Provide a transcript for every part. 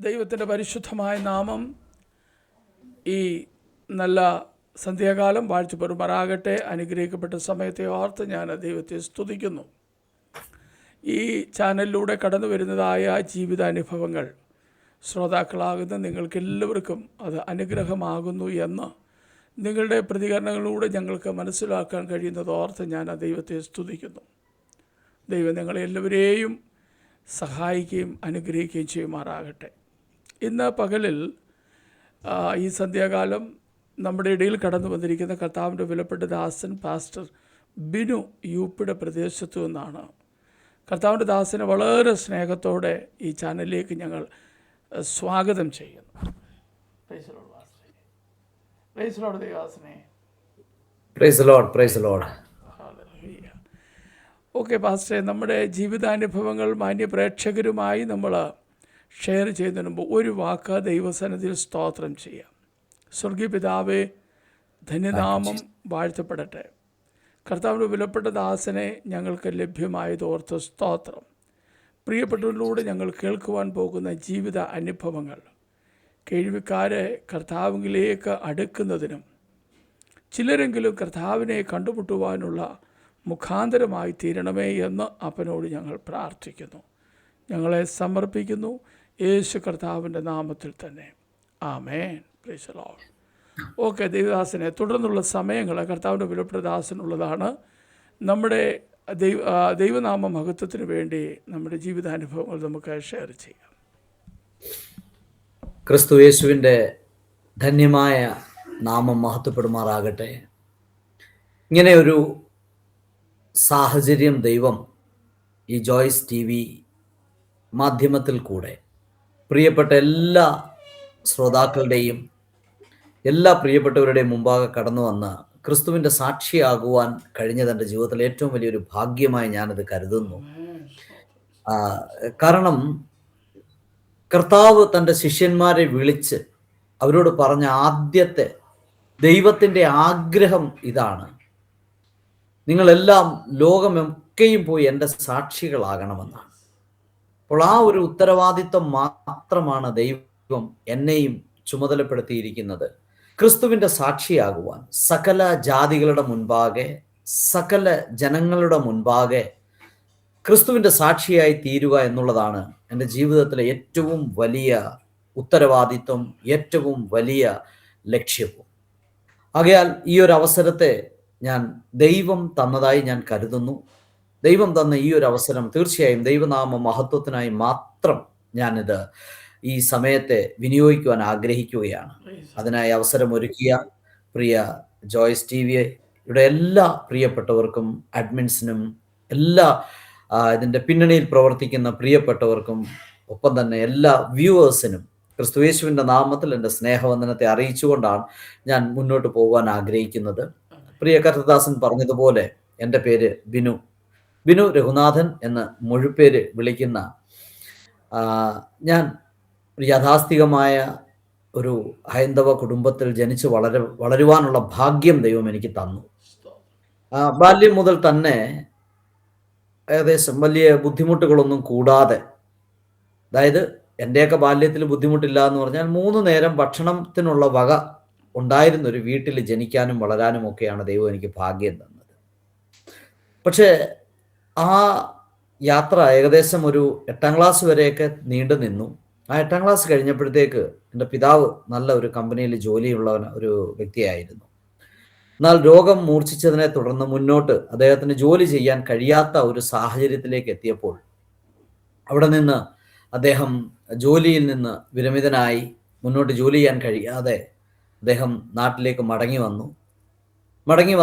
ദൈവത്തിൻ്റെ പരിശുദ്ധമായ നാമം ഈ നല്ല സന്ധ്യാകാലം വാഴ്ചപ്പെടുമാറാകട്ടെ. അനുഗ്രഹിക്കപ്പെട്ട സമയത്തെ ഓർത്ത് ഞാൻ ദൈവത്തെ സ്തുതിക്കുന്നു. ഈ ചാനലിലൂടെ കടന്നു വരുന്നതായ ജീവിതാനുഭവങ്ങൾ ശ്രോതാക്കളാകുന്ന നിങ്ങൾക്കെല്ലാവർക്കും അത് അനുഗ്രഹമാകുന്നു എന്ന് നിങ്ങളുടെ പ്രതികരണങ്ങളിലൂടെ ഞങ്ങൾക്ക് മനസ്സിലാക്കാൻ കഴിയുന്നത് ഓർത്ത് ഞാൻ ദൈവത്തെ സ്തുതിക്കുന്നു. ദൈവം നിങ്ങളെല്ലാവരെയും സഹായിക്കുകയും അനുഗ്രഹിക്കുകയും ചെയ്യുമാറാകട്ടെ. ഇന്ന് പകലിൽ ഈ സന്ധ്യാകാലം നമ്മുടെ ഇടയിൽ കടന്നു വന്നിരിക്കുന്ന കർത്താവിൻ്റെ വിലപ്പെട്ട ദാസൻ പാസ്റ്റർ ബിനു യൂപ്പിയുടെ പ്രദേശത്തു നിന്നാണ്. കർത്താവിൻ്റെ ദാസനെ വളരെ സ്നേഹത്തോടെ ഈ ചാനലിലേക്ക് ഞങ്ങൾ സ്വാഗതം ചെയ്യുന്നു. ഓക്കെ പാസ്റ്ററെ, നമ്മുടെ ജീവിതാനുഭവങ്ങൾ മാന്യ പ്രേക്ഷകരുമായി നമ്മൾ ഷെയർ ചെയ്യുന്നതിന് മുമ്പ് ഒരു വാക്ക് ദൈവസന്നിധിയിൽ സ്തോത്രം ചെയ്യാം. സ്വർഗീയ പിതാവേ, ധന്യനാമം വാഴ്ത്തപ്പെടട്ടെ. കർത്താവിൻ്റെ വിലപ്പെട്ട ദാസനെ ഞങ്ങൾക്ക് ലഭ്യമായതോർത്ത് സ്തോത്രം. പ്രിയപ്പെട്ടവരിലൂടെ ഞങ്ങൾ കേൾക്കുവാൻ പോകുന്ന ജീവിത അനുഭവങ്ങൾ കേൾവിക്കാരെ കർത്താവിലേക്ക് അടുക്കുന്നതിനും ചിലരെങ്കിലും കർത്താവിനെ കണ്ടുമുട്ടുവാനുള്ള മുഖാന്തരമായി തീരണമേ എന്ന് അപ്പനോട് ഞങ്ങൾ പ്രാർത്ഥിക്കുന്നു. ഞങ്ങളെ സമർപ്പിക്കുന്നു യേശു കർത്താവിൻ്റെ നാമത്തിൽ തന്നെ. ആമേൻ. Praise the lord. ഓക്കെ, ദേവദാസനെ തുടർന്നുള്ള സമയങ്ങൾ കർത്താവിൻ്റെ വിലപ്പെട്ട ദാസനുള്ളതാണ്. നമ്മുടെ ദൈവനാമ മഹത്വത്തിന് വേണ്ടി നമ്മുടെ ജീവിതാനുഭവങ്ങൾ നമുക്ക് ഷെയർ ചെയ്യാം. ക്രിസ്തു യേശുവിൻ്റെ ധന്യമായ നാമം മഹത്വപ്പെടുമാറാകട്ടെ. ഇങ്ങനെ ഒരു സാഹചര്യം ദൈവം ഈ ജോയ്സ് TV മാധ്യമത്തിൽ കൂടെ പ്രിയപ്പെട്ട എല്ലാ ശ്രോതാക്കളുടെയും എല്ലാ പ്രിയപ്പെട്ടവരുടെയും മുമ്പാകെ കടന്നു വന്ന് ക്രിസ്തുവിൻ്റെ സാക്ഷിയാകുവാൻ കഴിഞ്ഞത് എൻ്റെ ജീവിതത്തിലെ ഏറ്റവും വലിയൊരു ഭാഗ്യമായി ഞാനത് കരുതുന്നു. കാരണം കർത്താവ് തൻ്റെ ശിഷ്യന്മാരെ വിളിച്ച് അവരോട് പറഞ്ഞ ആദ്യത്തെ ദൈവത്തിൻ്റെ ആഗ്രഹം ഇതാണ്: നിങ്ങളെല്ലാം ലോകമൊക്കെയും പോയി എൻ്റെ സാക്ഷികളാകണമെന്നാണ്. അപ്പോൾ ആ ഒരു ഉത്തരവാദിത്വം മാത്രമാണ് ദൈവം എന്നെയും ചുമതലപ്പെടുത്തിയിരിക്കുന്നത്. ക്രിസ്തുവിൻ്റെ സാക്ഷിയാകുവാൻ സകല ജാതികളുടെ മുൻപാകെ, സകല ജനങ്ങളുടെ മുൻപാകെ ക്രിസ്തുവിൻ്റെ സാക്ഷിയായി തീരുക എന്നുള്ളതാണ് എൻ്റെ ജീവിതത്തിലെ ഏറ്റവും വലിയ ഉത്തരവാദിത്വം, ഏറ്റവും വലിയ ലക്ഷ്യവും. ആകയാൽ ഈ ഒരു അവസരത്തെ ഞാൻ ദൈവം തന്നതായി ഞാൻ കരുതുന്നു. ദൈവം തന്ന ഈ ഒരു അവസരം തീർച്ചയായും ദൈവനാമ മഹത്വത്തിനായി മാത്രം ഞാനിത് ഈ സമയത്തെ വിനിയോഗിക്കുവാൻ ആഗ്രഹിക്കുകയാണ്. അതിനായി അവസരം ഒരുക്കിയ പ്രിയ ജോയ്സ് TVയുടെ എല്ലാ പ്രിയപ്പെട്ടവർക്കും, അഡ്മിൻസിനും, എല്ലാ ഇതിൻ്റെ പിന്നണിയിൽ പ്രവർത്തിക്കുന്ന പ്രിയപ്പെട്ടവർക്കും, ഒപ്പം തന്നെ എല്ലാ വ്യൂവേഴ്സിനും ക്രിസ്തുയേശുവിൻ്റെ നാമത്തിൽ എൻ്റെ സ്നേഹവന്ദനത്തെ അറിയിച്ചുകൊണ്ടാണ് ഞാൻ മുന്നോട്ട് പോകാൻ ആഗ്രഹിക്കുന്നത്. പ്രിയ കർത്തദാസൻ പറഞ്ഞതുപോലെ എൻ്റെ പേര് ബിനു രഘുനാഥൻ എന്ന് മുഴുപ്പേര് വിളിക്കുന്ന ഞാൻ യാഥാസ്ഥികമായ ഒരു ഹൈന്ദവ കുടുംബത്തിൽ ജനിച്ച് വളരുവാനുള്ള ഭാഗ്യം ദൈവം എനിക്ക് തന്നു. ബാല്യം മുതൽ തന്നെ ഏകദേശം വലിയ ബുദ്ധിമുട്ടുകളൊന്നും കൂടാതെ, അതായത് എൻ്റെയൊക്കെ ബാല്യത്തിൽ ബുദ്ധിമുട്ടില്ല എന്ന് പറഞ്ഞാൽ 3 നേരം ഭക്ഷണത്തിനുള്ള വക ഉണ്ടായിരുന്ന ഒരു വീട്ടിൽ ജനിക്കാനും വളരാനും ഒക്കെയാണ് ദൈവം എനിക്ക് ഭാഗ്യം തന്നത്. പക്ഷേ ആ യാത്ര ഏകദേശം ഒരു 8ാം ക്ലാസ് വരെയൊക്കെ നീണ്ടു നിന്നു. ആ 8ാം ക്ലാസ് കഴിഞ്ഞപ്പോഴത്തേക്ക് എൻ്റെ പിതാവ് നല്ല ഒരു കമ്പനിയിൽ ജോലിയുള്ള ഒരു വ്യക്തിയായിരുന്നു. എന്നാൽ രോഗം മൂർച്ഛിച്ചതിനെ തുടർന്ന് മുന്നോട്ട് അദ്ദേഹത്തിന് ജോലി ചെയ്യാൻ കഴിയാത്ത ഒരു സാഹചര്യത്തിലേക്ക് എത്തിയപ്പോൾ അവിടെ നിന്ന് അദ്ദേഹം ജോലിയിൽ നിന്ന് വിരമിതനായി മുന്നോട്ട് ജോലി ചെയ്യാൻ കഴിയാതെ അദ്ദേഹം നാട്ടിലേക്ക് മടങ്ങി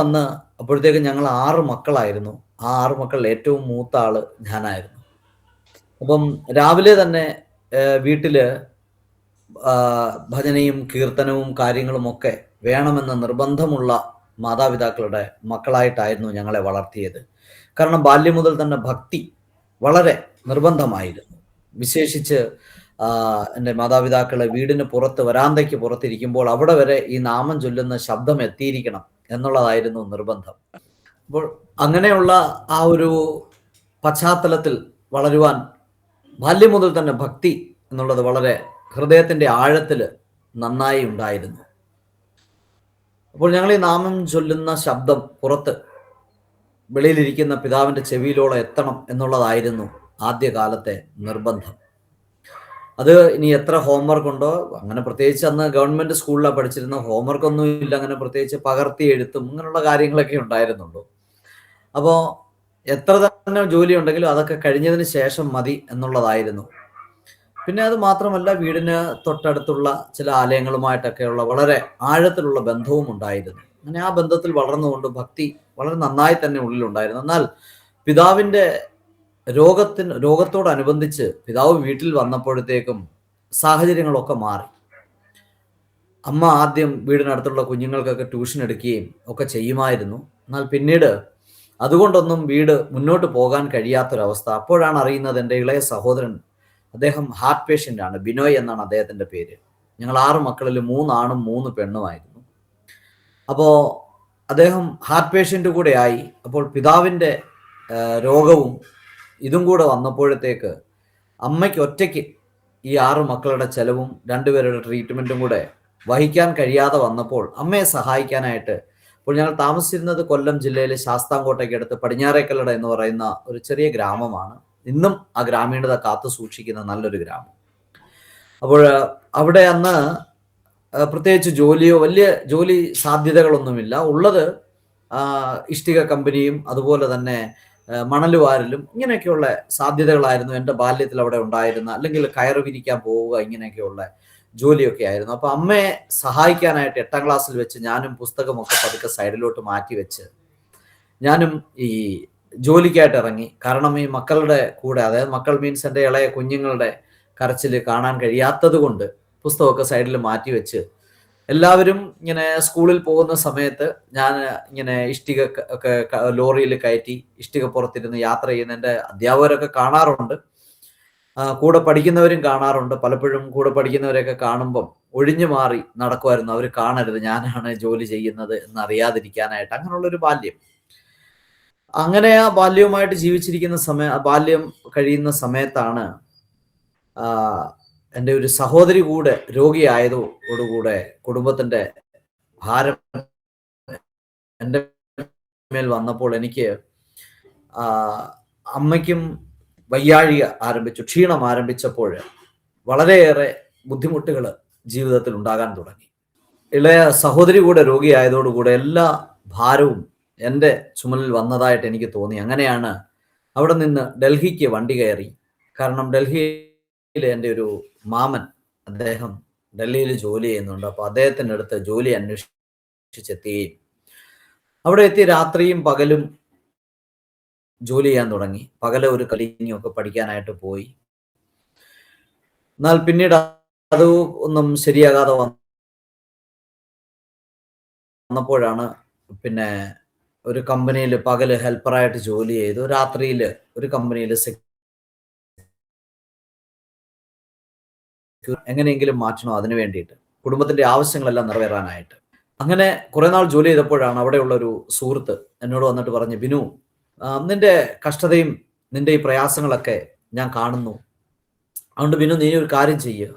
വന്ന് അപ്പോഴത്തേക്ക് ഞങ്ങൾ 6 മക്കളായിരുന്നു. ആ 6 മക്കളിൽ ഏറ്റവും മൂത്ത ആള് ഞാനായിരുന്നു. അപ്പം രാവിലെ തന്നെ വീട്ടിൽ ഭജനയും കീർത്തനവും കാര്യങ്ങളുമൊക്കെ വേണമെന്ന നിർബന്ധമുള്ള മാതാപിതാക്കളുടെ മക്കളായിട്ടായിരുന്നു ഞങ്ങളെ വളർത്തിയത്. കാരണം ബാല്യം മുതൽ തന്നെ ഭക്തി വളരെ നിർബന്ധമായിരുന്നു. വിശേഷിച്ച് എൻ്റെ മാതാപിതാക്കളെ വീടിന് പുറത്ത്, വരാന്തയ്ക്ക് പുറത്തിരിക്കുമ്പോൾ അവിടെ വരെ ഈ നാമം ചൊല്ലുന്ന ശബ്ദം എത്തിയിരിക്കണം എന്നുള്ളതായിരുന്നു നിർബന്ധം. അപ്പോൾ അങ്ങനെയുള്ള ആ ഒരു പശ്ചാത്തലത്തിൽ വളരുവാൻ ബാല്യം മുതൽ തന്നെ ഭക്തി എന്നുള്ളത് വളരെ ഹൃദയത്തിൻ്റെ ആഴത്തിൽ നന്നായി ഉണ്ടായിരുന്നു. അപ്പോൾ ഞങ്ങൾ ഈ നാമം ചൊല്ലുന്ന ശബ്ദം പുറത്ത് വെളിയിലിരിക്കുന്ന പിതാവിൻ്റെ ചെവിയിലോളം എത്തണം എന്നുള്ളതായിരുന്നു ആദ്യകാലത്തെ നിർബന്ധം. അത് ഇനി എത്ര ഹോംവർക്ക് ഉണ്ടോ, അങ്ങനെ പ്രത്യേകിച്ച് അന്ന് ഗവൺമെൻറ് സ്കൂളിലാണ് പഠിച്ചിരുന്ന, ഹോംവർക്കൊന്നും ഇല്ല, അങ്ങനെ പ്രത്യേകിച്ച് പകർത്തി എഴുത്തും ഇങ്ങനെയുള്ള കാര്യങ്ങളൊക്കെ ഉണ്ടായിരുന്നുള്ളൂ. അപ്പോൾ എത്ര തന്നെ ജോലി ഉണ്ടെങ്കിലും അതൊക്കെ കഴിഞ്ഞതിന് ശേഷം മതി എന്നുള്ളതായിരുന്നു. പിന്നെ അത് മാത്രമല്ല, വീടിന് തൊട്ടടുത്തുള്ള ചില ആലയങ്ങളുമായിട്ടൊക്കെയുള്ള വളരെ ആഴത്തിലുള്ള ബന്ധവും ഉണ്ടായിരുന്നു. അങ്ങനെ ആ ബന്ധത്തിൽ വളർന്നുകൊണ്ട് ഭക്തി വളരെ നന്നായി തന്നെ ഉള്ളിലുണ്ടായിരുന്നു. എന്നാൽ പിതാവിൻ്റെ രോഗത്തോടനുബന്ധിച്ച് പിതാവ് വീട്ടിൽ വന്നപ്പോഴത്തേക്കും സാഹചര്യങ്ങളൊക്കെ മാറി. അമ്മ ആദ്യം വീടിനടുത്തുള്ള കുഞ്ഞുങ്ങൾക്കൊക്കെ ട്യൂഷൻ എടുക്കുകയും ഒക്കെ ചെയ്യുമായിരുന്നു. എന്നാൽ പിന്നീട് അതുകൊണ്ടൊന്നും വീട് മുന്നോട്ട് പോകാൻ കഴിയാത്തൊരവസ്ഥ. അപ്പോഴാണ് അറിയുന്നത് എൻ്റെ ഇളയ സഹോദരൻ, അദ്ദേഹം ഹാർട്ട് പേഷ്യൻ്റ് ആണ്, ബിനോയ് എന്നാണ് അദ്ദേഹത്തിൻ്റെ പേര്. ഞങ്ങൾ 6 മക്കളിൽ 3 ആണും 3 പെണ്ണുമായിരുന്നു. അപ്പോൾ അദ്ദേഹം ഹാർട്ട് പേഷ്യൻ്റ് കൂടെ ആയി. അപ്പോൾ പിതാവിൻ്റെ രോഗവും ഇതും കൂടെ വന്നപ്പോഴത്തേക്ക് അമ്മയ്ക്ക് ഒറ്റയ്ക്ക് ഈ 6 മക്കളുടെ ചെലവും 2 പേരുടെ ട്രീറ്റ്മെൻറ്റും കൂടെ വഹിക്കാൻ കഴിയാതെ വന്നപ്പോൾ അമ്മയെ സഹായിക്കാനായിട്ട്, അപ്പോൾ ഞങ്ങൾ താമസിച്ചിരുന്നത് കൊല്ലം ജില്ലയിലെ ശാസ്താംകോട്ടയ്ക്ക് അടുത്ത് പടിഞ്ഞാറേക്കല്ലട എന്ന് പറയുന്ന ഒരു ചെറിയ ഗ്രാമമാണ്. ഇന്നും ആ ഗ്രാമീണത കാത്തു സൂക്ഷിക്കുന്ന നല്ലൊരു ഗ്രാമം. അപ്പോൾ അവിടെ അന്ന് പ്രത്യേകിച്ച് വലിയ ജോലി സാധ്യതകളൊന്നുമില്ല. ഉള്ളത് ഇഷ്ടിക കമ്പനിയും അതുപോലെ തന്നെ മണലുവാരലും ഇങ്ങനെയൊക്കെയുള്ള സാധ്യതകളായിരുന്നു എൻ്റെ ബാല്യത്തിൽ അവിടെ ഉണ്ടായിരുന്ന. അല്ലെങ്കിൽ കയറ് വിരിക്കാൻ പോവുക, ഇങ്ങനെയൊക്കെയുള്ള ജോലിയൊക്കെ ആയിരുന്നു. അപ്പോൾ അമ്മയെ സഹായിക്കാനായിട്ട് 8ാം ക്ലാസ്സിൽ വെച്ച് ഞാനും പുസ്തകമൊക്കെ പതുക്കെ സൈഡിലോട്ട് മാറ്റി വെച്ച് ഞാനും ഈ ജോലിക്കായിട്ട് ഇറങ്ങി. കാരണം ഈ മക്കളുടെ കൂടെ, അതായത് മക്കൾ മീൻസ് എൻ്റെ ഇളയ കുഞ്ഞുങ്ങളുടെ കരച്ചിൽ കാണാൻ കഴിയാത്തത് കൊണ്ട് പുസ്തകമൊക്കെ സൈഡിൽ മാറ്റി വെച്ച് എല്ലാവരും ഇങ്ങനെ സ്കൂളിൽ പോകുന്ന സമയത്ത് ഞാൻ ഇങ്ങനെ ഇഷ്ടിക ഒക്കെ ലോറിയിൽ കയറ്റി ഇഷ്ടിക പുറത്തിരുന്ന് യാത്ര ചെയ്യുന്ന എൻ്റെ അധ്യാപകരൊക്കെ കാണാറുണ്ട്, കൂടെ പഠിക്കുന്നവരും കാണാറുണ്ട്. പലപ്പോഴും കൂടെ പഠിക്കുന്നവരെയൊക്കെ കാണുമ്പം ഒഴിഞ്ഞു മാറി നടക്കുമായിരുന്നു, അവർ കാണരുത് ഞാനാണ് ജോലി ചെയ്യുന്നത് എന്നറിയാതിരിക്കാനായിട്ട്. അങ്ങനെയുള്ളൊരു ബാല്യം. അങ്ങനെ ആ ബാല്യവുമായിട്ട് ജീവിച്ചിരിക്കുന്ന ബാല്യം കഴിയുന്ന സമയത്താണ് എൻ്റെ ഒരു സഹോദരി കൂടെ രോഗിയായതോടുകൂടെ കുടുംബത്തിൻ്റെ ഭാരം എൻ്റെ മേൽ വന്നപ്പോൾ എനിക്ക് അമ്മയ്ക്കും വയ്യാഴിക ആരംഭിച്ചു, ക്ഷീണം ആരംഭിച്ചപ്പോൾ വളരെയേറെ ബുദ്ധിമുട്ടുകൾ ജീവിതത്തിൽ ഉണ്ടാകാൻ തുടങ്ങി. ഇളയ സഹോദരി കൂടെ രോഗിയായതോടുകൂടെ എല്ലാ ഭാരവും എൻ്റെ ചുമലിൽ വന്നതായിട്ട് എനിക്ക് തോന്നി. അങ്ങനെയാണ് അവിടെ നിന്ന് ഡൽഹിക്ക് വണ്ടി കയറി. കാരണം ഡൽഹിയിൽ എൻ്റെ ഒരു മാമൻ, അദ്ദേഹം ഡൽഹിയിൽ ജോലി ചെയ്യുന്നുണ്ട്. അപ്പോൾ അദ്ദേഹത്തിൻ്റെ അടുത്ത് ജോലി അന്വേഷിച്ചെത്തുകയും അവിടെ എത്തി രാത്രിയും പകലും ജോലി ചെയ്യാൻ തുടങ്ങി. പകല് ഒരു കലിങ്ങൊക്കെ പഠിക്കാനായിട്ട് പോയി. എന്നാൽ പിന്നീട് അത് ഒന്നും ശരിയാകാതെ വന്നപ്പോഴാണ് പിന്നെ ഒരു കമ്പനിയിൽ പകല് ഹെൽപ്പറായിട്ട് ജോലി ചെയ്തു, രാത്രിയിൽ ഒരു കമ്പനിയിൽ എങ്ങനെയെങ്കിലും മാറ്റണോ അതിനു വേണ്ടിയിട്ട്, കുടുംബത്തിന്റെ ആവശ്യങ്ങളെല്ലാം നിറവേറാനായിട്ട്. അങ്ങനെ കുറെ നാൾ ജോലി ചെയ്തപ്പോഴാണ് അവിടെയുള്ള ഒരു സുഹൃത്ത് എന്നോട് വന്നിട്ട് പറഞ്ഞു, ബിനു, നിന്റെ കഷ്ടതയും നിന്റെ ഈ പ്രയാസങ്ങളൊക്കെ ഞാൻ കാണുന്നു, അതുകൊണ്ട് ബിനു നീ ഒരു കാര്യം ചെയ്യുക,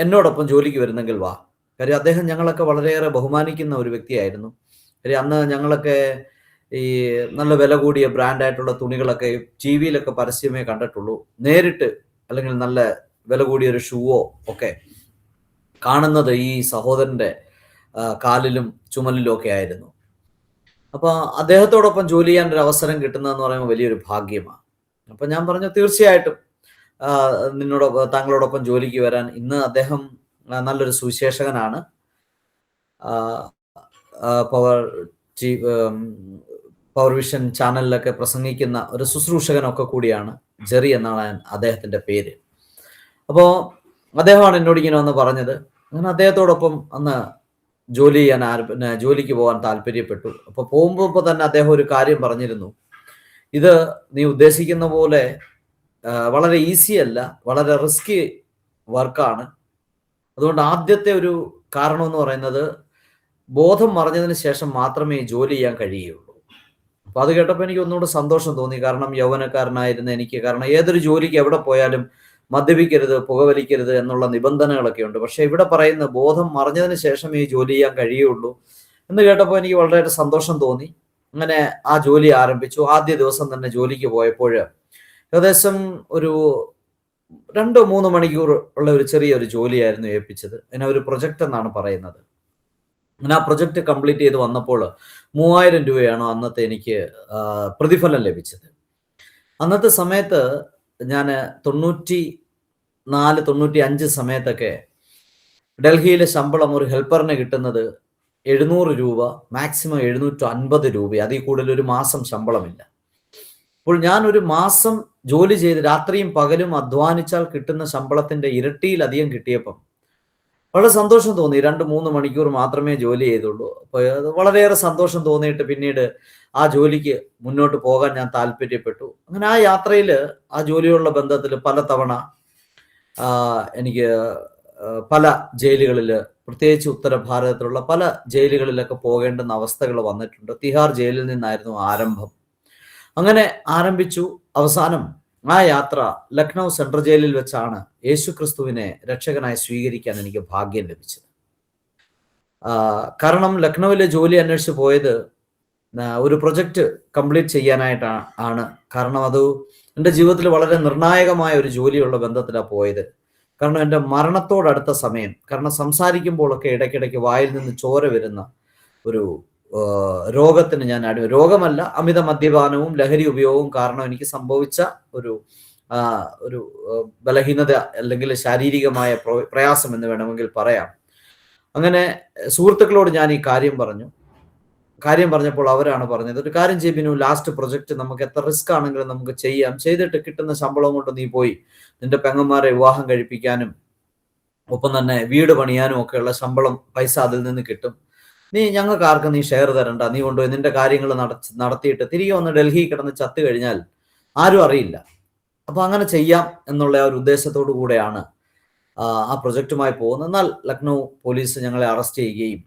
എന്നോടൊപ്പം ജോലിക്ക് വരുന്നെങ്കിൽ വാ. കാര്യം അദ്ദേഹം ഞങ്ങളൊക്കെ വളരെയേറെ ബഹുമാനിക്കുന്ന ഒരു വ്യക്തിയായിരുന്നു. കാര്യം അന്ന് ഞങ്ങളൊക്കെ ഈ നല്ല വില കൂടിയ ബ്രാൻഡായിട്ടുള്ള തുണികളൊക്കെ ടി വിയിലൊക്കെ പരസ്യമേ കണ്ടിട്ടുള്ളൂ. നേരിട്ട് അല്ലെങ്കിൽ നല്ല വില കൂടിയ ഒരു ഷൂവോ ഒക്കെ കാണുന്നത് ഈ സഹോദരന്റെ കാലിലും ചുമലിലും ഒക്കെ ആയിരുന്നു. അപ്പൊ അദ്ദേഹത്തോടൊപ്പം ജോലി ചെയ്യാൻ ഒരു അവസരം കിട്ടുന്നതെന്ന് പറയുമ്പോൾ വലിയൊരു ഭാഗ്യമാണ്. അപ്പൊ ഞാൻ പറഞ്ഞു, തീർച്ചയായിട്ടും താങ്കളോടൊപ്പം ജോലിക്ക് വരാൻ. ഇന്ന് അദ്ദേഹം നല്ലൊരു സുവിശേഷകനാണ്, പവർ വിഷൻ ചാനലിലൊക്കെ പ്രസംഗിക്കുന്ന ഒരു ശുശ്രൂഷകനൊക്കെ കൂടിയാണ്. ജെറി എന്നാണ് അദ്ദേഹത്തിന്റെ പേര്. അപ്പോൾ അദ്ദേഹമാണ് എന്നോട് ഇങ്ങനെ വന്ന് പറഞ്ഞത്. അങ്ങനെ അദ്ദേഹത്തോടൊപ്പം അന്ന് ജോലിക്ക് പോകാൻ താല്പര്യപ്പെട്ടു. അപ്പോൾ പോകുമ്പോൾ തന്നെ അദ്ദേഹം ഒരു കാര്യം പറഞ്ഞിരുന്നു, ഇത് നീ ഉദ്ദേശിക്കുന്ന പോലെ വളരെ ഈസി അല്ല, വളരെ റിസ്കി വർക്കാണ്. അതുകൊണ്ട് ആദ്യത്തെ ഒരു കാരണം എന്ന് പറയുന്നത് ബോധം മറിഞ്ഞതിന് ശേഷം മാത്രമേ ജോലി ചെയ്യാൻ കഴിയുള്ളൂ. അപ്പൊ അത് കേട്ടപ്പോൾ എനിക്ക് ഒന്നുകൂടെ സന്തോഷം തോന്നി. കാരണം യൗവനക്കാരനായിരുന്ന എനിക്ക്, കാരണം ഏതൊരു ജോലിക്ക് എവിടെ പോയാലും മദ്യപിക്കരുത്, പുകവലിക്കരുത് എന്നുള്ള നിബന്ധനകളൊക്കെ ഉണ്ട്. പക്ഷെ ഇവിടെ പറയുന്ന ബോധം മറിഞ്ഞതിന് ശേഷം ഈ ജോലി ചെയ്യാൻ കഴിയുള്ളൂ എന്ന് കേട്ടപ്പോൾ എനിക്ക് വളരെ സന്തോഷം തോന്നി. അങ്ങനെ ആ ജോലി ആരംഭിച്ചു. ആദ്യ ദിവസം തന്നെ ജോലിക്ക് പോയപ്പോൾ ഏകദേശം ഒരു 2-3 മണിക്കൂർ ഉള്ള ഒരു ചെറിയൊരു ജോലിയായിരുന്നു ഏൽപ്പിച്ചത്. അതിനെ ഒരു പ്രൊജക്റ്റ് എന്നാണ് പറയുന്നത്. അങ്ങനെ ആ പ്രൊജക്റ്റ് കംപ്ലീറ്റ് ചെയ്ത് വന്നപ്പോൾ 3000 രൂപയാണ് അന്നത്തെ എനിക്ക് പ്രതിഫലം ലഭിച്ചത്. അന്നത്തെ സമയത്ത് ഞാൻ 94-95 സമയത്തൊക്കെ ഡൽഹിയിലെ ശമ്പളം ഒരു ഹെൽപ്പറിന് കിട്ടുന്നത് 700 രൂപ, മാക്സിമം 750 രൂപ, അതിൽ കൂടുതൽ ഒരു മാസം ശമ്പളമില്ല. അപ്പോൾ ഞാൻ ഒരു മാസം ജോലി ചെയ്ത് രാത്രിയും പകലും അധ്വാനിച്ചാൽ കിട്ടുന്ന ശമ്പളത്തിന്റെ ഇരട്ടിയിലധികം കിട്ടിയപ്പം വളരെ സന്തോഷം തോന്നി. 2-3 മണിക്കൂർ മാത്രമേ ജോലി ചെയ്തുള്ളൂ. അപ്പോൾ അത് വളരെയേറെ സന്തോഷം തോന്നിയിട്ട് പിന്നീട് ആ ജോലിക്ക് മുന്നോട്ട് പോകാൻ ഞാൻ താല്പര്യപ്പെട്ടു. അങ്ങനെ ആ യാത്രയിൽ ആ ജോലിയുള്ള ബന്ധത്തിൽ പലതവണ എനിക്ക് പല ജയിലുകളിൽ, പ്രത്യേകിച്ച് ഉത്തര ഭാരതത്തിലുള്ള പല ജയിലുകളിലൊക്കെ പോകേണ്ടുന്ന അവസ്ഥകൾ വന്നിട്ടുണ്ട്. തിഹാർ ജയിലിൽ നിന്നായിരുന്നു ആരംഭം. അങ്ങനെ ആരംഭിച്ചു. അവസാനം ആ യാത്ര ലക്നൗ സെൻട്രൽ ജയിലിൽ വെച്ചാണ് യേശു ക്രിസ്തുവിനെ രക്ഷകനായി സ്വീകരിക്കാൻ എനിക്ക് ഭാഗ്യം ലഭിച്ചത്. കാരണം ലക്നൌവിലെ ജോലി അന്വേഷിച്ച് പോയത് ഒരു പ്രൊജക്റ്റ് കംപ്ലീറ്റ് ചെയ്യാനായിട്ടാണ്. കാരണം അത് എൻ്റെ ജീവിതത്തിൽ വളരെ നിർണായകമായ ഒരു ജോലിയുള്ള ബന്ധത്തിലാണ് പോയത്. കാരണം എൻ്റെ മരണത്തോടടുത്ത സമയം, കാരണം സംസാരിക്കുമ്പോഴൊക്കെ ഇടയ്ക്കിടയ്ക്ക് വായിൽ നിന്ന് ചോര വരുന്ന ഒരു രോഗത്തിന് ഞാൻ രോഗമല്ല, അമിത മദ്യപാനവും ലഹരി ഉപയോഗവും കാരണം എനിക്ക് സംഭവിച്ച ഒരു ബലഹീനത അല്ലെങ്കിൽ ശാരീരികമായ പ്രയാസം എന്ന് വേണമെങ്കിൽ പറയാം. അങ്ങനെ സുഹൃത്തുക്കളോട് ഞാൻ ഈ കാര്യം പറഞ്ഞപ്പോൾ അവരാണ് പറഞ്ഞത്, ഒരു കാര്യം ചെയ്യൂ, ലാസ്റ്റ് പ്രൊജക്റ്റ് നമുക്ക് എത്ര റിസ്ക് ആണെങ്കിലും നമുക്ക് ചെയ്യാം, ചെയ്തിട്ട് കിട്ടുന്ന ശമ്പളം കൊണ്ട് നീ പോയി നിന്റെ പെങ്ങന്മാരെ വിവാഹം കഴിപ്പിക്കാനും ഒപ്പം തന്നെ വീട് പണിയാനും ഒക്കെയുള്ള ശമ്പളം പൈസ അതിൽ നിന്ന് കിട്ടും. നീ ഞങ്ങൾക്ക് ആർക്കും നീ ഷെയർ തരണ്ട, നീ കൊണ്ടുപോയി നിന്റെ കാര്യങ്ങൾ നടത്തിയിട്ട് തിരികെ വന്ന് ഡൽഹി കിടന്ന് ചത്തു കഴിഞ്ഞാൽ ആരും അറിയില്ല. അപ്പൊ അങ്ങനെ ചെയ്യാം എന്നുള്ള ഒരു ഉദ്ദേശത്തോടു കൂടെയാണ് ആ പ്രൊജക്റ്റുമായി പോകുന്നത്. എന്നാൽ ലക്നൗ പോലീസ് ഞങ്ങളെ അറസ്റ്റ് ചെയ്യുകയും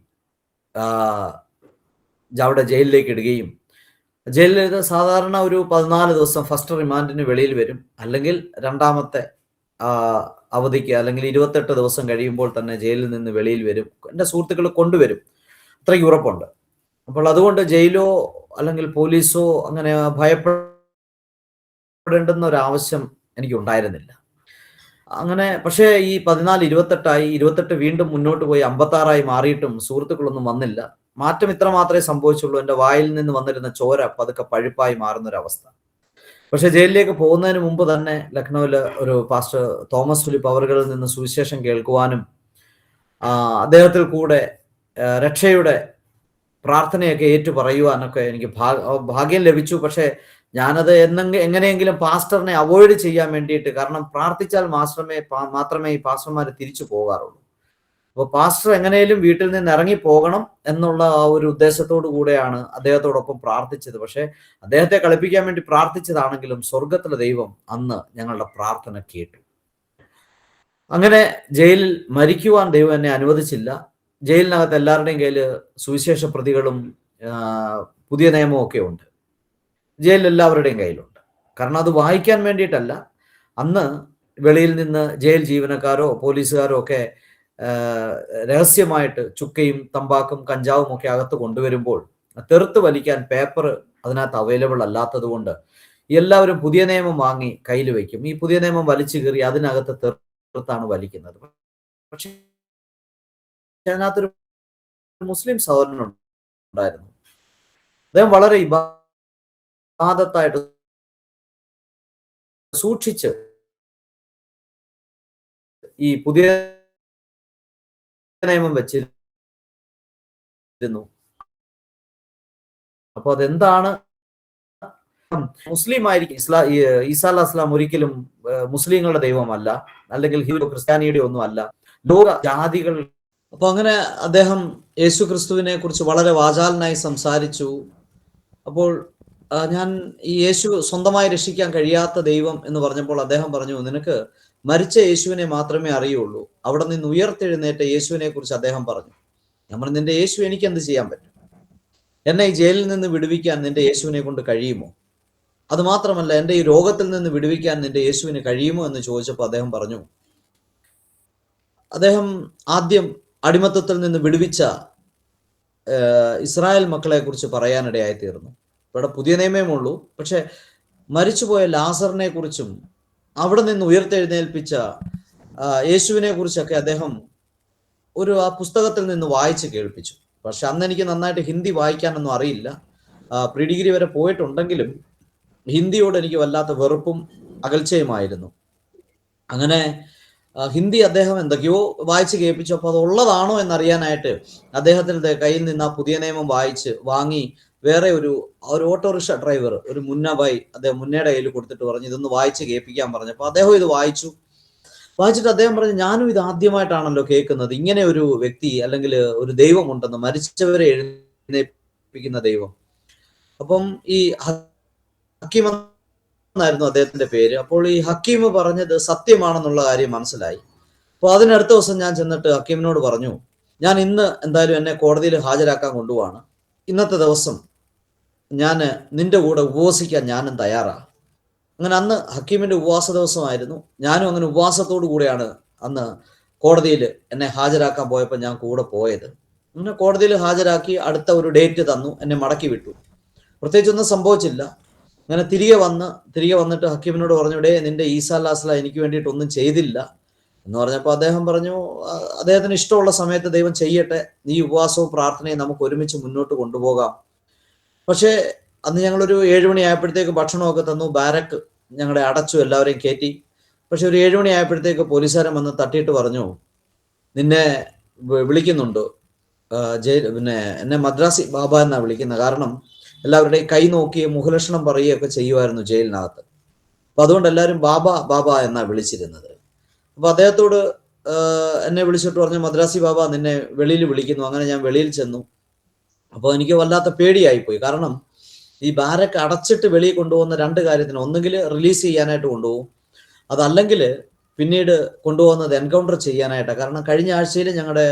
അവിടെ ജയിലിലേക്ക് ഇടുകയും, ജയിലിൽ സാധാരണ ഒരു 14 ദിവസം ഫസ്റ്റ് റിമാൻഡിന് വെളിയിൽ വരും, അല്ലെങ്കിൽ രണ്ടാമത്തെ അവധിക്ക് അല്ലെങ്കിൽ 28 ദിവസം കഴിയുമ്പോൾ തന്നെ ജയിലിൽ നിന്ന് വെളിയിൽ വരും. എൻ്റെ സുഹൃത്തുക്കൾ കൊണ്ടുവരും, അത്രയ്ക്ക് ഉറപ്പുണ്ട്. അപ്പോൾ അതുകൊണ്ട് ജയിലോ അല്ലെങ്കിൽ പോലീസോ അങ്ങനെ ഭയപ്പെടേണ്ടുന്ന ഒരു ആവശ്യം എനിക്ക് ഉണ്ടായിരുന്നില്ല. അങ്ങനെ പക്ഷേ ഈ 14-28 28 വീണ്ടും മുന്നോട്ട് പോയി 56 മാറിയിട്ടും സുഹൃത്തുക്കളൊന്നും വന്നില്ല. മാറ്റം ഇത്ര മാത്രമേ സംഭവിച്ചുള്ളൂ, എൻ്റെ വായിൽ നിന്ന് വന്നിരുന്ന ചോര പതുക്കെ പഴുപ്പായി മാറുന്നൊരവസ്ഥ. പക്ഷെ ജയിലിലേക്ക് പോകുന്നതിന് മുമ്പ് തന്നെ ലക്നൌവിൽ ഒരു പാസ്റ്റർ തോമസ് ഫിലിപ്പ് അവറുകളിൽ നിന്ന് സുവിശേഷം കേൾക്കുവാനും അദ്ദേഹത്തിൽ കൂടെ രക്ഷയുടെ പ്രാർത്ഥനയൊക്കെ ഏറ്റു പറയുവാനൊക്കെ എനിക്ക് ഭാഗ്യം ലഭിച്ചു. പക്ഷെ ഞാനത് എങ്ങനെയെങ്കിലും പാസ്റ്ററിനെ അവോയ്ഡ് ചെയ്യാൻ വേണ്ടിയിട്ട്, കാരണം പ്രാർത്ഥിച്ചാൽ മാത്രമേ ഈ പാസ്റ്റർമാർ തിരിച്ചു പോകാറുള്ളൂ. അപ്പോൾ പാസ്റ്റർ എങ്ങനെയും വീട്ടിൽ നിന്ന് ഇറങ്ങി പോകണം എന്നുള്ള ആ ഒരു ഉദ്ദേശത്തോടു കൂടെയാണ് അദ്ദേഹത്തോടൊപ്പം പ്രാർത്ഥിച്ചത്. പക്ഷെ അദ്ദേഹത്തെ കളിപ്പിക്കാൻ വേണ്ടി പ്രാർത്ഥിച്ചതാണെങ്കിലും സ്വർഗത്തിലെ ദൈവം അന്ന് ഞങ്ങളുടെ പ്രാർത്ഥന കേട്ടു. അങ്ങനെ ജയിലിൽ മരിക്കുവാൻ ദൈവം എന്നെ അനുവദിച്ചില്ല. ജയിലിനകത്ത് എല്ലാവരുടെയും കയ്യിൽ സുവിശേഷ പ്രതികളും പുതിയ നിയമവും ഒക്കെ ഉണ്ട്. ജയിലിൽ എല്ലാവരുടെയും കയ്യിലുണ്ട്. കാരണം അത് വായിക്കാൻ വേണ്ടിയിട്ടല്ല, അന്ന് വെളിയിൽ നിന്ന് ജയിൽ ജീവനക്കാരോ പോലീസുകാരോ ഒക്കെ രഹസ്യമായിട്ട് ചുക്കയും തമ്പാക്കും കഞ്ചാവും ഒക്കെ അകത്ത് കൊണ്ടുവരുമ്പോൾ തെറുത്ത് വലിക്കാൻ പേപ്പർ അതിനകത്ത് അവൈലബിൾ അല്ലാത്തത് കൊണ്ട് എല്ലാവരും പുതിയ നിയമം വാങ്ങി കയ്യിൽ വയ്ക്കും. ഈ പുതിയ നിയമം വലിച്ചു കയറി അതിനകത്ത് തെറുത്താണ് വലിക്കുന്നത്. പക്ഷെ അതിനകത്തൊരു മുസ്ലിം സഹോദരൻ ഉണ്ടായിരുന്നു. അദ്ദേഹം വളരെ ഇബാദത്തായിട്ട് സൂക്ഷിച്ച് ഈ പുതിയ നിയമം വെച്ചിരുന്നു. അപ്പൊ അതെന്താണ്, മുസ്ലിം ആയിരിക്കും. ഈസാ അലൈഹിസ്സലാം ഒരിക്കലും മുസ്ലിങ്ങളുടെ ദൈവമല്ല, അല്ലെങ്കിൽ ഹിന്ദു ക്രിസ്ത്യാനിയുടെ ഒന്നും അല്ല, ലോക ജാതികൾ. അപ്പൊ അങ്ങനെ അദ്ദേഹം യേശു ക്രിസ്തുവിനെ കുറിച്ച് വളരെ വാചാലനായി സംസാരിച്ചു. അപ്പോൾ ഞാൻ ഈ യേശു സ്വന്തമായി രക്ഷിക്കാൻ കഴിയാത്ത ദൈവം എന്ന് പറഞ്ഞപ്പോൾ അദ്ദേഹം പറഞ്ഞു, നിനക്ക് മരിച്ച യേശുവിനെ മാത്രമേ അറിയുള്ളൂ. അവിടെ നിന്ന് ഉയർത്തെഴുന്നേറ്റ യേശുവിനെ കുറിച്ച് അദ്ദേഹം പറഞ്ഞു. നമ്മൾ, നിന്റെ യേശു എനിക്ക് എന്ത് ചെയ്യാൻ പറ്റും? എന്നെ ഈ ജയിലിൽ നിന്ന് വിടുവിക്കാൻ നിന്റെ യേശുവിനെ കൊണ്ട് കഴിയുമോ? അതുമാത്രമല്ല, എൻ്റെ ഈ രോഗത്തിൽ നിന്ന് വിടുവിക്കാൻ നിന്റെ യേശുവിന് കഴിയുമോ എന്ന് ചോദിച്ചപ്പോൾ അദ്ദേഹം പറഞ്ഞു, അദ്ദേഹം ആദ്യം അടിമത്തത്തിൽ നിന്ന് വിടുവിച്ച ഇസ്രായേൽ മക്കളെ കുറിച്ച് പറയാനിടയായി തീർന്നു. ഇവിടെ പുതിയ നിയമമേ ഉള്ളൂ, പക്ഷെ മരിച്ചുപോയ ലാസറിനെ കുറിച്ചും അവിടെ നിന്ന് ഉയർത്തെഴുന്നേൽപ്പിച്ച യേശുവിനെ കുറിച്ചൊക്കെ അദ്ദേഹം ആ പുസ്തകത്തിൽ നിന്ന് വായിച്ച് കേൾപ്പിച്ചു. പക്ഷെ അന്ന് എനിക്ക് നന്നായിട്ട് ഹിന്ദി വായിക്കാനൊന്നും അറിയില്ല. പ്രീ ഡിഗ്രി വരെ പോയിട്ടുണ്ടെങ്കിലും ഹിന്ദിയോട് എനിക്ക് വല്ലാത്ത വെറുപ്പും അകൽച്ചയുമായിരുന്നു. അങ്ങനെ ഹിന്ദി അദ്ദേഹം എന്തൊക്കെയോ വായിച്ച് കേൾപ്പിച്ചു. അപ്പോൾ അത് ഉള്ളതാണോ എന്നറിയാനായിട്ട് അദ്ദേഹത്തിൻ്റെ കയ്യിൽ നിന്ന് ആ പുതിയ നിയമം വാങ്ങി വേറെ ഒരു ഓട്ടോറിക്ഷ ഡ്രൈവർ, ഒരു മുന്നബായി അദ്ദേഹം മുന്നയുടെ കയ്യിൽ കൊടുത്തിട്ട് പറഞ്ഞു ഇതൊന്ന് വായിച്ച് കേൾപ്പിക്കാൻ പറഞ്ഞപ്പോൾ അദ്ദേഹം ഇത് വായിച്ചിട്ട് അദ്ദേഹം പറഞ്ഞു, ഞാനും ഇത് ആദ്യമായിട്ടാണല്ലോ കേൾക്കുന്നത്, ഇങ്ങനെ ഒരു വ്യക്തി അല്ലെങ്കിൽ ഒരു ദൈവമുണ്ടെന്ന്, മരിച്ചവരെ എഴുന്നേൽപ്പിക്കുന്ന ദൈവം. അപ്പം ഈ ഹക്കീം എന്നായിരുന്നു അദ്ദേഹത്തിന്റെ പേര്. അപ്പോൾ ഈ ഹക്കീം പറഞ്ഞത് സത്യമാണെന്നുള്ള കാര്യം മനസ്സിലായി. അപ്പോൾ അതിനടുത്ത ദിവസം ഞാൻ ചെന്നിട്ട് ഹക്കീമിനോട് പറഞ്ഞു, ഞാൻ ഇന്ന് എന്തായാലും എന്നെ കോടതിയിൽ ഹാജരാക്കാൻ കൊണ്ടുപോവാണ്, ഇന്നത്തെ ദിവസം ഞാൻ നിന്റെ കൂടെ ഉപവസിക്കാൻ ഞാനും തയ്യാറാണ്. അങ്ങനെ അന്ന് ഹക്കീമിന്റെ ഉപവാസ ദിവസമായിരുന്നു. ഞാനും അങ്ങനെ ഉപവാസത്തോടു കൂടെയാണ് അന്ന് കോടതിയിൽ എന്നെ ഹാജരാക്കാൻ പോയപ്പോൾ ഞാൻ കൂടെ പോയത്. അങ്ങനെ കോടതിയിൽ ഹാജരാക്കി അടുത്ത ഒരു ഡേറ്റ് തന്നു, എന്നെ മടക്കി വിട്ടു. പ്രത്യേകിച്ചൊന്നും സംഭവിച്ചില്ല. അങ്ങനെ തിരികെ വന്നിട്ട് ഹക്കീമിനോട് പറഞ്ഞു, നിന്റെ ഈസാ ലാസ്ല എനിക്ക് വേണ്ടിയിട്ടൊന്നും ചെയ്തില്ല എന്ന് പറഞ്ഞപ്പോൾ അദ്ദേഹം പറഞ്ഞു, അദ്ദേഹത്തിന് ഇഷ്ടമുള്ള സമയത്ത് ദൈവം ചെയ്യട്ടെ, ഈ ഉപവാസവും പ്രാർത്ഥനയും നമുക്ക് ഒരുമിച്ച് മുന്നോട്ട് കൊണ്ടുപോകാം. പക്ഷേ അന്ന് ഞങ്ങളൊരു 7 മണി ആയപ്പോഴത്തേക്ക് ഭക്ഷണമൊക്കെ തന്നു, ബാരക്ക് ഞങ്ങളെ അടച്ചു, എല്ലാവരെയും കയറ്റി. പക്ഷെ ഒരു 7 മണി ആയപ്പോഴത്തേക്ക് പോലീസുകാരൻ വന്ന് തട്ടിയിട്ട് പറഞ്ഞു, നിന്നെ വിളിക്കുന്നുണ്ട് പിന്നെ എന്നെ മദ്രാസി ബാബ എന്നാണ് വിളിക്കുന്നത്. കാരണം എല്ലാവരുടെയും കൈ നോക്കി മുഖലക്ഷണം പറയുകയൊക്കെ ചെയ്യുമായിരുന്നു ജയിലിനകത്ത്. അപ്പൊ അതുകൊണ്ട് എല്ലാവരും ബാബ എന്നാണ് വിളിച്ചിരുന്നത്. അപ്പൊ അദ്ദേഹത്തോട് എന്നെ വിളിച്ചിട്ട് പറഞ്ഞു, മദ്രാസി ബാബ നിന്നെ വെളിയിൽ വിളിക്കുന്നു. അങ്ങനെ ഞാൻ വെളിയിൽ ചെന്നു. അപ്പോൾ എനിക്ക് വല്ലാത്ത പേടിയായിപ്പോയി. കാരണം ഈ ബാരക്ക് അടച്ചിട്ട് വെളിയിൽ കൊണ്ടുപോകുന്ന 2 കാര്യത്തിന്, ഒന്നുകിൽ റിലീസ് ചെയ്യാനായിട്ട് കൊണ്ടുപോകും, അതല്ലെങ്കിൽ പിന്നീട് കൊണ്ടുപോകുന്നത് എൻകൗണ്ടർ ചെയ്യാനായിട്ടാണ്. കാരണം കഴിഞ്ഞ ആഴ്ചയിൽ ഞങ്ങളുടെ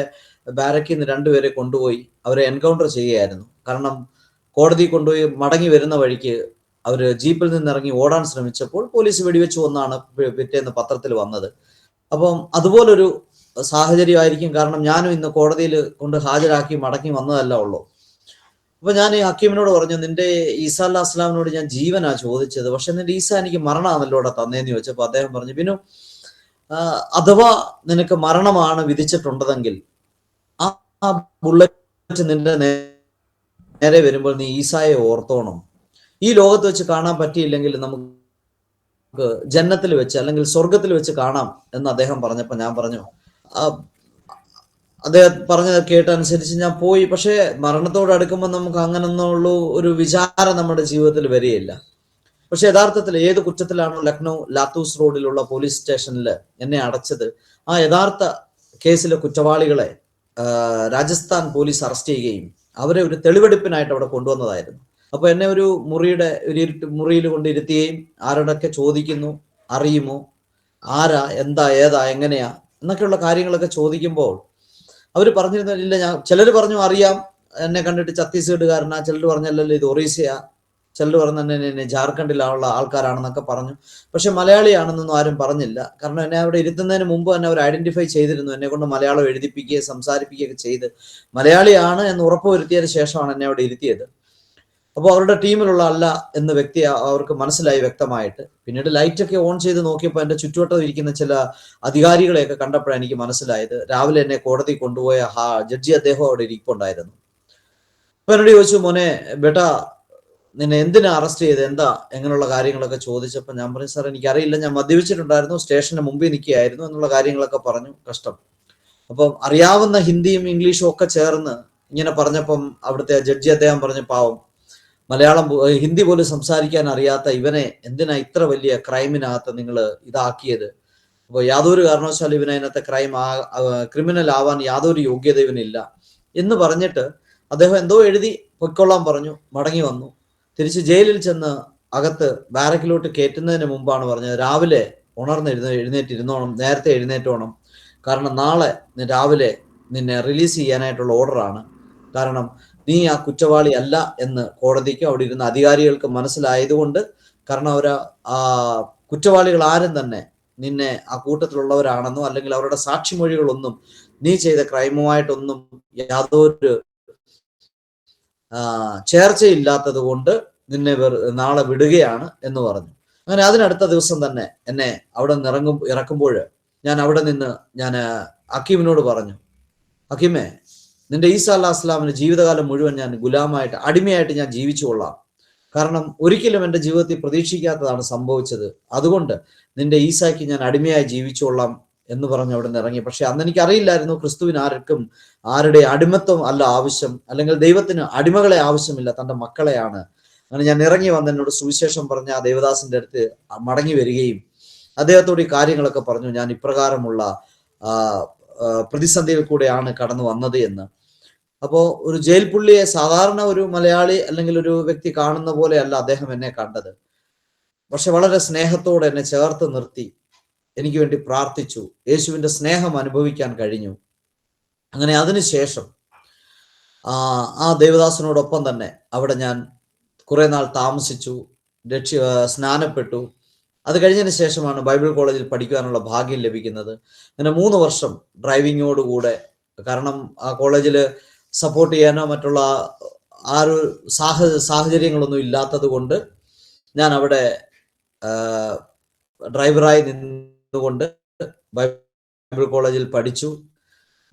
ബാരക്കിൽ നിന്ന് 2 പേരെ കൊണ്ടുപോയി അവരെ എൻകൗണ്ടർ ചെയ്യുകയായിരുന്നു. കാരണം കോടതി കൊണ്ടുപോയി മടങ്ങി വരുന്ന വഴിക്ക് അവർ ജീപ്പിൽ നിന്ന് ഇറങ്ങി ഓടാൻ ശ്രമിച്ചപ്പോൾ പോലീസ് വെടിവെച്ചു എന്നാണ് പിറ്റേന്ന് പത്രത്തിൽ വന്നത്. അപ്പം അതുപോലൊരു സാഹചര്യമായിരിക്കും. കാരണം ഞാനും ഇന്ന് കോടതിയിൽ കൊണ്ട് ഹാജരാക്കി മടങ്ങി വന്നതല്ല ഉള്ളൂ. അപ്പൊ ഞാൻ ഈ ഹക്കീമിനോട് പറഞ്ഞു, നിന്റെ ഈസാ അല്ലാ അസ്ലാമിനോട് ഞാൻ ജീവനാ ചോദിച്ചത്, പക്ഷെ നിന്റെ ഈസ എനിക്ക് മരണമാണല്ലോ ഇവിടെ തന്നേന്ന് ചോദിച്ചപ്പോൾ അദ്ദേഹം പറഞ്ഞു, പിന്നെ അഥവാ നിനക്ക് മരണമാണ് വിധിച്ചിട്ടുണ്ടതെങ്കിൽ ആ ബുള്ളറ്റ് നിന്റെ നേരെ വരുമ്പോൾ നീ ഈസായെ ഓർത്തോണം. ഈ ലോകത്ത് വെച്ച് കാണാൻ പറ്റിയില്ലെങ്കിൽ നമുക്ക് ജന്നത്തിൽ വെച്ച് അല്ലെങ്കിൽ സ്വർഗത്തിൽ വെച്ച് കാണാം എന്ന് അദ്ദേഹം പറഞ്ഞപ്പോൾ ഞാൻ പറഞ്ഞു, അദ്ദേഹം പറഞ്ഞത് കേട്ടനുസരിച്ച് ഞാൻ പോയി. പക്ഷേ മരണത്തോട് അടുക്കുമ്പോൾ നമുക്ക് അങ്ങനെയൊന്നുള്ള ഒരു വിചാരം നമ്മുടെ ജീവിതത്തിൽ വരികയില്ല. പക്ഷെ യഥാർത്ഥത്തിൽ ഏത് കുറ്റത്തിലാണോ ലക്നൗ ലാത്തൂസ് റോഡിലുള്ള പോലീസ് സ്റ്റേഷനിൽ എന്നെ അടച്ചത്, ആ യഥാർത്ഥ കേസിലെ കുറ്റവാളികളെ രാജസ്ഥാൻ പോലീസ് അറസ്റ്റ് ചെയ്യുകയും അവരെ ഒരു തെളിവെടുപ്പിനായിട്ട് അവിടെ കൊണ്ടുവന്നതായിരുന്നു. അപ്പൊ എന്നെ ഒരു മുറിയിൽ കൊണ്ടിരുത്തുകയും ആരോടൊക്കെ ചോദിക്കുന്നു, അറിയുമോ, ആരാ, എന്താ, ഏതാ, എങ്ങനെയാ എന്നൊക്കെയുള്ള കാര്യങ്ങളൊക്കെ ചോദിക്കുമ്പോൾ അവർ പറഞ്ഞിരുന്നില്ല. ചിലർ പറഞ്ഞു അറിയാം, എന്നെ കണ്ടിട്ട് ഛത്തീസ്ഗഡുകാരനാ, ചിലർ പറഞ്ഞല്ലോ ഇത് ഒറീസയാ, ചിലർ പറഞ്ഞു എന്നെ ജാർഖണ്ഡിലുള്ള ആൾക്കാരാണെന്നൊക്കെ പറഞ്ഞു. പക്ഷെ മലയാളിയാണെന്നൊന്നും ആരും പറഞ്ഞില്ല. കാരണം എന്നെ അവിടെ ഇരുത്തുന്നതിന് മുമ്പ് തന്നെ അവർ ഐഡന്റിഫൈ ചെയ്തിരുന്നു, എന്നെ കൊണ്ട് മലയാളം എഴുതിപ്പിക്കുകയും സംസാരിപ്പിക്കുകയൊക്കെ ചെയ്ത് മലയാളിയാണ് എന്ന് ഉറപ്പുവരുത്തിയതിന് ശേഷമാണ് എന്നെ അവിടെ ഇരുത്തിയത്. അപ്പോൾ അവരുടെ ടീമിലുള്ള അല്ല എന്ന വ്യക്തി അവർക്ക് മനസ്സിലായി വ്യക്തമായിട്ട്. പിന്നീട് ലൈറ്റൊക്കെ ഓൺ ചെയ്ത് നോക്കിയപ്പോൾ എൻ്റെ ചുറ്റുവട്ടം ഇരിക്കുന്ന ചില അധികാരികളെയൊക്കെ കണ്ടപ്പോഴാണ് എനിക്ക് മനസ്സിലായത്. രാവിലെ എന്നെ കോടതി കൊണ്ടുപോയ ജഡ്ജി അദ്ദേഹം അവിടെ ഇരിപ്പുണ്ടായിരുന്നു. അപ്പൊ എന്നോട് ചോദിച്ചു, മോനെ ബേട്ടാ നിന്നെ എന്തിനാ അറസ്റ്റ് ചെയ്ത്, എന്താ, എങ്ങനെയുള്ള കാര്യങ്ങളൊക്കെ ചോദിച്ചപ്പോൾ ഞാൻ പറഞ്ഞു, സാർ എനിക്കറിയില്ല, ഞാൻ മദ്യപിച്ചിട്ടുണ്ടായിരുന്നു, സ്റ്റേഷന് മുമ്പിൽ നിൽക്കുകയായിരുന്നു എന്നുള്ള കാര്യങ്ങളൊക്കെ പറഞ്ഞു. കഷ്ടം. അപ്പം അറിയാവുന്ന ഹിന്ദിയും ഇംഗ്ലീഷും ഒക്കെ ചേർന്ന് ഇങ്ങനെ പറഞ്ഞപ്പം അവിടുത്തെ ജഡ്ജി അദ്ദേഹം പറഞ്ഞു, പാവം ഹിന്ദി പോലും സംസാരിക്കാൻ അറിയാത്ത ഇവനെ എന്തിനാ ഇത്ര വലിയ ക്രൈമിനകത്ത് നിങ്ങൾ ഇതാക്കിയത്? അപ്പോൾ യാതൊരു കാരണവശാലും ഇവനെ അതിനകത്തെ ക്രിമിനൽ ആവാൻ യാതൊരു യോഗ്യത ഇവനില്ല എന്ന് പറഞ്ഞിട്ട് അദ്ദേഹം എന്തോ എഴുതി പൊയ്ക്കൊള്ളാൻ പറഞ്ഞു. മടങ്ങി വന്നു. തിരിച്ച് ജയിലിൽ ചെന്ന് അകത്ത് ബാരക്കിലോട്ട് കയറ്റുന്നതിന് മുമ്പാണ് പറഞ്ഞത്, രാവിലെ എഴുന്നേറ്റിരുന്നോണം, നേരത്തെ എഴുന്നേറ്റോണം, കാരണം നാളെ രാവിലെ നിന്നെ റിലീസ് ചെയ്യാനായിട്ടുള്ള ഓർഡറാണ്. കാരണം നീ ആ കുറ്റവാളി അല്ല എന്ന് കോടതിക്ക് അവിടെ ഇരുന്ന അധികാരികൾക്ക് മനസ്സിലായതുകൊണ്ട് കാരണം ആ കുറ്റവാളികൾ ആരും തന്നെ നിന്നെ ആ കൂട്ടത്തിലുള്ളവരാണെന്നോ അല്ലെങ്കിൽ അവരുടെ സാക്ഷിമൊഴികളൊന്നും നീ ചെയ്ത ക്രൈമുമായിട്ടൊന്നും യാതൊരു ചേർച്ചയില്ലാത്തത് കൊണ്ട് നിന്നെ നാളെ വിടുകയാണ് എന്ന് പറഞ്ഞു. അങ്ങനെ അതിനടുത്ത ദിവസം തന്നെ എന്നെ അവിടെ നിന്ന് ഇറക്കുമ്പോൾ ഞാൻ അവിടെ നിന്ന് ഞാൻ ഹക്കീമിനോട് പറഞ്ഞു, ഹക്കീമേ, നിന്റെ ഈസാ അലൈഹിസ്സലാമിന് ജീവിതകാലം മുഴുവൻ ഞാൻ ഗുലാമായിട്ട് അടിമയായിട്ട് ഞാൻ ജീവിച്ചു കൊള്ളാം. കാരണം ഒരിക്കലും എൻ്റെ ജീവിതത്തിൽ പ്രതീക്ഷിക്കാത്തതാണ് സംഭവിച്ചത്. അതുകൊണ്ട് നിന്റെ ഈസായ്ക്ക് ഞാൻ അടിമയായി ജീവിച്ചു കൊള്ളാം എന്ന് പറഞ്ഞ് അവിടെ നിന്ന് ഇറങ്ങി. പക്ഷെ അന്ന് എനിക്ക് അറിയില്ലായിരുന്നു ക്രിസ്തുവിന് ആരുടെ അടിമത്വം അല്ല ആവശ്യം, അല്ലെങ്കിൽ ദൈവത്തിന് അടിമകളെ ആവശ്യമില്ല, തൻ്റെ മക്കളെയാണ്. അങ്ങനെ ഞാൻ ഇറങ്ങി വന്ന് എന്നോട് സുവിശേഷം പറഞ്ഞ ആ ദേവദാസിന്റെ അടുത്ത് മടങ്ങി വരികയും അദ്ദേഹത്തോട് ഈ കാര്യങ്ങളൊക്കെ പറഞ്ഞു. ഞാൻ ഇപ്രകാരമുള്ള പ്രതിസന്ധിയിൽ കൂടെയാണ് കടന്നു വന്നത് എന്ന്. അപ്പോൾ ഒരു ജയിൽ പുള്ളിയെ സാധാരണ ഒരു മലയാളി അല്ലെങ്കിൽ ഒരു വ്യക്തി കാണുന്ന പോലെയല്ല അദ്ദേഹം എന്നെ കണ്ടത്. പക്ഷെ വളരെ സ്നേഹത്തോടെ എന്നെ ചേർത്ത് നിർത്തി എനിക്ക് വേണ്ടി പ്രാർത്ഥിച്ചു. യേശുവിന്റെ സ്നേഹം അനുഭവിക്കാൻ കഴിഞ്ഞു. അങ്ങനെ അതിനുശേഷം ആ ദേവദാസനോടൊപ്പം തന്നെ അവിടെ ഞാൻ കുറെ നാൾ താമസിച്ചു, സ്നാനപ്പെട്ടു. അത് കഴിഞ്ഞതിന് ശേഷമാണ് ബൈബിൾ കോളേജിൽ പഠിക്കുവാനുള്ള ഭാഗ്യം ലഭിക്കുന്നത്. അങ്ങനെ 3 വർഷം ഡ്രൈവിങ്ങോടുകൂടെ, കാരണം ആ കോളേജിൽ സപ്പോർട്ട് ചെയ്യാനോ മറ്റുള്ള ആ ഒരു സാഹചര്യങ്ങളൊന്നും ഇല്ലാത്തത് കൊണ്ട് ഞാൻ അവിടെ ഡ്രൈവറായി നിന്നുകൊണ്ട് ബൈബിൾ കോളേജിൽ പഠിച്ചു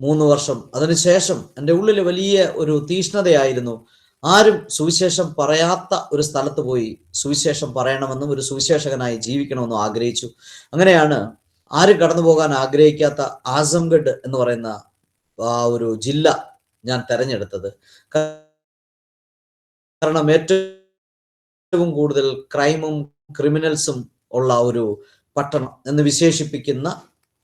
3 വർഷം. അതിനുശേഷം എൻ്റെ ഉള്ളിൽ വലിയ ഒരു തീഷ്ണതയായിരുന്നു. ആരും സുവിശേഷം പറയാത്ത ഒരു സ്ഥലത്ത് പോയി സുവിശേഷം പറയണമെന്നും ഒരു സുവിശേഷകനായി ജീവിക്കണമെന്നും ആഗ്രഹിച്ചു. അങ്ങനെയാണ് ആരും കടന്നു പോകാൻ ആഗ്രഹിക്കാത്ത ആസംഗഡ് എന്ന് പറയുന്ന ആ ഒരു ജില്ല ഞാൻ തെരഞ്ഞെടുത്തത്. കാരണം ഏറ്റവും കൂടുതൽ ക്രൈമും ക്രിമിനൽസും ഉള്ള ഒരു പട്ടണം എന്ന് വിശേഷിപ്പിക്കുന്ന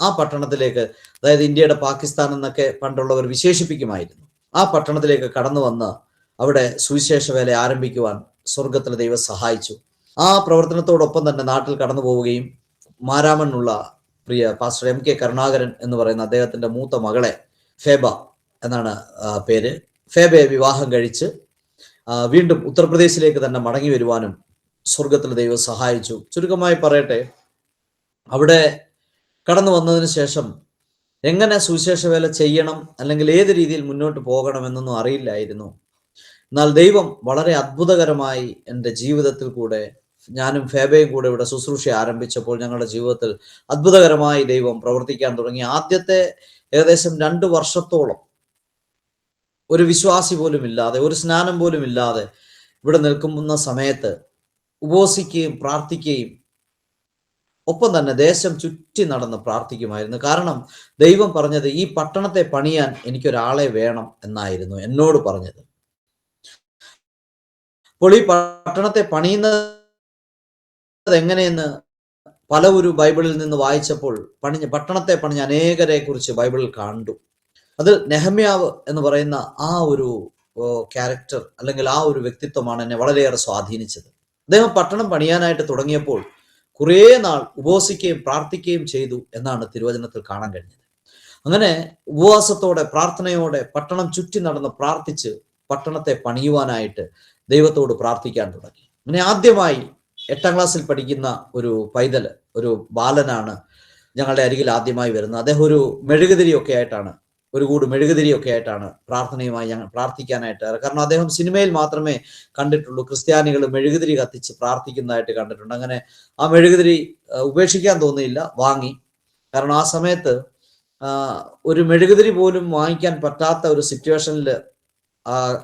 ആ പട്ടണത്തിലേക്ക്, അതായത് ഇന്ത്യയുടെ പാകിസ്ഥാൻ എന്നൊക്കെ പണ്ടുള്ളവർ വിശേഷിപ്പിക്കുമായിരുന്നു, ആ പട്ടണത്തിലേക്ക് കടന്നു വന്ന് അവിടെ സുവിശേഷ വേല ആരംഭിക്കുവാൻ സ്വർഗത്തിലെ ദൈവം സഹായിച്ചു. ആ പ്രവർത്തനത്തോടൊപ്പം തന്നെ നാട്ടിൽ കടന്നു പോവുകയും മാരാമണ്ണുള്ള പ്രിയ പാസ്റ്റർ MK കരുണാകരൻ എന്ന് പറയുന്ന അദ്ദേഹത്തിന്റെ മൂത്ത മകളെ, ഫേബ എന്നാണ് പേര്, ഫേബയെ വിവാഹം കഴിച്ച് വീണ്ടും ഉത്തർപ്രദേശിലേക്ക് തന്നെ മടങ്ങി വരുവാനും സ്വർഗത്തിലെ ദൈവം സഹായിച്ചു. ചുരുക്കമായി പറയട്ടെ, അവിടെ കടന്നു വന്നതിന് ശേഷം എങ്ങനെ സുവിശേഷ വേല ചെയ്യണം അല്ലെങ്കിൽ ഏത് രീതിയിൽ മുന്നോട്ട് പോകണമെന്നൊന്നും അറിയില്ലായിരുന്നു. എന്നാൽ ദൈവം വളരെ അത്ഭുതകരമായി എൻ്റെ ജീവിതത്തിൽ കൂടെ, ഞാനും ഫേബയും കൂടെ ഇവിടെ ശുശ്രൂഷ ആരംഭിച്ചപ്പോൾ ഞങ്ങളുടെ ജീവിതത്തിൽ അത്ഭുതകരമായി ദൈവം പ്രവർത്തിക്കാൻ തുടങ്ങി. ആദ്യത്തെ ഏകദേശം 2 വർഷത്തോളം ഒരു വിശ്വാസി പോലും ഇല്ലാതെ, ഒരു സ്നാനം പോലും ഇല്ലാതെ ഇവിടെ നിൽക്കുന്ന സമയത്ത് ഉപവസിക്കുകയും പ്രാർത്ഥിക്കുകയും ഒപ്പം തന്നെ ദേശം ചുറ്റി നടന്ന് പ്രാർത്ഥിക്കുമായിരുന്നു. കാരണം ദൈവം പറഞ്ഞത് ഈ പട്ടണത്തെ പണിയാൻ എനിക്കൊരാളെ വേണം എന്നായിരുന്നു എന്നോട് പറഞ്ഞത്. അപ്പോൾ ഈ പട്ടണത്തെ പണിയുന്നത് എങ്ങനെയെന്ന് പല ഒരു ബൈബിളിൽ നിന്ന് വായിച്ചപ്പോൾ പട്ടണത്തെ പണിഞ്ഞ അനേകരെ കുറിച്ച് ബൈബിളിൽ കണ്ടു. അതിൽ നെഹമ്യാവ് എന്ന് പറയുന്ന ആ ഒരു ക്യാരക്ടർ അല്ലെങ്കിൽ ആ ഒരു വ്യക്തിത്വമാണ് എന്നെ വളരെയേറെ സ്വാധീനിച്ചത്. അദ്ദേഹം പട്ടണം പണിയാനായിട്ട് തുടങ്ങിയപ്പോൾ കുറേ നാൾ ഉപവസിക്കുകയും പ്രാർത്ഥിക്കുകയും ചെയ്തു എന്നാണ് തിരുവചനത്തിൽ കാണാൻ കഴിഞ്ഞത്. അങ്ങനെ ഉപവാസത്തോടെ പ്രാർത്ഥനയോടെ പട്ടണം ചുറ്റി നടന്ന് പ്രാർത്ഥിച്ച് പട്ടണത്തെ പണിയുവാനായിട്ട് ദൈവത്തോട് പ്രാർത്ഥിക്കാൻ തുടങ്ങി. അങ്ങനെ ആദ്യമായി 8ാം ക്ലാസ്സിൽ പഠിക്കുന്ന ഒരു പൈതൽ, ഒരു ബാലനാണ് ഞങ്ങളുടെ അരികിൽ ആദ്യമായി വരുന്നത്. അദ്ദേഹം ഒരു മെഴുകുതിരിയൊക്കെ ആയിട്ടാണ്, ഒരു കൂട് മെഴുകുതിരിയൊക്കെ ആയിട്ടാണ് പ്രാർത്ഥനയുമായി ഞങ്ങൾ പ്രാർത്ഥിക്കാനായിട്ട്. കാരണം അദ്ദേഹം സിനിമയിൽ മാത്രമേ കണ്ടിട്ടുള്ളൂ ക്രിസ്ത്യാനികൾ മെഴുകുതിരി കത്തിച്ച് പ്രാർത്ഥിക്കുന്നതായിട്ട് കണ്ടിട്ടുണ്ട്. അങ്ങനെ ആ മെഴുകുതിരി ഉപേക്ഷിക്കാൻ തോന്നിയില്ല, വാങ്ങി. കാരണം ആ സമയത്ത് ഒരു മെഴുകുതിരി പോലും വാങ്ങിക്കാൻ പറ്റാത്ത ഒരു സിറ്റുവേഷനിൽ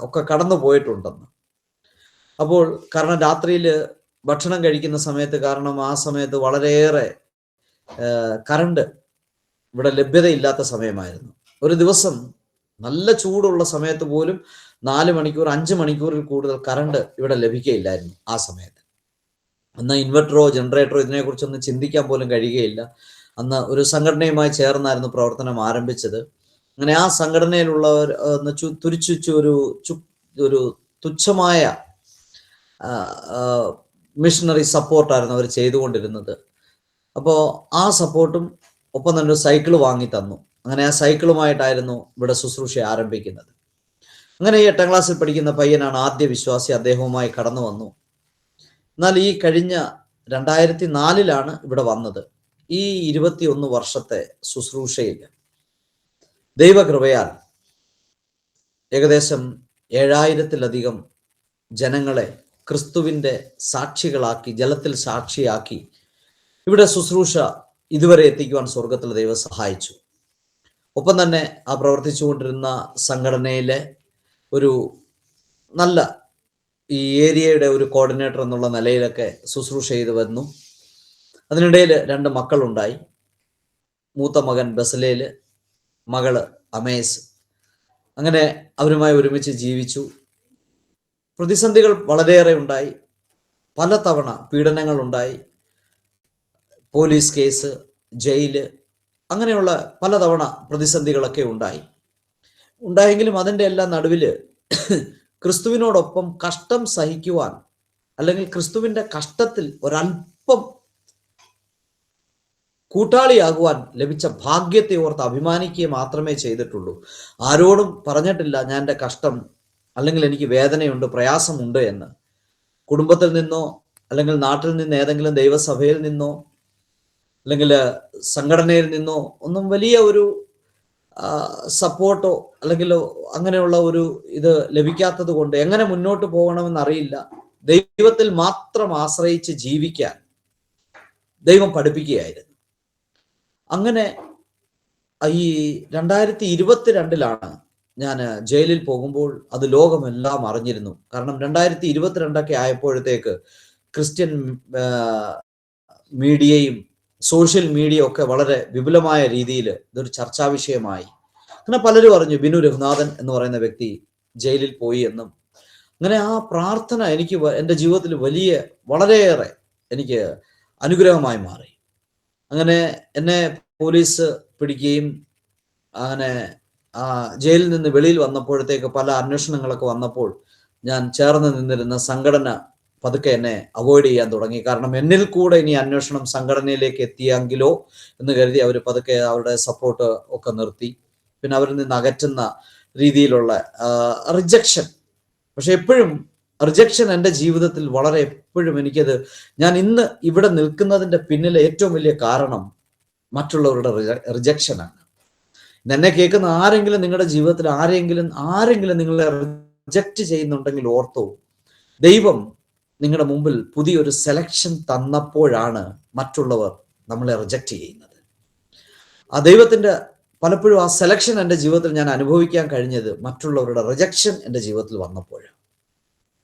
ഒക്കെ കടന്നു പോയിട്ടുണ്ടെന്ന്. അപ്പോൾ കാരണം രാത്രിയിൽ ഭക്ഷണം കഴിക്കുന്ന സമയത്ത്, കാരണം ആ സമയത്ത് വളരെയേറെ കറണ്ട് ഇവിടെ ലഭ്യതയില്ലാത്ത സമയമായിരുന്നു. ഒരു ദിവസം നല്ല ചൂടുള്ള സമയത്ത് പോലും 4 മണിക്കൂർ 5 മണിക്കൂറിൽ കൂടുതൽ കറണ്ട് ഇവിടെ ലഭിക്കുകയില്ലായിരുന്നു ആ സമയത്ത്. അന്ന് ഇൻവെർട്ടറോ ജനറേറ്ററോ ഇതിനെക്കുറിച്ചൊന്നും ചിന്തിക്കാൻ പോലും കഴിയുകയില്ല. അന്ന് ഒരു സംഘടനയുമായി ചേർന്നായിരുന്നു പ്രവർത്തനം ആരംഭിച്ചത്. അങ്ങനെ ആ സംഘടനയിലുള്ളവർ തുരിച്ചു ഒരു തുച്ഛമായ മിഷണറി സപ്പോർട്ടായിരുന്നു അവർ ചെയ്തുകൊണ്ടിരുന്നത്. അപ്പോൾ ആ സപ്പോർട്ടും ഒപ്പം തന്നെ ഒരു സൈക്കിൾ വാങ്ങി തന്നു. അങ്ങനെ ആ സൈക്കിളുമായിട്ടായിരുന്നു ഇവിടെ ശുശ്രൂഷ ആരംഭിക്കുന്നത്. അങ്ങനെ ഈ 8ാം ക്ലാസ്സിൽ പഠിക്കുന്ന പയ്യനാണ് ആദ്യ വിശ്വാസി. അദ്ദേഹവുമായി കടന്നു വന്നു. എന്നാൽ ഈ കഴിഞ്ഞ 2004 ഇവിടെ വന്നത്. ഈ 21 വർഷത്തെ ശുശ്രൂഷയിൽ ദൈവകൃപയാൽ ഏകദേശം 7000-ലധികം ജനങ്ങളെ ക്രിസ്തുവിൻ്റെ സാക്ഷികളാക്കി, ജലത്തിൽ സാക്ഷിയാക്കി ഇവിടെ ശുശ്രൂഷ ഇതുവരെ എത്തിക്കുവാൻ സ്വർഗത്തിലെ ദൈവം സഹായിച്ചു. ഒപ്പം തന്നെ ആ പ്രവർത്തിച്ചുകൊണ്ടിരുന്ന സംഘടനയിലെ ഒരു നല്ല ഈ ഏരിയയുടെ ഒരു കോർഡിനേറ്റർ എന്നുള്ള നിലയിലൊക്കെ ശുശ്രൂഷ ചെയ്തു വന്നു. അതിനിടയിൽ 2 മക്കളുണ്ടായി. മൂത്ത മകൻ ബസലേൽ, മകള് അമേസ്. അങ്ങനെ അവരുമായി ഒരുമിച്ച് ജീവിച്ചു. പ്രതിസന്ധികൾ വളരെയേറെ ഉണ്ടായി. പലതവണ പീഡനങ്ങൾ ഉണ്ടായി. പോലീസ് കേസ്, ജയില്, അങ്ങനെയുള്ള പലതവണ പ്രതിസന്ധികളൊക്കെ ഉണ്ടായെങ്കിലും അതിൻ്റെ എല്ലാം നടുവിൽ ക്രിസ്തുവിനോടൊപ്പം കഷ്ടം സഹിക്കുവാൻ, അല്ലെങ്കിൽ ക്രിസ്തുവിൻ്റെ കഷ്ടത്തിൽ ഒരല്പം കൂട്ടാളിയാകുവാൻ ലഭിച്ച ഭാഗ്യത്തെ ഓർത്ത് അഭിമാനിക്കുക മാത്രമേ ചെയ്തിട്ടുള്ളൂ. ആരോടും പറഞ്ഞിട്ടില്ല ഞാൻ എൻ്റെ കഷ്ടം, അല്ലെങ്കിൽ എനിക്ക് വേദനയുണ്ട്, പ്രയാസമുണ്ട് എന്ന്. കുടുംബത്തിൽ നിന്നോ, അല്ലെങ്കിൽ നാട്ടിൽ നിന്ന് ഏതെങ്കിലും ദൈവസഭയിൽ നിന്നോ, അല്ലെങ്കിൽ സംഘടനയിൽ നിന്നോ ഒന്നും വലിയ ഒരു സപ്പോർട്ടോ അല്ലെങ്കിൽ അങ്ങനെയുള്ള ഒരു ഇത് ലഭിക്കാത്തത് കൊണ്ട് എങ്ങനെ മുന്നോട്ട് പോകണമെന്നറിയില്ല. ദൈവത്തിൽ മാത്രം ആശ്രയിച്ച് ജീവിക്കാൻ ദൈവം പഠിപ്പിക്കുകയായിരുന്നു. അങ്ങനെ ഈ 2022 ഞാൻ ജയിലിൽ പോകുമ്പോൾ അത് ലോകമെല്ലാം അറിഞ്ഞിരുന്നു. കാരണം 2022 ആയപ്പോഴത്തേക്ക് ക്രിസ്ത്യൻ മീഡിയയും സോഷ്യൽ മീഡിയ ഒക്കെ വളരെ വിപുലമായ രീതിയിൽ ഇതൊരു ചർച്ചാ വിഷയമായി. അങ്ങനെ പലരും അറിഞ്ഞു ബിനു രഘുനാഥൻ എന്ന് പറയുന്ന വ്യക്തി ജയിലിൽ പോയി എന്നും. അങ്ങനെ ആ പ്രാർത്ഥന എനിക്ക് എൻ്റെ ജീവിതത്തിൽ വളരെയേറെ എനിക്ക് അനുഗ്രഹമായി മാറി. അങ്ങനെ എന്നെ പോലീസ് പിടിക്കുകയും അങ്ങനെ ജയിലിൽ നിന്ന് വെളിയിൽ വന്നപ്പോഴത്തേക്ക് പല അന്വേഷണങ്ങളൊക്കെ വന്നപ്പോൾ ഞാൻ ചേർന്ന് നിന്നിരുന്ന സംഘടന പതുക്കെ എന്നെ അവോയ്ഡ് ചെയ്യാൻ തുടങ്ങി. കാരണം എന്നിൽ കൂടെ ഇനി അന്വേഷണം സംഘടനയിലേക്ക് എത്തിയെങ്കിലോ എന്ന് കരുതി അവർ പതുക്കെ അവരുടെ സപ്പോർട്ട് ഒക്കെ നിർത്തി. പിന്നെ അവരിൽ നിന്ന് അകറ്റുന്ന രീതിയിലുള്ള റിജക്ഷൻ. പക്ഷെ എപ്പോഴും റിജക്ഷൻ എൻ്റെ ജീവിതത്തിൽ എപ്പോഴും എനിക്കത്, ഞാൻ ഇന്ന് ഇവിടെ നിൽക്കുന്നതിൻ്റെ പിന്നിലെ ഏറ്റവും വലിയ കാരണം മറ്റുള്ളവരുടെ റിജക്ഷനാണ്. എന്നെ കേൾക്കുന്ന ആരെങ്കിലും നിങ്ങളുടെ ജീവിതത്തിൽ ആരെങ്കിലും നിങ്ങളെ റിജക്റ്റ് ചെയ്യുന്നുണ്ടെങ്കിൽ ഓർത്തോ, ദൈവം നിങ്ങളുടെ മുമ്പിൽ പുതിയൊരു സെലക്ഷൻ തന്നപ്പോഴാണ് മറ്റുള്ളവർ നമ്മളെ റിജക്റ്റ് ചെയ്യുന്നത്. ആ ദൈവത്തിൻ്റെ പലപ്പോഴും ആ സെലക്ഷൻ എൻ്റെ ജീവിതത്തിൽ ഞാൻ അനുഭവിക്കാൻ കഴിഞ്ഞത് മറ്റുള്ളവരുടെ റിജക്ഷൻ എൻ്റെ ജീവിതത്തിൽ വന്നപ്പോഴാണ്.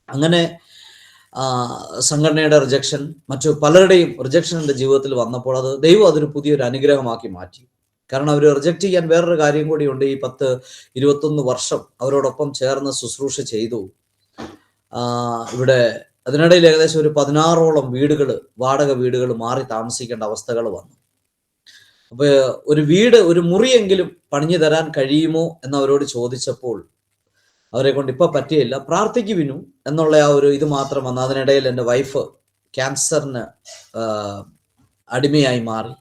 അങ്ങനെ സംഘടനയുടെ റിജക്ഷൻ, മറ്റു പലരുടെയും റിജക്ഷൻ എൻ്റെ ജീവിതത്തിൽ വന്നപ്പോൾ ദൈവം അതൊരു പുതിയൊരു അനുഗ്രഹമാക്കി മാറ്റി. കാരണം അവർ റിജക്റ്റ് ചെയ്യാൻ വേറൊരു കാര്യം കൂടിയുണ്ട്. ഈ 10-21 വർഷം അവരോടൊപ്പം ചേർന്ന് ശുശ്രൂഷ ചെയ്തു. ഇവിടെ അതിനിടയിൽ ഏകദേശം ഒരു 16ഓളം വാടക വീടുകൾ മാറി താമസിക്കേണ്ട അവസ്ഥകൾ വന്നു. അപ്പൊ ഒരു മുറിയെങ്കിലും പണിഞ്ഞു തരാൻ കഴിയുമോ എന്നവരോട് ചോദിച്ചപ്പോൾ അവരെ കൊണ്ട് ഇപ്പൊ പറ്റിയില്ല, പ്രാർത്ഥിക്കുവിനു എന്നുള്ള ആ ഒരു ഇത് മാത്രം വന്നു. അതിനിടയിൽ എൻ്റെ വൈഫ് ക്യാൻസറിന് അടിമയായി മാറി.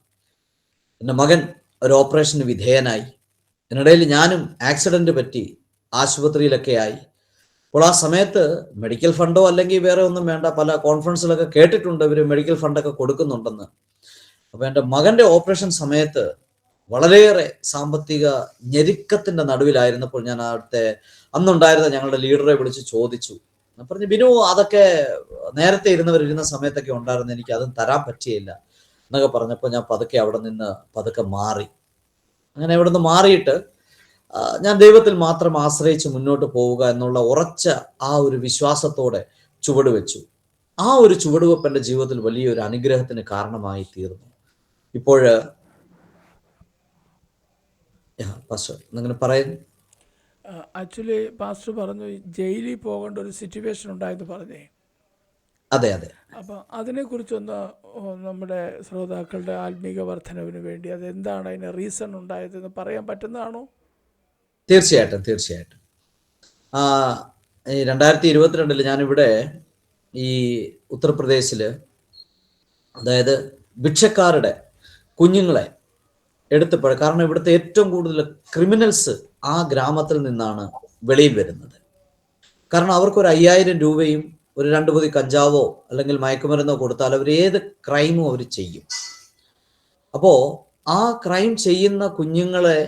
എൻ്റെ മകൻ ഒരു ഓപ്പറേഷന് വിധേയനായി. ഇതിനിടയിൽ ഞാനും ആക്സിഡന്റ് പറ്റി ആശുപത്രിയിലൊക്കെ ആയി. അപ്പോൾ ആ സമയത്ത് മെഡിക്കൽ ഫണ്ടോ അല്ലെങ്കിൽ വേറെ ഒന്നും വേണ്ട, പല കോൺഫറൻസിലൊക്കെ കേട്ടിട്ടുണ്ട് ഇവർ മെഡിക്കൽ ഫണ്ടൊക്കെ കൊടുക്കുന്നുണ്ടെന്ന്. അപ്പൊ എൻ്റെ മകന്റെ ഓപ്പറേഷൻ സമയത്ത് വളരെയേറെ സാമ്പത്തിക ഞെരുക്കത്തിന്റെ നടുവിലായിരുന്നപ്പോൾ ഞാൻ അന്നുണ്ടായിരുന്ന ഞങ്ങളുടെ ലീഡറെ വിളിച്ച് ചോദിച്ചു. ഞാൻ പറഞ്ഞു, ബിനു അതൊക്കെ നേരത്തെ ഇരുന്ന സമയത്തൊക്കെ ഉണ്ടായിരുന്നു, എനിക്ക് അതും തരാൻ പറ്റിയില്ല എന്നൊക്കെ പറഞ്ഞപ്പോൾ ഞാൻ പതുക്കെ അവിടെ നിന്ന് മാറി. അങ്ങനെ അവിടെ നിന്ന് മാറിയിട്ട് ഞാൻ ദൈവത്തിൽ മാത്രം ആശ്രയിച്ച് മുന്നോട്ട് പോവുക എന്നുള്ള ഉറച്ച ആ ഒരു വിശ്വാസത്തോടെ ചുവട് വെച്ചു. ആ ഒരു ചുവടുവെപ്പ് എൻ്റെ ജീവിതത്തിൽ വലിയൊരു അനുഗ്രഹത്തിന് കാരണമായി തീർന്നു. ഇപ്പോൾ അങ്ങനെ പറയുന്നു. ആക്ച്വലി പാസ്റ്റർ പറഞ്ഞു ജയിലിൽ പോകേണ്ട ഒരു സിറ്റുവേഷൻ ഉണ്ടായെന്ന് പറഞ്ഞേ. അതെ. അപ്പം അതിനെക്കുറിച്ചൊന്ന് നമ്മുടെ ശ്രോതാക്കളുടെ ആത്മീക വർധനവിന് വേണ്ടി അതെന്താണ് അതിന് റീസൺ ഉണ്ടായതെന്ന് പറയാൻ പറ്റുന്നതാണോ? തീർച്ചയായിട്ടും. ഈ 2022 ഞാനിവിടെ ഈ ഉത്തർപ്രദേശില്, അതായത് ഭിക്ഷക്കാരുടെ കുഞ്ഞുങ്ങളെ എടുത്തപ്പോൾ, കാരണം ഇവിടുത്തെ ഏറ്റവും കൂടുതൽ ക്രിമിനൽസ് ആ ഗ്രാമത്തിൽ നിന്നാണ് വെളിയിൽ വരുന്നത്. കാരണം അവർക്കൊരു 5000 രൂപയും ഒരു 2 പൊതി കഞ്ചാവോ അല്ലെങ്കിൽ മയക്കുമരുന്നോ കൊടുത്താൽ അവർ ഏത് ക്രൈമും അവർ ചെയ്യും. അപ്പോൾ ആ ക്രൈം ചെയ്യുന്ന കുഞ്ഞുങ്ങളെ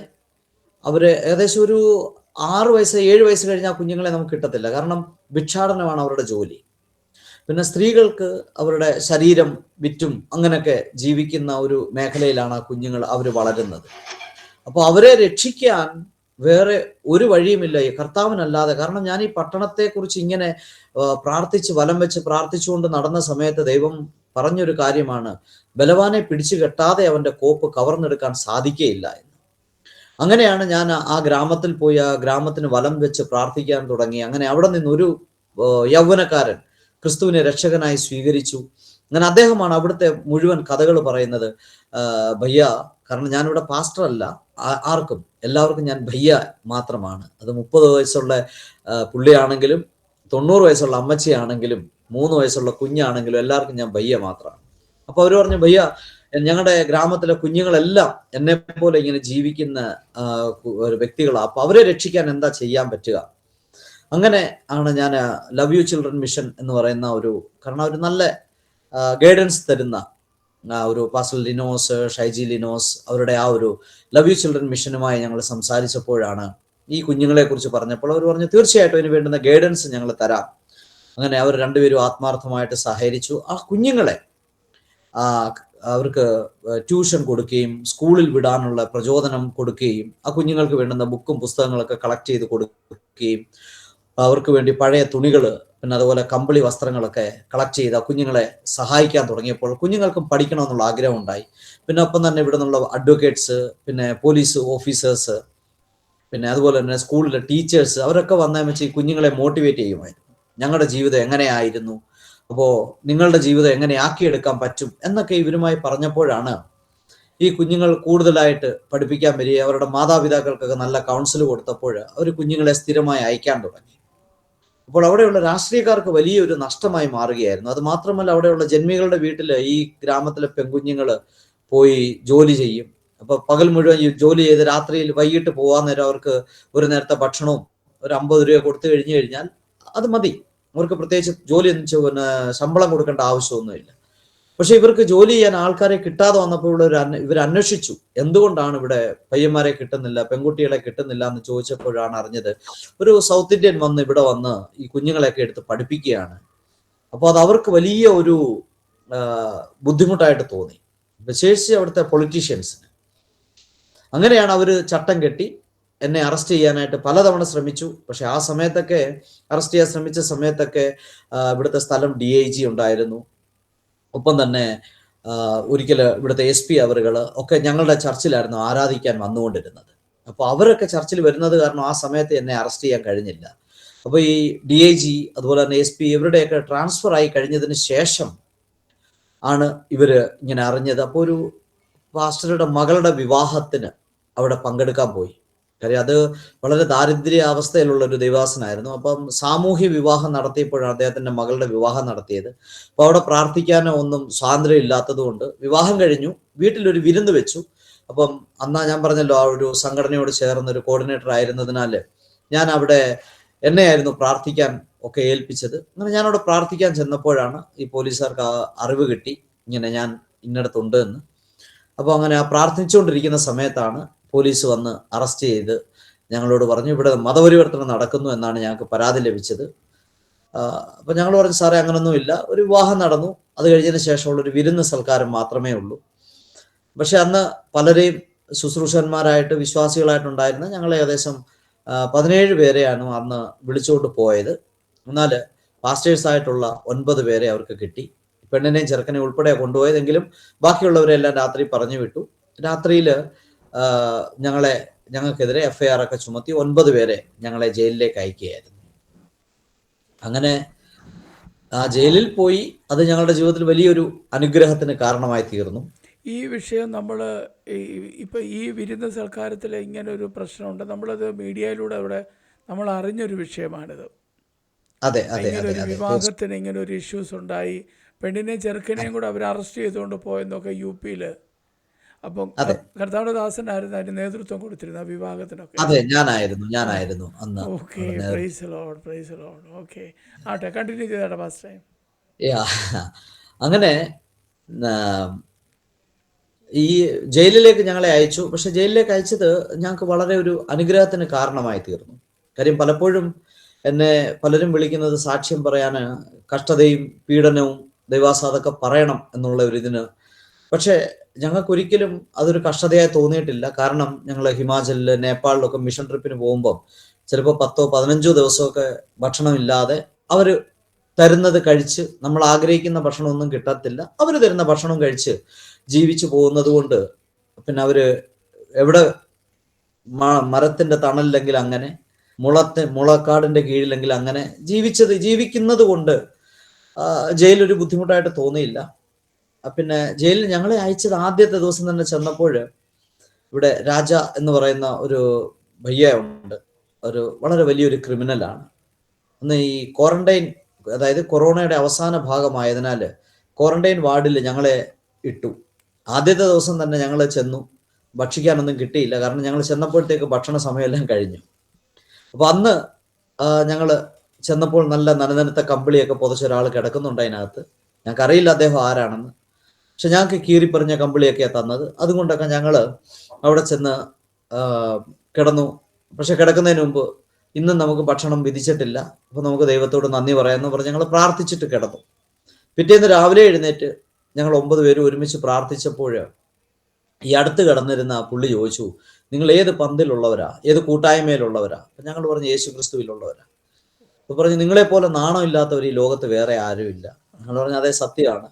അവര് ഏകദേശം ഒരു 6 വയസ്സ് 7 വയസ്സ് കഴിഞ്ഞാൽ ആ കുഞ്ഞുങ്ങളെ നമുക്ക് കിട്ടത്തില്ല. കാരണം ഭിക്ഷാടനമാണ് അവരുടെ ജോലി. പിന്നെ സ്ത്രീകൾക്ക് അവരുടെ ശരീരം വിറ്റും അങ്ങനെയൊക്കെ ജീവിക്കുന്ന ഒരു മേഖലയിലാണ് ആ കുഞ്ഞുങ്ങൾ അവർ വളരുന്നത്. അപ്പോൾ അവരെ രക്ഷിക്കാൻ വേറെ ഒരു വഴിയുമില്ല ഈ കർത്താവിനല്ലാതെ. കാരണം ഞാൻ ഈ പട്ടണത്തെക്കുറിച്ച് ഇങ്ങനെ പ്രാർത്ഥിച്ച് വലം വെച്ച് പ്രാർത്ഥിച്ചുകൊണ്ട് നടന്ന സമയത്ത് ദൈവം പറഞ്ഞൊരു കാര്യമാണ്, ബലവാനെ പിടിച്ചു കെട്ടാതെ അവന്റെ കോപ്പ് കവർന്നെടുക്കാൻ സാധിക്കുകയില്ല എന്ന്. അങ്ങനെയാണ് ഞാൻ ആ ഗ്രാമത്തിൽ പോയി ആ ഗ്രാമത്തിന് വലം വെച്ച് പ്രാർത്ഥിക്കാൻ തുടങ്ങി. അങ്ങനെ അവിടെ നിന്നൊരു യൗവനക്കാരൻ ക്രിസ്തുവിനെ രക്ഷകനായി സ്വീകരിച്ചു. അങ്ങനെ അദ്ദേഹമാണ് അവിടുത്തെ മുഴുവൻ കഥകൾ പറയുന്നത്. ഭയ്യ, കാരണം ഞാനിവിടെ പാസ്റ്റർ അല്ല, ആർക്കും എല്ലാവർക്കും ഞാൻ ഭയ്യ മാത്രമാണ്. അത് 30 വയസ്സുള്ള പുള്ളിയാണെങ്കിലും 90 വയസ്സുള്ള അമ്മച്ചിയാണെങ്കിലും 3 വയസ്സുള്ള കുഞ്ഞാണെങ്കിലും എല്ലാവർക്കും ഞാൻ ഭയ്യ മാത്രമാണ്. അപ്പൊ അവർ പറഞ്ഞു, ഭയ്യ ഞങ്ങളുടെ ഗ്രാമത്തിലെ കുഞ്ഞുങ്ങളെല്ലാം എന്നെ പോലെ ഇങ്ങനെ ജീവിക്കുന്ന ഒരു വ്യക്തികളാണ്, അപ്പൊ അവരെ രക്ഷിക്കാൻ എന്താ ചെയ്യാൻ പറ്റുക? അങ്ങനെ ആണ് ഞാൻ ലവ് യു ചിൽഡ്രൻ മിഷൻ എന്ന് പറയുന്ന കാരണം ഒരു നല്ല ഗൈഡൻസ് തരുന്ന ഒരു പാസ്റ്റർ ലിനോസ്, ഷൈജി ലിനോസ്, അവരുടെ ആ ഒരു ലവ് യു ചിൽഡ്രൻ മിഷനുമായി ഞങ്ങൾ സംസാരിച്ചപ്പോഴാണ് ഈ കുഞ്ഞുങ്ങളെ കുറിച്ച് പറഞ്ഞപ്പോൾ അവർ പറഞ്ഞു, തീർച്ചയായിട്ടും ഇതിന് വേണ്ടുന്ന ഗൈഡൻസ് ഞങ്ങൾ തരാം. അങ്ങനെ അവർ രണ്ടുപേരും ആത്മാർത്ഥമായിട്ട് സഹകരിച്ചു. ആ കുഞ്ഞുങ്ങളെ അവർക്ക് ട്യൂഷൻ കൊടുക്കുകയും സ്കൂളിൽ വിടാനുള്ള പ്രചോദനം കൊടുക്കുകയും ആ കുഞ്ഞുങ്ങൾക്ക് വേണ്ടുന്ന ബുക്കും പുസ്തകങ്ങളൊക്കെ കളക്ട് ചെയ്ത് കൊടുക്കുകയും അവർക്ക് വേണ്ടി പഴയ തുണികൾ പിന്നെ അതുപോലെ കമ്പിളി വസ്ത്രങ്ങളൊക്കെ കളക്ട് ചെയ്ത് ആ കുഞ്ഞുങ്ങളെ സഹായിക്കാൻ തുടങ്ങിയപ്പോൾ കുഞ്ഞുങ്ങൾക്കും പഠിക്കണമെന്നുള്ള ആഗ്രഹം ഉണ്ടായി. പിന്നെ ഒപ്പം തന്നെ ഇവിടെ നിന്നുള്ള അഡ്വക്കേറ്റ്സ്, പിന്നെ പോലീസ് ഓഫീസേഴ്സ്, പിന്നെ അതുപോലെ തന്നെ സ്കൂളിലെ ടീച്ചേഴ്സ്, അവരൊക്കെ വന്നതെന്ന് വെച്ച് ഈ കുഞ്ഞുങ്ങളെ മോട്ടിവേറ്റ് ചെയ്യുമായിരുന്നു. ഞങ്ങളുടെ ജീവിതം എങ്ങനെയായിരുന്നു, അപ്പോൾ നിങ്ങളുടെ ജീവിതം എങ്ങനെ ആക്കിയെടുക്കാൻ പറ്റും എന്നൊക്കെ ഇവരുമായി പറഞ്ഞപ്പോഴാണ് ഈ കുഞ്ഞുങ്ങൾ കൂടുതലായിട്ട് പഠിപ്പിക്കാൻ വരിക. അവരുടെ മാതാപിതാക്കൾക്കൊക്കെ നല്ല കൗൺസിൽ കൊടുത്തപ്പോൾ അവർ കുഞ്ഞുങ്ങളെ സ്ഥിരമായി അയക്കാൻ തുടങ്ങി. അപ്പോൾ അവിടെയുള്ള രാഷ്ട്രീയക്കാർക്ക് വലിയൊരു നഷ്ടമായി മാറുകയായിരുന്നു. അത് മാത്രമല്ല, അവിടെയുള്ള ജന്മികളുടെ വീട്ടിൽ ഈ ഗ്രാമത്തിലെ പെൺകുഞ്ഞുങ്ങൾ പോയി ജോലി ചെയ്യും. അപ്പൊ പകൽ മുഴുവൻ ജോലി ചെയ്ത് രാത്രിയിൽ വൈകിട്ട് പോകാൻ നേരം അവർക്ക് ഒരു നേരത്തെ ഭക്ഷണവും ഒരു 50 രൂപ കൊടുത്തു കഴിഞ്ഞാൽ അത് മതി. അവർക്ക് പ്രത്യേകിച്ച് ജോലി ശമ്പളം കൊടുക്കേണ്ട ആവശ്യമൊന്നുമില്ല. പക്ഷെ ഇവർക്ക് ജോലി ചെയ്യാൻ ആൾക്കാരെ കിട്ടാതെ വന്നപ്പോൾ ഇവർ അന്വേഷിച്ചു, എന്തുകൊണ്ടാണ് ഇവിടെ പയ്യന്മാരെ കിട്ടുന്നില്ല, പെൺകുട്ടികളെ കിട്ടുന്നില്ല എന്ന് ചോദിച്ചപ്പോഴാണ് അറിഞ്ഞത്, ഒരു സൗത്ത് ഇന്ത്യൻ ഇവിടെ വന്ന് ഈ കുഞ്ഞുങ്ങളെയൊക്കെ എടുത്ത് പഠിപ്പിക്കുകയാണ്. അപ്പോൾ അത് അവർക്ക് വലിയ ഒരു ബുദ്ധിമുട്ടായിട്ട് തോന്നി, വിശേഷിച്ച് അവിടുത്തെ പൊളിറ്റീഷ്യൻസിന്. അങ്ങനെയാണ് അവർ ചട്ടം കെട്ടി എന്നെ അറസ്റ്റ് ചെയ്യാനായിട്ട് പലതവണ ശ്രമിച്ചു. പക്ഷെ ആ സമയത്തൊക്കെ അറസ്റ്റ് ചെയ്യാൻ ശ്രമിച്ച സമയത്തൊക്കെ ഇവിടുത്തെ സ്ഥലം DIG ഉണ്ടായിരുന്നു. ഒപ്പം തന്നെ ഒരിക്കൽ ഇവിടുത്തെ SP അവറുകൾ ഒക്കെ ഞങ്ങളുടെ ചർച്ചിലായിരുന്നു ആരാധിക്കാൻ വന്നുകൊണ്ടിരുന്നത്. അപ്പോൾ അവരൊക്കെ ചർച്ചിൽ വരുന്നത് കാരണം ആ സമയത്ത് എന്നെ അറസ്റ്റ് ചെയ്യാൻ കഴിഞ്ഞില്ല. അപ്പോൾ ഈ DIG അതുപോലെ തന്നെ SP ഇവരുടെയൊക്കെ ട്രാൻസ്ഫർ ആയി കഴിഞ്ഞതിന് ശേഷം ആണ് ഇവര് ഇങ്ങനെ അറിഞ്ഞത്. അപ്പോൾ ഒരു പാസ്റ്ററുടെ മകളുടെ വിവാഹത്തിന് അവിടെ പങ്കെടുക്കാൻ പോയി. കാര്യം അത് വളരെ ദാരിദ്ര്യ അവസ്ഥയിലുള്ള ഒരു ദൈവാസനായിരുന്നു. അപ്പം സാമൂഹ്യ വിവാഹം നടത്തിയപ്പോഴാണ് അദ്ദേഹത്തിന്റെ മകളുടെ വിവാഹം നടത്തിയത്. അപ്പൊ അവിടെ പ്രാർത്ഥിക്കാനോ ഒന്നും സ്വാതന്ത്ര്യം ഇല്ലാത്തത് കൊണ്ട് വിവാഹം കഴിഞ്ഞു, വീട്ടിലൊരു വിരുന്ന് വെച്ചു. അപ്പം അന്നാ ഞാൻ പറഞ്ഞല്ലോ, ആ ഒരു സംഘടനയോട് ചേർന്ന ഒരു കോർഡിനേറ്റർ ആയിരുന്നതിനാൽ ഞാൻ അവിടെ എന്നെയായിരുന്നു പ്രാർത്ഥിക്കാൻ ഒക്കെ ഏൽപ്പിച്ചത്. അങ്ങനെ ഞാനവിടെ പ്രാർത്ഥിക്കാൻ ചെന്നപ്പോഴാണ് ഈ പോലീസുകാർക്ക് അറിവ് കിട്ടി ഇങ്ങനെ ഞാൻ ഇന്നടത്തുണ്ട് എന്ന്. അപ്പോൾ അങ്ങനെ ആ പ്രാർത്ഥിച്ചുകൊണ്ടിരിക്കുന്ന സമയത്താണ് പോലീസ് വന്ന് അറസ്റ്റ് ചെയ്ത് ഞങ്ങളോട് പറഞ്ഞു, ഇവിടെ മതപരിവർത്തനം നടക്കുന്നു എന്നാണ് ഞങ്ങൾക്ക് പരാതി ലഭിച്ചത്. അപ്പൊ ഞങ്ങൾ പറഞ്ഞു, സാറേ അങ്ങനൊന്നുമില്ല, ഒരു വിവാഹം നടന്നു, അത് കഴിഞ്ഞതിന് ശേഷമുള്ള ഒരു വിരുന്ന് സൽക്കാരം മാത്രമേ ഉള്ളൂ. പക്ഷെ അന്ന് പലരെയും ശുശ്രൂഷന്മാരായിട്ട് വിശ്വാസികളായിട്ടുണ്ടായിരുന്ന ഞങ്ങൾ ഏകദേശം 17 പേരെയാണ് അന്ന് വിളിച്ചുകൊണ്ട് പോയത്. എന്നാൽ പാസ്റ്റേഴ്സ് ആയിട്ടുള്ള 9 പേരെ അവർക്ക് കിട്ടി. പെണ്ണിനെയും ചെറുക്കനെയും ഉൾപ്പെടെ കൊണ്ടുപോയതെങ്കിലും ബാക്കിയുള്ളവരെല്ലാം രാത്രി പറഞ്ഞു വിട്ടു. രാത്രിയിൽ ഞങ്ങൾക്കെതിരെ FIR ഒക്കെ ചുമത്തി 9 പേരെ ഞങ്ങളെ ജയിലിലേക്ക് അയക്കുകയായിരുന്നു. അങ്ങനെ ആ ജയിലിൽ പോയി. അത് ഞങ്ങളുടെ ജീവിതത്തിൽ വലിയൊരു അനുഗ്രഹത്തിന് കാരണമായി തീർന്നു. ഈ വിഷയം നമ്മൾ ഇപ്പം ഈ വിരുന്ന സൽക്കാരത്തിൽ ഇങ്ങനൊരു പ്രശ്നമുണ്ട്, നമ്മളത് മീഡിയയിലൂടെ അവിടെ നമ്മൾ അറിഞ്ഞൊരു വിഷയമാണിത്. അതെ, ഇങ്ങനൊരു വിവാഹത്തിന് ഇങ്ങനൊരു ഇഷ്യൂസ് ഉണ്ടായി, പെണ്ണിനെയും ചെറുക്കനെയും കൂടെ അവർ അറസ്റ്റ് ചെയ്തുകൊണ്ട് പോയെന്നൊക്കെ UP-യിൽ. അപ്പം അതെ കർത്താവിൻ്റെ ദാസനായിരുന്നു അതിന് നേതൃത്വം കൊടുത്തിരുന്നത് ആ വിവാഹത്തിനൊക്കെ. അതെ ഞാനായിരുന്നു അന്ന് ഓക്കെ, അവിടെ praise Lord, praise Lord. Okay, ആട്ടെ, കണ്ടിന്യൂ ചെയ്താട്ടെ പാസ്റ്റേ. യാ. അങ്ങനെ ആ, ഈ ജയിലിലേക്ക് ഞങ്ങളെ അയച്ചു. പക്ഷെ ജയിലിലേക്ക് അയച്ചത് ഞങ്ങൾക്ക് വളരെ ഒരു അനുഗ്രഹത്തിന് കാരണമായി തീർന്നു. കാര്യം പലപ്പോഴും എന്നെ പലരും വിളിക്കുന്നത് സാക്ഷ്യം പറയാന്, കഷ്ടതയും പീഡനവും ദൈവാസ അതൊക്കെ പറയണം എന്നുള്ള ഒരു ഇതിന്. പക്ഷെ ഞങ്ങൾക്കൊരിക്കലും അതൊരു കഷ്ടതയായി തോന്നിയിട്ടില്ല. കാരണം ഞങ്ങൾ ഹിമാചലിൽ നേപ്പാളിലൊക്കെ മിഷൻ ട്രിപ്പിന് പോകുമ്പോൾ ചിലപ്പോൾ 10-15 ദിവസമൊക്കെ ഭക്ഷണമില്ലാതെ അവർ തരുന്നത് കഴിച്ച്, നമ്മൾ ആഗ്രഹിക്കുന്ന ഭക്ഷണമൊന്നും കിട്ടത്തില്ല, അവർ തരുന്ന ഭക്ഷണം കഴിച്ച് ജീവിച്ചു പോകുന്നത് കൊണ്ട് പിന്നെ അവര് എവിടെ മരത്തിന്റെ തണലില്ലെങ്കിൽ അങ്ങനെ, മുളക്കാടിന്റെ കീഴിലെങ്കിൽ അങ്ങനെ ജീവിക്കുന്നത് കൊണ്ട് ജയിലൊരു ബുദ്ധിമുട്ടായിട്ട് തോന്നിയില്ല. പിന്നെ ജയിലിൽ ഞങ്ങളെ അയച്ചത് ആദ്യത്തെ ദിവസം തന്നെ ചെന്നപ്പോൾ ഇവിടെ രാജ എന്ന് പറയുന്ന ഒരു ഭയ്യ ഉണ്ട്, ഒരു വളരെ വലിയൊരു ക്രിമിനലാണ്. അന്ന് ഈ ക്വാറന്റൈൻ, അതായത് കൊറോണയുടെ അവസാന ഭാഗമായതിനാൽ ക്വാറന്റൈൻ വാർഡിൽ ഞങ്ങളെ ഇട്ടു. ആദ്യത്തെ ദിവസം തന്നെ ഞങ്ങൾ ചെന്നു, ഭക്ഷിക്കാനൊന്നും കിട്ടിയില്ല. കാരണം ഞങ്ങൾ ചെന്നപ്പോഴത്തേക്ക് ഭക്ഷണ സമയമെല്ലാം കഴിഞ്ഞു. അപ്പൊ അന്ന് ഞങ്ങൾ ചെന്നപ്പോൾ നല്ല നനനനത്ത കമ്പിളിയൊക്കെ പുതച്ച ഒരാൾ കിടക്കുന്നുണ്ട് അതിനകത്ത്. ഞങ്ങൾക്കറിയില്ല അദ്ദേഹം ആരാണെന്ന്. പക്ഷെ ഞങ്ങൾക്ക് കീറിപ്പറിഞ്ഞ കമ്പിളിയൊക്കെയാണ് തന്നത്. അതുകൊണ്ടൊക്കെ ഞങ്ങൾ അവിടെ ചെന്ന് കിടന്നു. പക്ഷെ കിടക്കുന്നതിന് മുമ്പ് ഇന്നും നമുക്ക് ഭക്ഷണം വിധിച്ചിട്ടില്ല, അപ്പൊ നമുക്ക് ദൈവത്തോട് നന്ദി പറയാമെന്ന് പറഞ്ഞ് ഞങ്ങൾ പ്രാർത്ഥിച്ചിട്ട് കിടന്നു. പിറ്റേന്ന് രാവിലെ എഴുന്നേറ്റ് ഞങ്ങൾ 9 പേര് ഒരുമിച്ച് പ്രാർത്ഥിച്ചപ്പോൾ ഈ അടുത്ത് കിടന്നിരുന്ന പുള്ളി ചോദിച്ചു, നിങ്ങൾ ഏത് പന്തിലുള്ളവരാ, ഏത് കൂട്ടായ്മയിലുള്ളവരാ? അപ്പൊ ഞങ്ങൾ പറഞ്ഞു യേശു ക്രിസ്തുവിലുള്ളവരാ. അപ്പൊ പറഞ്ഞു, നിങ്ങളെ പോലെ നാണമില്ലാത്തവർ ഈ ലോകത്ത് വേറെ ആരുമില്ല. ഞങ്ങൾ പറഞ്ഞു അതെ, സത്യമാണ്,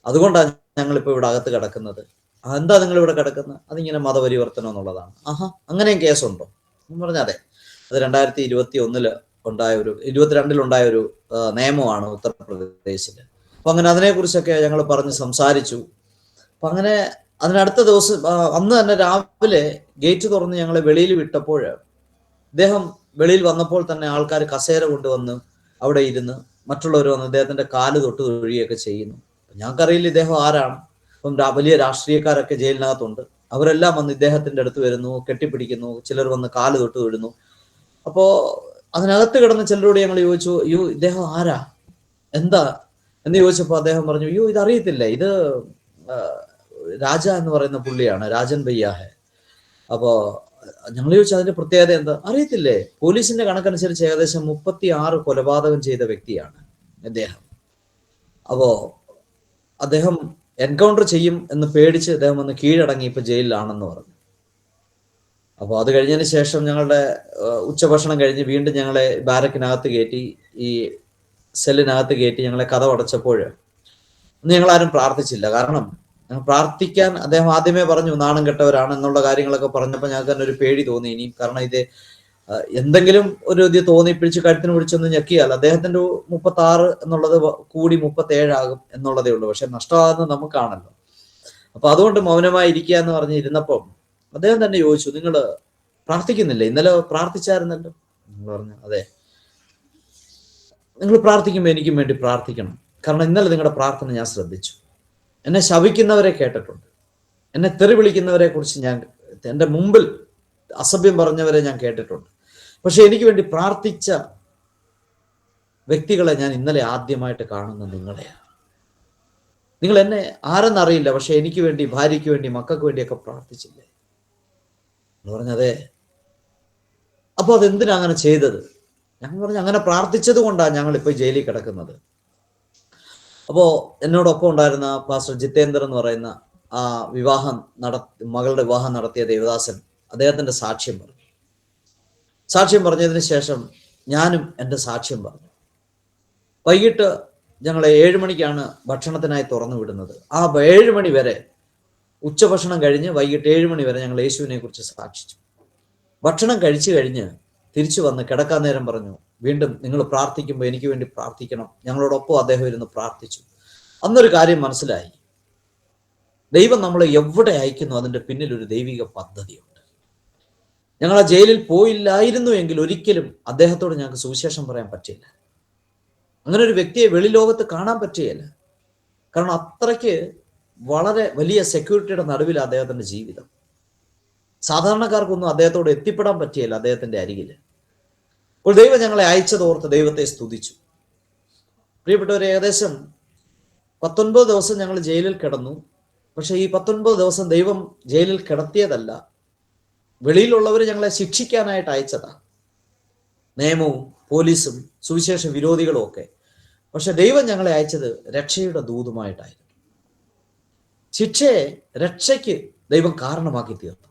അതുകൊണ്ടാണ് ഞങ്ങളിപ്പോൾ ഇവിടെ അകത്ത് കിടക്കുന്നത്. എന്താ നിങ്ങൾ ഇവിടെ കിടക്കുന്നത്? അതിങ്ങനെ മതപരിവർത്തനം എന്നുള്ളതാണ്. ആഹാ, അങ്ങനെയും കേസുണ്ടോ? എന്ന് പറഞ്ഞ അതെ, അത് 2021 ഉണ്ടായ ഒരു 22 ഒരു നിയമമാണ് ഉത്തർപ്രദേശിൽ. അപ്പൊ അങ്ങനെ അതിനെക്കുറിച്ചൊക്കെ ഞങ്ങൾ പറഞ്ഞ് സംസാരിച്ചു. അപ്പൊ അങ്ങനെ അതിനടുത്ത ദിവസം അന്ന് തന്നെ രാവിലെ ഗേറ്റ് തുറന്ന് ഞങ്ങളെ വെളിയിൽ വിട്ടപ്പോൾ ഇദ്ദേഹം വെളിയിൽ വന്നപ്പോൾ തന്നെ ആൾക്കാർ കസേര കൊണ്ടുവന്ന് അവിടെ ഇരുന്ന് മറ്റുള്ളവർ വന്ന് അദ്ദേഹത്തിന്റെ കാല് തൊട്ട് തൊഴുകയൊക്കെ ചെയ്യുന്നു. ഞങ്ങൾക്കറിയില്ല ഇദ്ദേഹം ആരാണ്. അപ്പം വലിയ രാഷ്ട്രീയക്കാരൊക്കെ ജയിലിനകത്തുണ്ട്. അവരെല്ലാം വന്ന് ഇദ്ദേഹത്തിന്റെ അടുത്ത് വരുന്നു, കെട്ടിപ്പിടിക്കുന്നു, ചിലർ വന്ന് കാല് തൊട്ട് തൊഴുന്നു. അപ്പോ അതിനകത്ത് കിടന്ന ചിലരോട് ഞങ്ങൾ ചോദിച്ചു, അയ്യോ ഇദ്ദേഹം ആരാ, എന്താ എന്ന് ചോദിച്ചപ്പോൾ അദ്ദേഹം പറഞ്ഞു, അയ്യോ ഇതറിയത്തില്ല, ഇത് രാജ എന്ന് പറയുന്ന പുള്ളിയാണ്, രാജൻ ഭയ്യാഹെ. അപ്പോ ഞങ്ങൾ ചോദിച്ചു അതിന്റെ പ്രത്യേകത എന്താ? അറിയത്തില്ലേ, പോലീസിന്റെ കണക്കനുസരിച്ച് ഏകദേശം 36 കൊലപാതകം ചെയ്ത വ്യക്തിയാണ് അദ്ദേഹം. അപ്പോ അദ്ദേഹം എൻകൗണ്ടർ ചെയ്യും എന്ന് പേടിച്ച് അദ്ദേഹം വന്ന് കീഴടങ്ങി ഇപ്പൊ ജയിലിലാണെന്ന് പറഞ്ഞു. അപ്പോൾ അത് കഴിഞ്ഞതിന് ശേഷം ഞങ്ങളുടെ ഉച്ചഭക്ഷണം കഴിഞ്ഞ് വീണ്ടും ഞങ്ങളെ ബാരക്കിനകത്ത് കയറ്റി, ഈ സെല്ലിനകത്ത് കയറ്റി ഞങ്ങളെ കതകടച്ചപ്പോൾ അന്ന് ഞങ്ങളാരും പ്രാർത്ഥിച്ചില്ല. കാരണം പ്രാർത്ഥിക്കാൻ അദ്ദേഹം ആദ്യമേ പറഞ്ഞു നാണം കെട്ടവരാണ് എന്നുള്ള കാര്യങ്ങളൊക്കെ പറഞ്ഞപ്പോൾ ഞങ്ങൾക്ക് തന്നെ ഒരു പേടി തോന്നി ഇനിയും. കാരണം ഇത് എന്തെങ്കിലും ഒരു ഇത് തോന്നിപ്പിടിച്ച് കഴുത്തിന് പിടിച്ചൊന്ന് ഞെക്കിയാൽ അദ്ദേഹത്തിന്റെ 36 എന്നുള്ളത് കൂടി 37 ആകും എന്നുള്ളതേ ഉള്ളൂ. പക്ഷെ നഷ്ടമാകുന്നത് നമുക്കാണല്ലോ. അപ്പൊ അതുകൊണ്ട് മൗനമായി ഇരിക്കുക എന്ന് പറഞ്ഞ് ഇരുന്നപ്പം അദ്ദേഹം തന്നെ ചോദിച്ചു, നിങ്ങൾ പ്രാർത്ഥിക്കുന്നില്ലേ? ഇന്നലെ പ്രാർത്ഥിച്ചായിരുന്നല്ലോ. നിങ്ങൾ പറഞ്ഞു അതെ, നിങ്ങൾ പ്രാർത്ഥിക്കുമ്പോൾ എനിക്കും വേണ്ടി പ്രാർത്ഥിക്കണം. കാരണം ഇന്നലെ നിങ്ങളുടെ പ്രാർത്ഥന ഞാൻ ശ്രദ്ധിച്ചു. എന്നെ ശപിക്കുന്നവരെ കേട്ടിട്ടുണ്ട്, എന്നെ തെറി വിളിക്കുന്നവരെ കുറിച്ച് ഞാൻ, എൻ്റെ മുമ്പിൽ അസഭ്യം പറഞ്ഞവരെ ഞാൻ കേട്ടിട്ടുണ്ട്. പക്ഷെ എനിക്ക് വേണ്ടി പ്രാർത്ഥിച്ച വ്യക്തികളെ ഞാൻ ഇന്നലെ ആദ്യമായിട്ട് കാണുന്നത് നിങ്ങളെയാണ്. നിങ്ങൾ എന്നെ ആരെന്നറിയില്ല, പക്ഷെ എനിക്ക് വേണ്ടി, ഭാര്യയ്ക്ക് വേണ്ടി, മക്കൾക്ക് വേണ്ടിയൊക്കെ പ്രാർത്ഥിച്ചില്ലേ എന്ന് പറഞ്ഞതേ. അപ്പൊ അതെന്തിനാ അങ്ങനെ ചെയ്തത്? ഞങ്ങൾ പറഞ്ഞു അങ്ങനെ പ്രാർത്ഥിച്ചത് കൊണ്ടാണ് ഞങ്ങൾ ഇപ്പൊ ജയിലിൽ കിടക്കുന്നത്. അപ്പോ എന്നോടൊപ്പം ഉണ്ടായിരുന്ന പാസ്റ്റർ ജിതേന്ദ്രൻ എന്ന് പറയുന്ന ആ മകളുടെ വിവാഹം നടത്തിയ ദേവദാസൻ, അദ്ദേഹത്തിന്റെ സാക്ഷ്യം പറഞ്ഞു. സാക്ഷ്യം പറഞ്ഞതിന് ശേഷം ഞാനും എൻ്റെ സാക്ഷ്യം പറഞ്ഞു. വൈകിട്ട് ഞങ്ങളെ 7 മണിക്കാണ് ഭക്ഷണത്തിനായി തുറന്നു വിടുന്നത്. ആ 7 മണി വരെ, ഉച്ചഭക്ഷണം കഴിഞ്ഞ് വൈകിട്ട് 7 മണി വരെ ഞങ്ങൾ യേശുവിനെ കുറിച്ച് സാക്ഷിച്ചു. ഭക്ഷണം കഴിച്ചു കഴിഞ്ഞ് തിരിച്ചു വന്ന് കിടക്കാൻ നേരം പറഞ്ഞു, വീണ്ടും നിങ്ങൾ പ്രാർത്ഥിക്കുമ്പോൾ എനിക്ക് വേണ്ടി പ്രാർത്ഥിക്കണം. ഞങ്ങളോടൊപ്പം അദ്ദേഹം ഇരുന്ന് പ്രാർത്ഥിച്ചു. അന്നൊരു കാര്യം മനസ്സിലായി, ദൈവം നമ്മളെ എവിടെ അയക്കുന്നു അതിൻ്റെ പിന്നിൽ ഒരു ദൈവിക പദ്ധതിയുണ്ട്. ഞങ്ങൾ ആ ജയിലിൽ പോയില്ലായിരുന്നു എങ്കിൽ ഒരിക്കലും അദ്ദേഹത്തോട് ഞങ്ങൾക്ക് സുവിശേഷം പറയാൻ പറ്റില്ല. അങ്ങനെ ഒരു വ്യക്തിയെ വെളിലോകത്ത് കാണാൻ പറ്റുകയില്ല. കാരണം അത്രയ്ക്ക് വളരെ വലിയ സെക്യൂരിറ്റിയുടെ നടുവിൽ അദ്ദേഹത്തിന്റെ ജീവിതം. സാധാരണക്കാർക്കൊന്നും അദ്ദേഹത്തോട് എത്തിപ്പെടാൻ പറ്റിയല്ല അദ്ദേഹത്തിന്റെ അരികിൽ. അപ്പോൾ ദൈവം ഞങ്ങളെ അയച്ചതോർത്ത് ദൈവത്തെ സ്തുതിച്ചു. പ്രിയപ്പെട്ടവർ, ഏകദേശം 19 ദിവസം ഞങ്ങൾ ജയിലിൽ കിടന്നു. പക്ഷെ ഈ 19 ദിവസം ദൈവം ജയിലിൽ കിടത്തിയതല്ല, വെളിയിലുള്ളവർ ഞങ്ങളെ ശിക്ഷിക്കാനായിട്ട് അയച്ചതാ. നിയമവും പോലീസും സുവിശേഷ വിരോധികളും ഒക്കെ. പക്ഷെ ദൈവം ഞങ്ങളെ അയച്ചത് രക്ഷയുടെ ദൂതുമായിട്ടായിരുന്നു. ശിക്ഷയെ രക്ഷയ്ക്ക് ദൈവം കാരണമാക്കി തീർത്തു.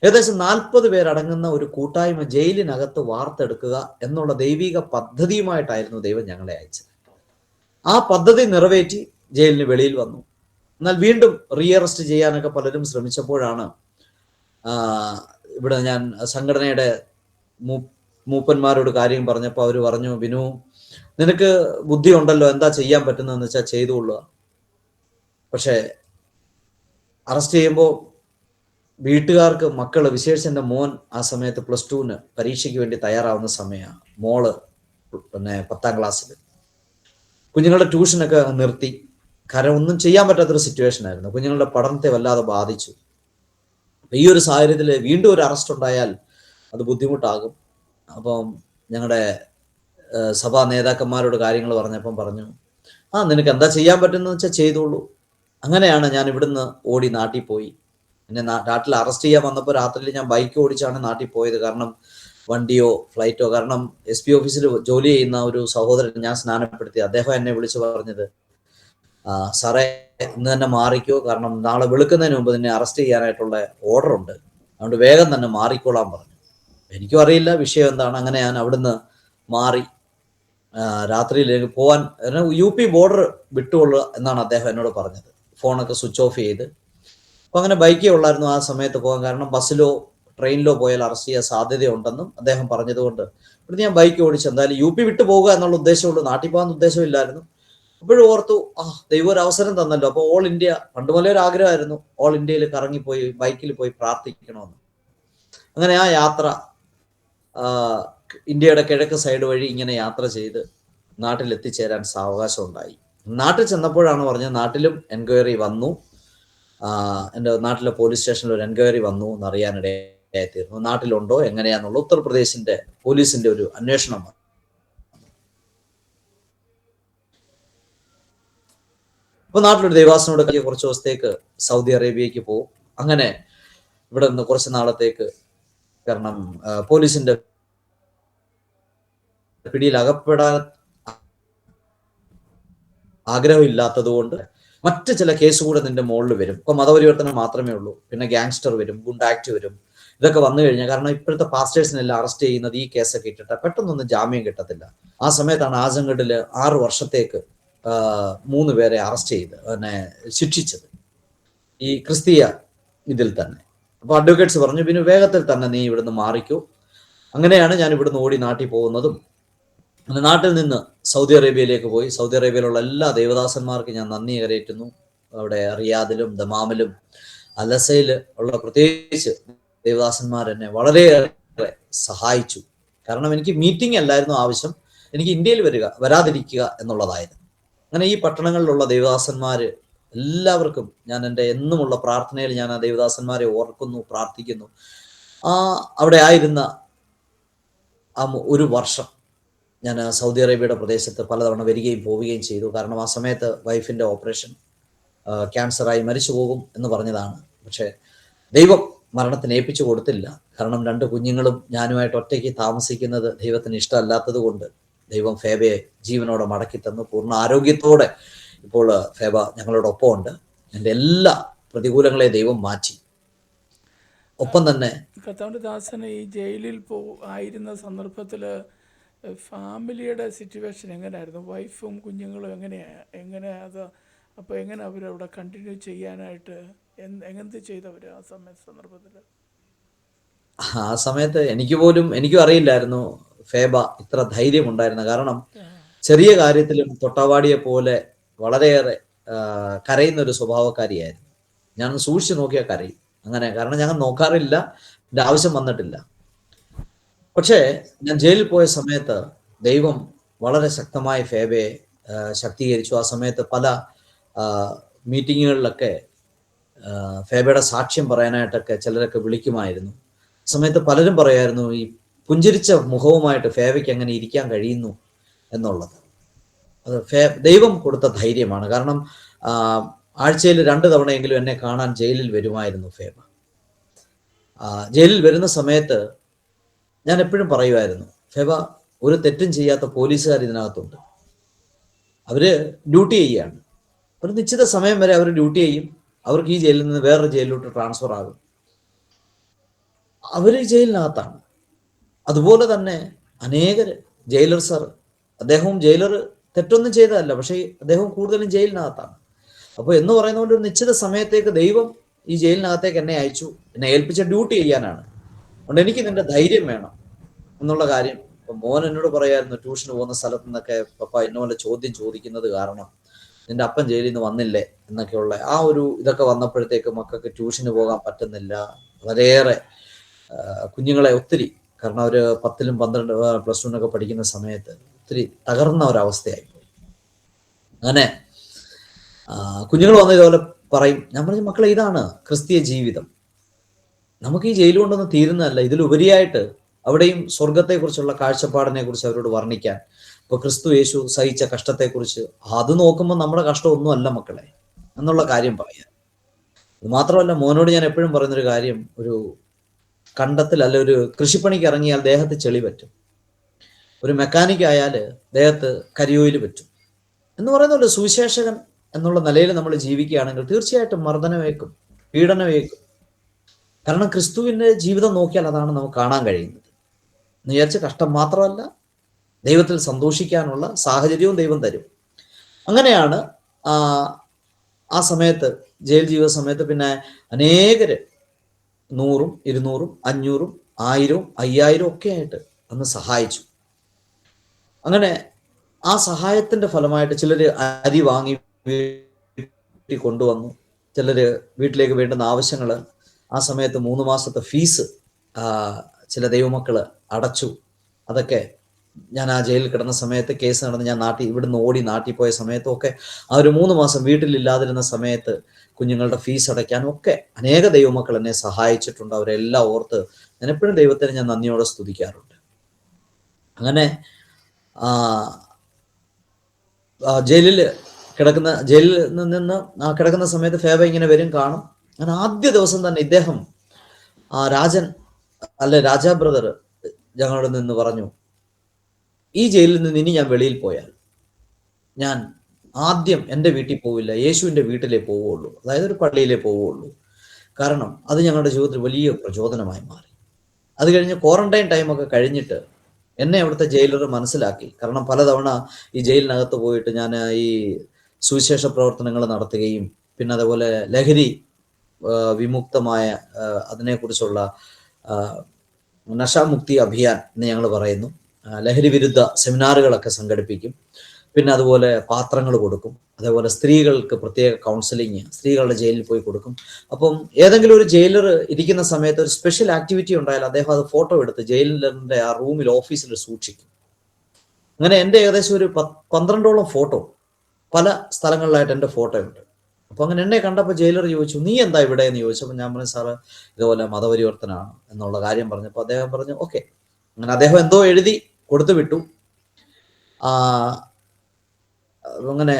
ഏകദേശം 40 പേരടങ്ങുന്ന ഒരു കൂട്ടായ്മ ജയിലിനകത്ത് വാർത്തെടുക്കുക എന്നുള്ള ദൈവിക പദ്ധതിയുമായിട്ടായിരുന്നു ദൈവം ഞങ്ങളെ അയച്ചത്. ആ പദ്ധതി നിറവേറ്റി ജയിലിന് വെളിയിൽ വന്നു. എന്നാൽ വീണ്ടും റീഅറസ്റ്റ് ചെയ്യാനൊക്കെ പലരും ശ്രമിച്ചപ്പോഴാണ് ഇവിടെ ഞാൻ സംഘടനയുടെ മൂപ്പന്മാരോട് കാര്യം പറഞ്ഞപ്പോൾ അവർ പറഞ്ഞു, ബിനു, നിനക്ക് ബുദ്ധി ഉണ്ടല്ലോ, എന്താ ചെയ്യാൻ പറ്റുന്നതെന്ന് വെച്ചാൽ ചെയ്തുകൊള്ളുക. പക്ഷെ അറസ്റ്റ് ചെയ്യുമ്പോൾ വീട്ടുകാർക്ക് മക്കള്, വിശേഷിച്ച് എൻ്റെ മോൻ ആ സമയത്ത് +2 പരീക്ഷയ്ക്ക് വേണ്ടി തയ്യാറാവുന്ന സമയമാണ്. മോള് പിന്നെ 10ാം ക്ലാസ്സിൽ. കുഞ്ഞുങ്ങളുടെ ട്യൂഷനൊക്കെ നിർത്തി. കാരണം ഒന്നും ചെയ്യാൻ പറ്റാത്തൊരു സിറ്റുവേഷൻ ആയിരുന്നു. കുഞ്ഞുങ്ങളുടെ പഠനത്തെ വല്ലാതെ ബാധിച്ചു. ഈ ഒരു സാഹചര്യത്തിൽ വീണ്ടും ഒരു അറസ്റ്റ് ഉണ്ടായാൽ അത് ബുദ്ധിമുട്ടാകും. അപ്പം ഞങ്ങളുടെ സഭാ നേതാക്കന്മാരോട് കാര്യങ്ങൾ പറഞ്ഞപ്പം പറഞ്ഞു, നിനക്ക് എന്താ ചെയ്യാൻ പറ്റുന്നത് വെച്ചാൽ ചെയ്തോളൂ. അങ്ങനെയാണ് ഞാൻ ഇവിടുന്ന് ഓടി നാട്ടിൽ പോയി. എന്നെ നാട്ടിൽ അറസ്റ്റ് ചെയ്യാൻ വന്നപ്പോൾ രാത്രിയിൽ ഞാൻ ബൈക്ക് ഓടിച്ചാണ് നാട്ടിൽ പോയത്. കാരണം വണ്ടിയോ ഫ്ലൈറ്റോ, കാരണം SP ഓഫീസിൽ ജോലി ചെയ്യുന്ന ഒരു സഹോദരൻ ഞാൻ സ്നാനപ്പെടുത്തി. അദ്ദേഹം എന്നെ വിളിച്ച് പറഞ്ഞത്, സാറേ ഇന്ന് തന്നെ മാറിക്കോ, കാരണം നാളെ വെളുക്കുന്നതിന് മുമ്പ് നിന്നെ അറസ്റ്റ് ചെയ്യാനായിട്ടുള്ള ഓർഡർ ഉണ്ട്, അതുകൊണ്ട് വേഗം തന്നെ മാറിക്കോളാൻ പറഞ്ഞു. എനിക്കും അറിയില്ല വിഷയം എന്താണ്. അങ്ങനെ ഞാൻ അവിടുന്ന് മാറി. രാത്രിയിലേക്ക് പോകാൻ UP ബോർഡർ വിട്ടുകൊള്ളുക എന്നാണ് അദ്ദേഹം എന്നോട് പറഞ്ഞത്. ഫോണൊക്കെ സ്വിച്ച് ഓഫ് ചെയ്ത്. അപ്പോൾ അങ്ങനെ ബൈക്കേ ഉള്ളായിരുന്നു ആ സമയത്ത് പോകാൻ. കാരണം ബസ്സിലോ ട്രെയിനിലോ പോയാൽ അറസ്റ്റ് ചെയ്യാൻ സാധ്യതയുണ്ടെന്നും അദ്ദേഹം പറഞ്ഞതുകൊണ്ട് ഇവിടുന്ന് ഞാൻ ബൈക്ക് ഓടിച്ച് എന്തായാലും UP വിട്ടു പോകുക എന്നുള്ള ഉദ്ദേശമുള്ളൂ, നാട്ടിൽ പോകാൻ ഉദ്ദേശമില്ലായിരുന്നു. അപ്പോഴും ഓർത്തു, ദൈവം ഒരു അവസരം തന്നല്ലോ. അപ്പോൾ ഓൾ ഇന്ത്യ, പണ്ട് മുതലേ ഒരു ആഗ്രഹമായിരുന്നു ഓൾ ഇന്ത്യയിൽ കറങ്ങിപ്പോയി ബൈക്കിൽ പോയി പ്രാർത്ഥിക്കണമെന്ന്. അങ്ങനെ ആ യാത്ര ഇന്ത്യയുടെ കിഴക്ക് സൈഡ് വഴി ഇങ്ങനെ യാത്ര ചെയ്ത് നാട്ടിൽ എത്തിച്ചേരാൻ സാവകാശം ഉണ്ടായി. നാട്ടിൽ ചെന്നപ്പോഴാണ് പറഞ്ഞത്, നാട്ടിലും എൻക്വയറി വന്നു, എൻ്റെ നാട്ടിലെ പോലീസ് സ്റ്റേഷനിൽ ഒരു എൻക്വയറി വന്നു എന്നറിയാനിടയായിത്തീർന്നു. നാട്ടിലുണ്ടോ എങ്ങനെയാന്നുള്ള ഉത്തർപ്രദേശിന്റെ പോലീസിന്റെ ഒരു അന്വേഷണം. അപ്പൊ നാട്ടിലൊരു ദേവാസനോട് കുറച്ച് ദിവസത്തേക്ക് സൗദി അറേബ്യക്ക് പോകും. അങ്ങനെ ഇവിടെ നിന്ന് കുറച്ച് നാളത്തേക്ക്, കാരണം പോലീസിന്റെ പിടിയിൽ അകപ്പെടാൻ ആഗ്രഹമില്ലാത്തത് കൊണ്ട് മറ്റ് ചില കേസ് കൂടെ നിന്റെ മുകളിൽ വരും. ഇപ്പൊ മതപരിവർത്തനം മാത്രമേ ഉള്ളൂ, പിന്നെ ഗാങ്സ്റ്റർ വരും, ഗുണ്ട് ആക്ട് വരും. ഇതൊക്കെ വന്നു കഴിഞ്ഞാൽ, കാരണം ഇപ്പോഴത്തെ പാസ്റ്റേഴ്സിനെല്ലാം അറസ്റ്റ് ചെയ്യുന്നത് ഈ കേസൊക്കെ ഇട്ടിട്ട് പെട്ടെന്നൊന്നും ജാമ്യം കിട്ടത്തില്ല. ആ സമയത്താണ് ആസംഗഡില് 6 വർഷത്തേക്ക് 3 പേരെ അറസ്റ്റ് ചെയ്ത് ശിക്ഷിച്ചത്, ഈ ക്രിസ്തീയ ഇതിൽ തന്നെ. അപ്പൊ അഡ്വക്കേറ്റ്സ് പറഞ്ഞു, പിന്നെ വേഗത്തിൽ തന്നെ നീ ഇവിടുന്ന് മാറിക്കൂ. അങ്ങനെയാണ് ഞാൻ ഇവിടുന്ന് ഓടി നാട്ടിൽ പോകുന്നതും. നാട്ടിൽ നിന്ന് സൗദി അറേബ്യയിലേക്ക് പോയി. സൗദി അറേബ്യയിലുള്ള എല്ലാ ദേവദാസന്മാർക്ക് ഞാൻ നന്ദി കരയറ്റുന്നു. അവിടെ റിയാദിലും ദമാമിലും അലസയിൽ ഉള്ള പ്രത്യേകിച്ച് ദേവദാസന്മാർ എന്നെ വളരെയേറെ സഹായിച്ചു. കാരണം എനിക്ക് മീറ്റിംഗ് അല്ലായിരുന്നു ആവശ്യം, എനിക്ക് ഇന്ത്യയിൽ വരാതിരിക്കുക എന്നുള്ളതായിരുന്നു. അങ്ങനെ ഈ പട്ടണങ്ങളിലുള്ള ദേവദാസന്മാര് എല്ലാവർക്കും ഞാൻ എൻ്റെ എന്നുമുള്ള പ്രാർത്ഥനയിൽ ഞാൻ ആ ദേവദാസന്മാരെ ഓർക്കുന്നു, പ്രാർത്ഥിക്കുന്നു. അവിടെ ആയിരുന്ന ഒരു വർഷം ഞാൻ സൗദി അറേബ്യയുടെ പ്രദേശത്ത് പലതവണ വരികയും പോവുകയും ചെയ്തു. കാരണം ആ സമയത്ത് വൈഫിൻ്റെ ഓപ്പറേഷൻ, ക്യാൻസറായി മരിച്ചു പോകും എന്ന് പറഞ്ഞതാണ്. പക്ഷേ ദൈവം മരണത്തിന് ഏൽപ്പിച്ചു കൊടുത്തില്ല. കാരണം 2 കുഞ്ഞുങ്ങളും ഞാനുമായിട്ട് ഒറ്റയ്ക്ക് താമസിക്കുന്നത് ദൈവത്തിന് ഇഷ്ടമല്ലാത്തത് കൊണ്ട് ദൈവം ഫേബയെ ജീവനോടെ മടക്കി തന്നു. പൂർണ്ണ ആരോഗ്യത്തോടെ ഇപ്പോൾ ഫേബ ഞങ്ങളോടൊപ്പം ഉണ്ട്. എൻ്റെ എല്ലാ പ്രതികൂലങ്ങളെ ദൈവം മാറ്റി. ഒപ്പം തന്നെ കർത്താവിൻ്റെ ദാസന് ഈ ജയിലിൽ ആയിരുന്ന സന്ദർഭത്തിൽ ഫാമിലിയുടെ സിറ്റുവേഷൻ എങ്ങനെയായിരുന്നു? വൈഫും കുഞ്ഞുങ്ങളും എങ്ങനെയാ അത്? അപ്പോൾ എങ്ങനെ അവരവിടെ കണ്ടിന്യൂ ചെയ്യാനായിട്ട് എങ്ങനത്തെ ചെയ്തവർ ആ സന്ദർഭത്തിൽ? ആ സമയത്ത് എനിക്കും അറിയില്ലായിരുന്നു ഫേബ ഇത്ര ധൈര്യം ഉണ്ടായിരുന്നു. കാരണം ചെറിയ കാര്യത്തിലും തൊട്ടാവാടിയെ പോലെ വളരെയേറെ കരയുന്ന ഒരു സ്വഭാവക്കാരിയായിരുന്നു. ഞാൻ സൂക്ഷിച്ചു നോക്കിയാൽ കരയും. അങ്ങനെ, കാരണം ഞങ്ങൾ നോക്കാറില്ല, എൻ്റെ ആവശ്യം വന്നിട്ടില്ല. പക്ഷേ ഞാൻ ജയിലിൽ പോയ സമയത്ത് ദൈവം വളരെ ശക്തമായി ഫേബയെ ശക്തീകരിച്ചു. ആ സമയത്ത് പല മീറ്റിങ്ങുകളിലൊക്കെ ഫേബയുടെ സാക്ഷ്യം പറയാനായിട്ടൊക്കെ ചിലരൊക്കെ വിളിക്കുമായിരുന്നു. സമയത്ത് പലരും പറയായിരുന്നു ഈ പുഞ്ചിരിച്ച മുഖവുമായിട്ട് ഫേബയ്ക്ക് അങ്ങനെ ഇരിക്കാൻ കഴിയുന്നു എന്നുള്ളത്. അത് ദൈവം കൊടുത്ത ധൈര്യമാണ്. കാരണം ആഴ്ചയിൽ 2 തവണയെങ്കിലും എന്നെ കാണാൻ ജയിലിൽ വരുമായിരുന്നു ഫേബ. ജയിലിൽ വരുന്ന സമയത്ത് ഞാൻ എപ്പോഴും പറയുമായിരുന്നു, ഫേബ, ഒരു തെറ്റും ചെയ്യാത്ത പോലീസുകാർ ഇതിനകത്തുണ്ട്. അവര് ഡ്യൂട്ടി ചെയ്യുകയാണ്. ഒരു നിശ്ചിത സമയം വരെ അവർ ഡ്യൂട്ടി ചെയ്യും. അവർക്ക് ഈ ജയിലിൽ നിന്ന് വേറൊരു ജയിലിലോട്ട് ട്രാൻസ്ഫർ ആകും. അവർ ജയിലിനകത്താണ്. അതുപോലെ തന്നെ അനേകർ, ജയിലർ സാർ, അദ്ദേഹവും ജയിലർ തെറ്റൊന്നും ചെയ്തതല്ല, പക്ഷേ അദ്ദേഹം കൂടുതലും ജയിലിനകത്താണ്. അപ്പോൾ എന്ന് പറയുന്നതുകൊണ്ട് ഒരു നിശ്ചിത സമയത്തേക്ക് ദൈവം ഈ ജയിലിനകത്തേക്ക് എന്നെ അയച്ചു. എന്നെ ഏൽപ്പിച്ച ഡ്യൂട്ടി ചെയ്യാനാണ്. അതുകൊണ്ട് എനിക്ക് ഇതിന്റെ ധൈര്യം വേണം എന്നുള്ള കാര്യം. ഇപ്പം മോൻ എന്നോട് പറയായിരുന്നു, ട്യൂഷന് പോകുന്ന സ്ഥലത്ത് നിന്നൊക്കെ പപ്പ ഇന്നപോലെ ചോദ്യം ചോദിക്കുന്നത് കാരണം നിന്റെ അപ്പൻ ജയിലിൽ നിന്ന് വന്നില്ലേ എന്നൊക്കെയുള്ള ആ ഒരു ഇതൊക്കെ വന്നപ്പോഴത്തേക്ക് മക്കൾക്ക് ട്യൂഷന് പോകാൻ പറ്റുന്നില്ല. വളരെയേറെ കുഞ്ഞുങ്ങളെ ഒത്തിരി, കാരണം അവർ 10ലും 12 +2 ഒക്കെ പഠിക്കുന്ന സമയത്ത് ഒത്തിരി തകർന്ന ഒരവസ്ഥയായിപ്പോയി. അങ്ങനെ കുഞ്ഞുങ്ങൾ വന്ന് ഇതുപോലെ പറയും. ഞാൻ പറഞ്ഞു, മക്കളെ, ഇതാണ് ക്രിസ്തീയ ജീവിതം. നമുക്ക് ഈ ജയിൽ കൊണ്ടൊന്നും തീരുന്നതല്ല. ഇതിലുപരിയായിട്ട് അവിടെയും സ്വർഗത്തെക്കുറിച്ചുള്ള കാഴ്ചപ്പാടിനെ കുറിച്ച് അവരോട് വർണ്ണിക്കാൻ, ഇപ്പൊ ക്രിസ്തു യേശു സഹിച്ച കഷ്ടത്തെക്കുറിച്ച്, അത് നോക്കുമ്പോൾ നമ്മുടെ കഷ്ടമൊന്നും അല്ല മക്കളെ എന്നുള്ള കാര്യം പറയാം. ഇത് മാത്രമല്ല, മോനോട് ഞാൻ എപ്പോഴും പറയുന്നൊരു കാര്യം, ഒരു കണ്ടത്തിൽ അല്ല ഒരു കൃഷിപ്പണിക്ക് ഇറങ്ങിയാൽ ദേഹത്ത് ചെളി പറ്റും, ഒരു മെക്കാനിക് ആയാൽ ദേഹത്ത് കരിയോയിൽ പറ്റും എന്ന് പറയുന്നല്ലോ. സുവിശേഷകൻ എന്നുള്ള നിലയിൽ നമ്മൾ ജീവിക്കുകയാണെങ്കിൽ തീർച്ചയായിട്ടും മർദ്ദനമേക്കും, പീഡനമേക്കും. കാരണം ക്രിസ്തുവിൻ്റെ ജീവിതം നോക്കിയാൽ അതാണ് നമുക്ക് കാണാൻ കഴിയുന്നത്. എന്ന് വിചാരിച്ച കഷ്ടം മാത്രമല്ല, ദൈവത്തിൽ സന്തോഷിക്കാനുള്ള സാഹചര്യവും ദൈവം തരും. അങ്ങനെയാണ് ആ സമയത്ത്, ജയിൽ ജീവിത സമയത്ത് പിന്നെ അനേകര് 100ഉം 200ഉം 500ഉം 1000ഉം 5000ഉം ഒക്കെ ആയിട്ട് അന്ന് സഹായിച്ചു. അങ്ങനെ ആ സഹായത്തിന്റെ ഫലമായിട്ട് ചിലര് അരി വാങ്ങി വീട്ടിൽ കൊണ്ടുവന്നു, ചിലര് വീട്ടിലേക്ക് വേണ്ടുന്ന ആവശ്യങ്ങൾ, ആ സമയത്ത് 3 മാസത്തെ ഫീസ് ചില ദൈവമക്കള് അടച്ചു. അതൊക്കെ ഞാൻ ആ ജയിലിൽ കിടന്ന സമയത്ത്, കേസ് നടന്ന് ഞാൻ ഇവിടുന്ന് ഓടി നാട്ടിൽ പോയ സമയത്തൊക്കെ, ആ ഒരു 3 മാസം വീട്ടിലില്ലാതിരുന്ന സമയത്ത് കുഞ്ഞുങ്ങളുടെ ഫീസ് അടയ്ക്കാനും ഒക്കെ അനേക ദൈവമക്കൾ എന്നെ സഹായിച്ചിട്ടുണ്ട്. അവരെല്ലാം ഓർത്ത് ഞാൻ എപ്പോഴും ദൈവത്തിന് ഞാൻ നന്ദിയോടെ സ്തുതിക്കാറുണ്ട്. അങ്ങനെ ജയിലിൽ നിന്ന് കിടക്കുന്ന സമയത്ത് ഫേബ ഇങ്ങനെ വരും, കാണും. അങ്ങനെ ആദ്യ ദിവസം തന്നെ ഇദ്ദേഹം, രാജാ ബ്രദർ ഞങ്ങളോട് നിന്ന് പറഞ്ഞു, ഈ ജയിലിൽ നിന്ന് ഇനി ഞാൻ വെളിയിൽ പോയാൽ ഞാൻ ആദ്യം എൻ്റെ വീട്ടിൽ പോവില്ല, യേശുവിൻ്റെ വീട്ടിലേ പോവുള്ളൂ, അതായത് ഒരു പള്ളിയിലേ പോവുള്ളൂ. കാരണം അത് ഞങ്ങളുടെ ജീവിതത്തിൽ വലിയ പ്രചോദനമായി മാറി. അത് കഴിഞ്ഞ് ക്വാറന്റൈൻ ടൈമൊക്കെ കഴിഞ്ഞിട്ട് എന്നെ അവിടുത്തെ ജയിലർ മനസ്സിലാക്കി. കാരണം പലതവണ ഈ ജയിലിനകത്ത് പോയിട്ട് ഞാൻ ഈ സുവിശേഷ പ്രവർത്തനങ്ങൾ നടത്തുകയും, പിന്നെ അതുപോലെ ലഹരി വിമുക്തമായ അതിനെക്കുറിച്ചുള്ള നശാമുക്തി അഭിയാൻ എന്ന് ഞങ്ങൾ പറയുന്നു, ലഹരി വിരുദ്ധ സെമിനാറുകളൊക്കെ സംഘടിപ്പിക്കും. പിന്നെ അതുപോലെ പാത്രങ്ങൾ കൊടുക്കും. അതേപോലെ സ്ത്രീകൾക്ക് പ്രത്യേക കൗൺസിലിങ് സ്ത്രീകളുടെ ജയിലിൽ പോയി കൊടുക്കും. അപ്പം ഏതെങ്കിലും ഒരു ജയിലർ ഇരിക്കുന്ന സമയത്ത് ഒരു സ്പെഷ്യൽ ആക്ടിവിറ്റി ഉണ്ടായാൽ അദ്ദേഹം അത് ഫോട്ടോ എടുത്ത് ജയിലറിന്റെ ആ റൂമിൽ, ഓഫീസിൽ സൂക്ഷിക്കും. അങ്ങനെ എൻ്റെ ഏകദേശം ഒരു 12ഓളം ഫോട്ടോ പല സ്ഥലങ്ങളിലായിട്ട് എൻ്റെ ഫോട്ടോ ഉണ്ട്. അപ്പോൾ അങ്ങനെ എന്നെ കണ്ടപ്പോൾ ജയിലർ ചോദിച്ചു, നീ എന്താ ഇവിടെ എന്ന് ചോദിച്ചപ്പോൾ ഞാൻ പറഞ്ഞു, സാറ് ഇതുപോലെ മതപരിവർത്തനമാണ് എന്നുള്ള കാര്യം പറഞ്ഞപ്പോൾ അദ്ദേഹം പറഞ്ഞു ഓക്കെ. അങ്ങനെ അദ്ദേഹം എന്തോ എഴുതി കൊടുത്തു വിട്ടു. അങ്ങനെ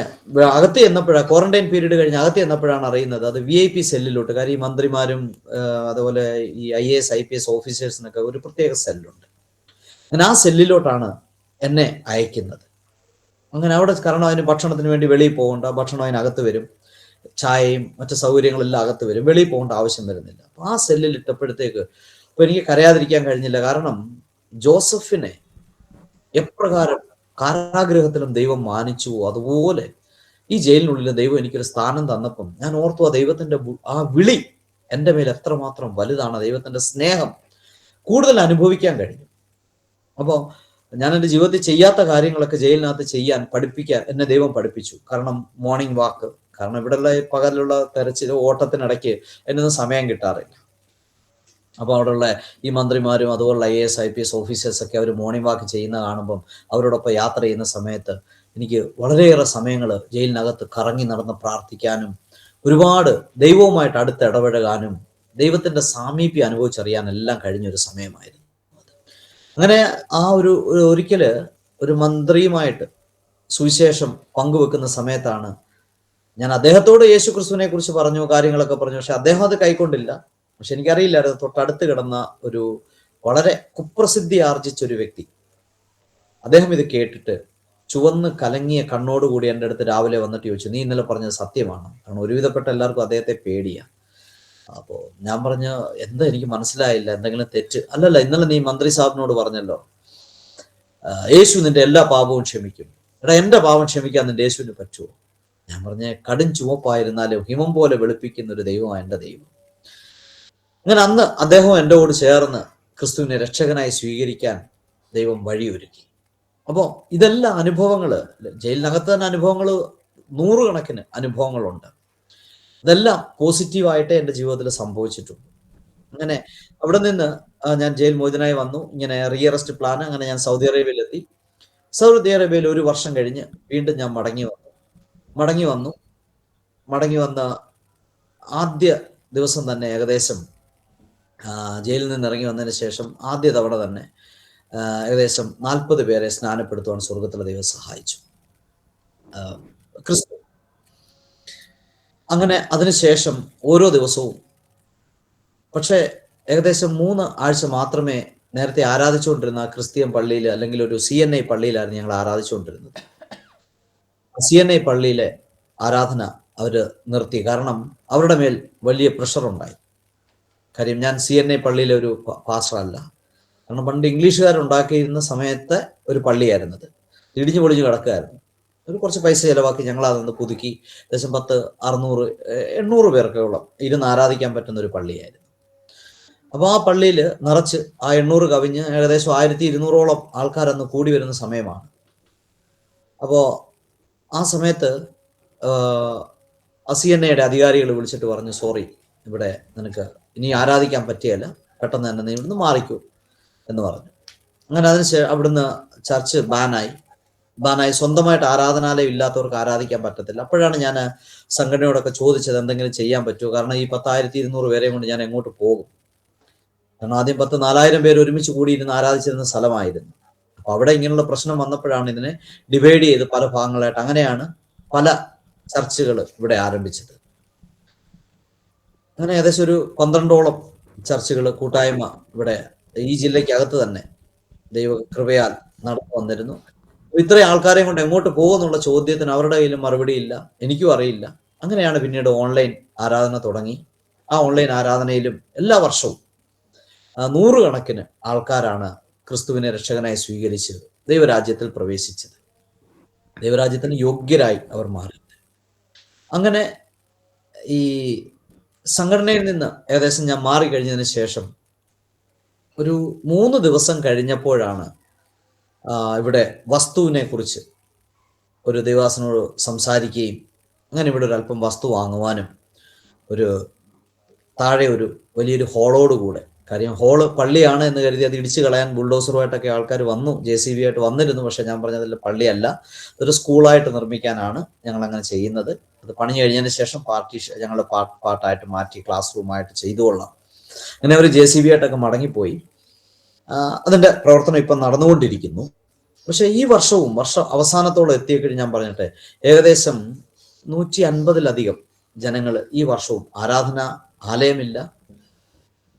അകത്ത് ചെന്നപ്പോഴാണ്, ക്വാറന്റൈൻ പീരീഡ് കഴിഞ്ഞ് അകത്ത് ചെന്നപ്പോഴാണ് അറിയുന്നത് അത് VIP സെല്ലിലോട്ട്. കാര്യം ഈ മന്ത്രിമാരും അതുപോലെ ഈ IAS IPS ഓഫീസേഴ്സിനൊക്കെ ഒരു പ്രത്യേക സെല്ലുണ്ട്. അങ്ങനെ ആ സെല്ലിലോട്ടാണ് എന്നെ അയക്കുന്നത്. അങ്ങനെ അവിടെ, കാരണം അതിന് ഭക്ഷണത്തിന് വേണ്ടി വെളിയിൽ പോകേണ്ട, ഭക്ഷണം അതിനകത്ത് വരും, ചായയും മറ്റു സൗകര്യങ്ങളെല്ലാം അകത്ത് വരും, വെളിയിൽ പോകേണ്ട ആവശ്യം വരുന്നില്ല. അപ്പോൾ ആ സെല്ലിൽ ഇട്ടപ്പോഴത്തേക്ക് ഇപ്പോൾ എനിക്ക് കരയാതിരിക്കാൻ കഴിഞ്ഞില്ല. കാരണം ജോസഫിനെ എപ്രകാരം കാരാഗ്രഹത്തിലും ദൈവം മാനിച്ചു, അതുപോലെ ഈ ജയിലിനുള്ളിൽ ദൈവം എനിക്കൊരു സ്ഥാനം തന്നപ്പം ഞാൻ ഓർത്തു, ആ ദൈവത്തിന്റെ ആ വിളി എൻ്റെ മേൽ എത്രമാത്രം വലുതാണ്, ദൈവത്തിന്റെ സ്നേഹം കൂടുതൽ അനുഭവിക്കാൻ കഴിഞ്ഞു. അപ്പോൾ ഞാൻ എൻ്റെ ജീവിതത്തിൽ ചെയ്യാത്ത കാര്യങ്ങളൊക്കെ ജയിലിനകത്ത് ചെയ്യാൻ പഠിപ്പിക്കാൻ എന്നെ ദൈവം പഠിപ്പിച്ചു. കാരണം മോർണിംഗ് വാക്ക്, കാരണം ഇവിടെയുള്ള പകലുള്ള തെരച്ചിൽ ഓട്ടത്തിനിടയ്ക്ക് എന്നൊന്നും സമയം കിട്ടാറില്ല. അപ്പോൾ അവിടെയുള്ള ഈ മന്ത്രിമാരും അതുപോലുള്ള IAS IPS ഓഫീസേഴ്സൊക്കെ അവർ മോർണിംഗ് വാക്ക് ചെയ്യുന്ന കാണുമ്പം അവരോടൊപ്പം യാത്ര ചെയ്യുന്ന സമയത്ത് എനിക്ക് വളരെയേറെ സമയങ്ങൾ ജയിലിനകത്ത് കറങ്ങി നടന്ന് പ്രാർത്ഥിക്കാനും ഒരുപാട് ദൈവവുമായിട്ട് അടുത്ത് ഇടപഴകാനും ദൈവത്തിന്റെ സാമീപ്യം അനുഭവിച്ചറിയാൻ എല്ലാം കഴിഞ്ഞൊരു സമയമായിരുന്നു. അങ്ങനെ ഒരിക്കല് ഒരു മന്ത്രിയുമായിട്ട് സുവിശേഷം പങ്കുവെക്കുന്ന സമയത്താണ് ഞാൻ അദ്ദേഹത്തോട് യേശു ക്രിസ്തുവിനെ കുറിച്ച് പറഞ്ഞു, കാര്യങ്ങളൊക്കെ പറഞ്ഞു. പക്ഷെ അദ്ദേഹം അത് കൈക്കൊണ്ടില്ല. പക്ഷെ എനിക്കറിയില്ലായിരുന്നു, തൊട്ടടുത്ത് കിടന്ന ഒരു വളരെ കുപ്രസിദ്ധി ആർജിച്ച ഒരു വ്യക്തി, അദ്ദേഹം ഇത് കേട്ടിട്ട് ചുവന്ന് കലങ്ങിയ കണ്ണോടുകൂടി എൻ്റെ അടുത്ത് രാവിലെ വന്നിട്ട് ചോദിച്ചു, നീ ഇന്നലെ പറഞ്ഞത് സത്യമാണ്? കാരണം ഒരുവിധപ്പെട്ട എല്ലാവർക്കും അദ്ദേഹത്തെ പേടിയാണ്. അപ്പോൾ ഞാൻ പറഞ്ഞു, എന്താ എനിക്ക് മനസ്സിലായില്ല, എന്തെങ്കിലും തെറ്റ്? അല്ലല്ല, ഇന്നലെ നീ മന്ത്രി സാഹിബിനോട് പറഞ്ഞല്ലോ യേശു നിന്റെ എല്ലാ പാപവും ക്ഷമിക്കും. എടാ, എൻ്റെ പാപം ക്ഷമിക്കാൻ നിന്റെ യേശുവിന് പറ്റുമോ? ഞാൻ പറഞ്ഞ, കടും ചുവപ്പായിരുന്നാലും ഹിമം പോലെ വെളുപ്പിക്കുന്ന ഒരു ദൈവമാണ് എൻ്റെ ദൈവം. അങ്ങനെ അന്ന് അദ്ദേഹം എൻ്റെ കൂടെ ചേർന്ന് ക്രിസ്തുവിനെ രക്ഷകനായി സ്വീകരിക്കാൻ ദൈവം വഴിയൊരുക്കി. അപ്പോൾ ഇതെല്ലാം അനുഭവങ്ങള്, ജയിലിനകത്ത് തന്നെ അനുഭവങ്ങൾ, നൂറുകണക്കിന് അനുഭവങ്ങളുണ്ട്. ഇതെല്ലാം പോസിറ്റീവായിട്ടേ എൻ്റെ ജീവിതത്തിൽ സംഭവിച്ചിട്ടുണ്ട്. അങ്ങനെ അവിടെ നിന്ന് ഞാൻ ജയിൽ മോചിതനായി വന്നു. ഇങ്ങനെ റീഅറസ്റ്റ് പ്ലാൻ, അങ്ങനെ ഞാൻ സൗദി അറേബ്യയിലെത്തി. സൗദി അറേബ്യയിൽ 1 വർഷം കഴിഞ്ഞ് വീണ്ടും ഞാൻ മടങ്ങി വന്ന ആദ്യ ദിവസം തന്നെ, ഏകദേശം ജയിലിൽ നിന്ന് ഇറങ്ങി വന്നതിന് ശേഷം ആദ്യ തവണ തന്നെ ഏകദേശം 40 പേരെ സ്നാനപ്പെടുത്തുവാൻ സ്വർഗത്തിലെ ദൈവം സഹായിച്ചു, ക്രിസ്തു. അങ്ങനെ അതിനുശേഷം ഓരോ ദിവസവും, പക്ഷേ ഏകദേശം 3 ആഴ്ച മാത്രമേ നേരത്തെ ആരാധിച്ചുകൊണ്ടിരുന്ന ക്രിസ്ത്യൻ പള്ളിയിൽ, അല്ലെങ്കിൽ ഒരു CNI പള്ളിയിലായിരുന്നു ഞങ്ങൾ ആരാധിച്ചുകൊണ്ടിരുന്നത്. CNI പള്ളിയിലെ ആരാധന അവർ നിർത്തി. കാരണം അവരുടെ മേൽ വലിയ പ്രഷർ ഉണ്ടായി. കാര്യം ഞാൻ CNI പള്ളിയിലെ ഒരു പാസ്റ്റർ അല്ല. കാരണം പണ്ട് ഇംഗ്ലീഷുകാരുണ്ടാക്കിയിരുന്ന സമയത്തെ ഒരു പള്ളിയായിരുന്നത്, ഇടിഞ്ഞു പൊളിഞ്ഞു കിടക്കുകയായിരുന്നു. ഒരു കുറച്ച് പൈസ ചിലവാക്കി ഞങ്ങൾ അതൊന്ന് പുതുക്കി ഏകദേശം 10, 600, 800 പേർക്കോളം ഇരുന്ന് ആരാധിക്കാൻ പറ്റുന്ന ഒരു പള്ളിയായിരുന്നു. അപ്പോൾ ആ പള്ളിയിൽ നിറച്ച് ആ 800 കവിഞ്ഞ് ഏകദേശം 1200ഓളം ആൾക്കാരന്ന് കൂടി വരുന്ന സമയമാണ്. അപ്പോൾ ആ സമയത്ത് CNIയുടെ അധികാരികൾ വിളിച്ചിട്ട് പറഞ്ഞു, സോറി, ഇവിടെ നിനക്ക് ഇനി ആരാധിക്കാൻ പറ്റിയല്ല, പെട്ടെന്ന് തന്നെ നീ ഇവിടുന്ന് മാറിക്കൂ എന്ന് പറഞ്ഞു. അങ്ങനെ അവിടുന്ന് ചർച്ച് ബാനായി. സ്വന്തമായിട്ട് ആരാധനാലയം ഇല്ലാത്തവർക്ക് ആരാധിക്കാൻ പറ്റത്തില്ല. അപ്പോഴാണ് ഞാൻ സംഘടനയോടൊക്കെ ചോദിച്ചത് എന്തെങ്കിലും ചെയ്യാൻ പറ്റുമോ, കാരണം ഈ 10,200 പേരെ കൊണ്ട് ഞാൻ എങ്ങോട്ട് പോകും? കാരണം ആദ്യം 4,000 പേര് ഒരുമിച്ച് കൂടിയിരുന്ന് ആരാധിച്ചിരുന്ന സ്ഥലമായിരുന്നു. അപ്പൊ അവിടെ ഇങ്ങനെയുള്ള പ്രശ്നം വന്നപ്പോഴാണ് ഇതിനെ ഡിവൈഡ് ചെയ്ത് പല ഭാഗങ്ങളായിട്ട്, അങ്ങനെയാണ് പല ചർച്ചുകൾ ഇവിടെ ആരംഭിച്ചത്. അങ്ങനെ ഏകദേശം ഒരു 12ഓളം ചർച്ചുകൾ, കൂട്ടായ്മ ഇവിടെ ഈ ജില്ലയ്ക്കകത്ത് തന്നെ ദൈവകൃപയാൽ നടന്നു വന്നിരുന്നു. ഇത്രയും ആൾക്കാരെ കൊണ്ട് എങ്ങോട്ട് പോകുന്നുള്ള ചോദ്യത്തിന് അവരുടെ കയ്യിലും മറുപടിയില്ല, എനിക്കും അറിയില്ല. അങ്ങനെയാണ് പിന്നീട് ഓൺലൈൻ ആരാധന തുടങ്ങി. ആ ഓൺലൈൻ ആരാധനയിലും എല്ലാ വർഷവും 100 കണക്കിന് ആൾക്കാരാണ് ക്രിസ്തുവിനെ രക്ഷകനായി സ്വീകരിച്ചത്, ദൈവരാജ്യത്തിൽ പ്രവേശിച്ചത്, ദൈവരാജ്യത്തിന് യോഗ്യരായി അവർ മാറി. അങ്ങനെ ഈ സംഘടനയിൽ നിന്ന് ഏകദേശം ഞാൻ മാറിക്കഴിഞ്ഞതിന് ശേഷം ഒരു 3 ദിവസം കഴിഞ്ഞപ്പോഴാണ് ഇവിടെ വസ്തുവിനെ കുറിച്ച് ഒരു ദൈവദാസനോട് സംസാരിക്കുകയും, അങ്ങനെ ഇവിടെ ഒരു അല്പം വസ്തു വാങ്ങുവാനും, ഒരു താഴെ ഒരു വലിയൊരു ഹോളോടുകൂടെ, കാര്യം ഹോള് പള്ളിയാണ് എന്ന് കരുതി അത് ഇടിച്ചു കളയാൻ ബുൾഡോസറുമായിട്ടൊക്കെ ആൾക്കാർ വന്നു, JCB ആയിട്ട് വന്നിരുന്നു. പക്ഷെ ഞാൻ പറഞ്ഞതിൽ പള്ളിയല്ല, അതൊരു സ്കൂളായിട്ട് നിർമ്മിക്കാനാണ് ഞങ്ങൾ അങ്ങനെ ചെയ്യുന്നത്. അത് പണി കഴിഞ്ഞതിന് ശേഷം ഞങ്ങൾ പാർട്ടായിട്ട് മാറ്റി ക്ലാസ് റൂമായിട്ട് ചെയ്തുകൊള്ളാം. അങ്ങനെ അവർ JCB ആയിട്ടൊക്കെ മടങ്ങിപ്പോയി. അതിന്റെ പ്രവർത്തനം ഇപ്പം നടന്നുകൊണ്ടിരിക്കുന്നു. പക്ഷെ ഈ വർഷ അവസാനത്തോളം എത്തിയക്കഴിഞ്ഞ് ഞാൻ പറഞ്ഞിട്ട് ഏകദേശം 150-ലധികം ജനങ്ങൾ ഈ വർഷവും, ആരാധന ആലയമില്ല,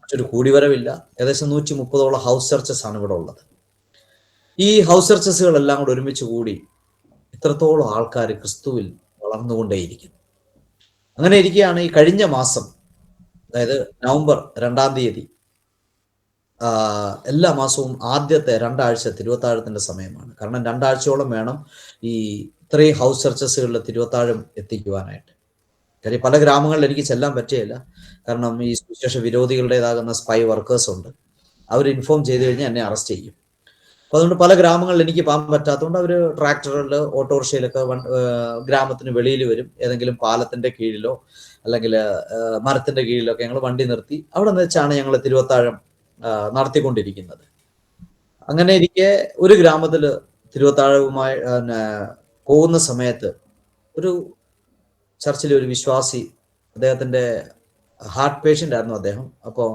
മറ്റൊരു കൂടിവരവില്ല, ഏകദേശം 130ഓളം ഹൗസ് ചർച്ചസ് ആണ് ഇവിടെ ഉള്ളത്. ഈ ഹൗസ് ചർച്ചസുകളെല്ലാം കൂടെ ഒരുമിച്ച് കൂടി ഇത്രത്തോളം ആൾക്കാർ ക്രിസ്തുവിൽ വളർന്നുകൊണ്ടേയിരിക്കുന്നു. അങ്ങനെ ഇരിക്കുകയാണ് ഈ കഴിഞ്ഞ മാസം, അതായത് നവംബർ 2-ാം തീയതി, എല്ലാ മാസവും ആദ്യത്തെ 2 ആഴ്ച തിരുവത്താഴത്തിന്റെ സമയമാണ്. കാരണം 2 ആഴ്ചയോളം വേണം ഈ ഇത്രയും ഹൗസ് ചർച്ചസുകളിൽ തിരുവത്താഴം എത്തിക്കുവാനായിട്ട്. കാര്യം പല ഗ്രാമങ്ങളിൽ എനിക്ക് ചെല്ലാൻ പറ്റുകയില്ല, കാരണം ഈ സുവിശേഷ വിരോധികളുടേതാകുന്ന സ്പൈ വർക്കേഴ്സ് ഉണ്ട്. അവർ ഇൻഫോം ചെയ്ത് കഴിഞ്ഞാൽ എന്നെ അറസ്റ്റ് ചെയ്യും. അപ്പോൾ അതുകൊണ്ട് പല ഗ്രാമങ്ങളിൽ എനിക്ക് പോകാൻ പറ്റാത്തതുകൊണ്ട് അവർ ട്രാക്ടറിൽ, ഓട്ടോറിക്ഷയിലൊക്കെ ഗ്രാമത്തിന് വെളിയിൽ വരും. ഏതെങ്കിലും പാലത്തിന്റെ കീഴിലോ അല്ലെങ്കിൽ മരത്തിന്റെ കീഴിലൊക്കെ ഞങ്ങൾ വണ്ടി നിർത്തി അവിടെ വെച്ചാണ് ഞങ്ങൾ തിരുവത്താഴം നടത്തിക്കൊണ്ടിരിക്കുന്നത്. അങ്ങനെ ഇരിക്കെ ഒരു ഗ്രാമത്തിൽ തിരുവത്താഴവുമായി പോകുന്ന സമയത്ത് ഒരു ചർച്ചിലെ ഒരു വിശ്വാസി അദ്ദേഹത്തിൻ്റെ ഹാർട്ട് പേഷ്യൻ്റ് ആയിരുന്നു അദ്ദേഹം. അപ്പോൾ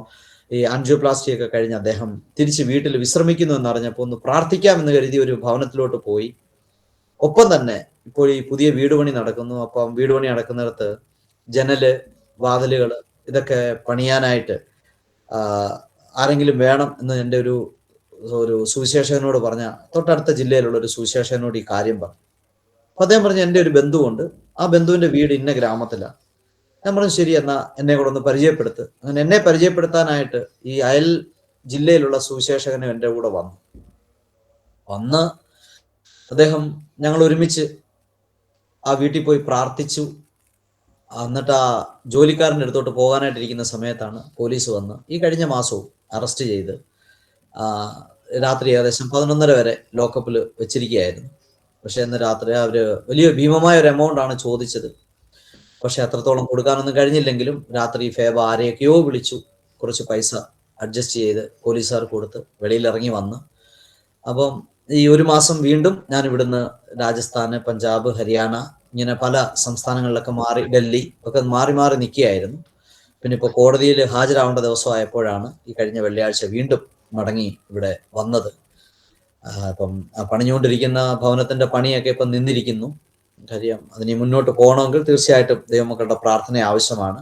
ഈ ആൻജിയോപ്ലാസ്റ്റി ഒക്കെ കഴിഞ്ഞ് അദ്ദേഹം തിരിച്ച് വീട്ടിൽ വിശ്രമിക്കുന്നു എന്നറിഞ്ഞപ്പോൾ ഒന്ന് പ്രാർത്ഥിക്കാമെന്ന് കരുതി ഒരു ഭവനത്തിലോട്ട് പോയി. ഒപ്പം തന്നെ ഇപ്പോൾ ഈ പുതിയ വീട് പണി നടക്കുന്നു. അപ്പം വീട് പണി നടക്കുന്നിടത്ത് ജനല്, വാതിലുകൾ ഇതൊക്കെ പണിയാനായിട്ട് ആരെങ്കിലും വേണം എന്ന് എൻ്റെ ഒരു സുവിശേഷകനോട് പറഞ്ഞ, തൊട്ടടുത്ത ജില്ലയിലുള്ള ഒരു സുവിശേഷകനോട് ഈ കാര്യം പറഞ്ഞു. അപ്പൊ അദ്ദേഹം പറഞ്ഞു, എൻ്റെ ഒരു ബന്ധുവുണ്ട്, ആ ബന്ധുവിന്റെ വീട് ഇന്ന ഗ്രാമത്തിലാണ്. ഞാൻ പറഞ്ഞു ശരി, എന്നാ എന്നെ കൂടെ ഒന്ന് പരിചയപ്പെടുത്ത്. അങ്ങനെ എന്നെ പരിചയപ്പെടുത്താനായിട്ട് ഈ അയൽ ജില്ലയിലുള്ള സുവിശേഷകനും എൻ്റെ കൂടെ വന്ന് അദ്ദേഹം ഞങ്ങൾ ഒരുമിച്ച് ആ വീട്ടിൽ പോയി പ്രാർത്ഥിച്ചു. എന്നിട്ട് ആ ജോലിക്കാരൻ്റെ അടുത്തോട്ട് പോകാനായിട്ടിരിക്കുന്ന സമയത്താണ് പോലീസ് വന്ന് ഈ കഴിഞ്ഞ മാസവും അറസ്റ്റ് ചെയ്ത് രാത്രി ഏകദേശം 11:30 വരെ ലോക്കപ്പിൽ വെച്ചിരിക്കുകയായിരുന്നു. പക്ഷെ ഇന്ന് രാത്രി അവർ വലിയ ഭീമമായ ഒരു എമൗണ്ട് ആണ് ചോദിച്ചത്. പക്ഷെ അത്രത്തോളം കൊടുക്കാനൊന്നും കഴിഞ്ഞില്ലെങ്കിലും രാത്രി ഫേബ ആരെയൊക്കെയോ വിളിച്ചു, കുറച്ച് പൈസ അഡ്ജസ്റ്റ് ചെയ്ത് പോലീസുകാർ കൊടുത്ത് വെളിയിലിറങ്ങി വന്ന്. അപ്പം ഈ ഒരു മാസം വീണ്ടും ഞാൻ ഇവിടുന്ന് രാജസ്ഥാന്, പഞ്ചാബ്, ഹരിയാന ഇങ്ങനെ പല സംസ്ഥാനങ്ങളിലൊക്കെ മാറി, ഡൽഹി ഒക്കെ മാറി മാറി നിൽക്കുകയായിരുന്നു. പിന്നെ ഇപ്പോൾ കോടതിയിൽ ഹാജരാവേണ്ട ദിവസമായപ്പോഴാണ് ഈ കഴിഞ്ഞ വെള്ളിയാഴ്ച വീണ്ടും മടങ്ങി ഇവിടെ വന്നത്. അപ്പം പണിഞ്ഞുകൊണ്ടിരിക്കുന്ന ഭവനത്തിന്റെ പണിയൊക്കെ ഇപ്പം നിന്നിരിക്കുന്നു. കാര്യം അതിന് മുന്നോട്ട് പോകണമെങ്കിൽ തീർച്ചയായിട്ടും ദൈവമക്കളുടെ പ്രാർത്ഥന ആവശ്യമാണ്.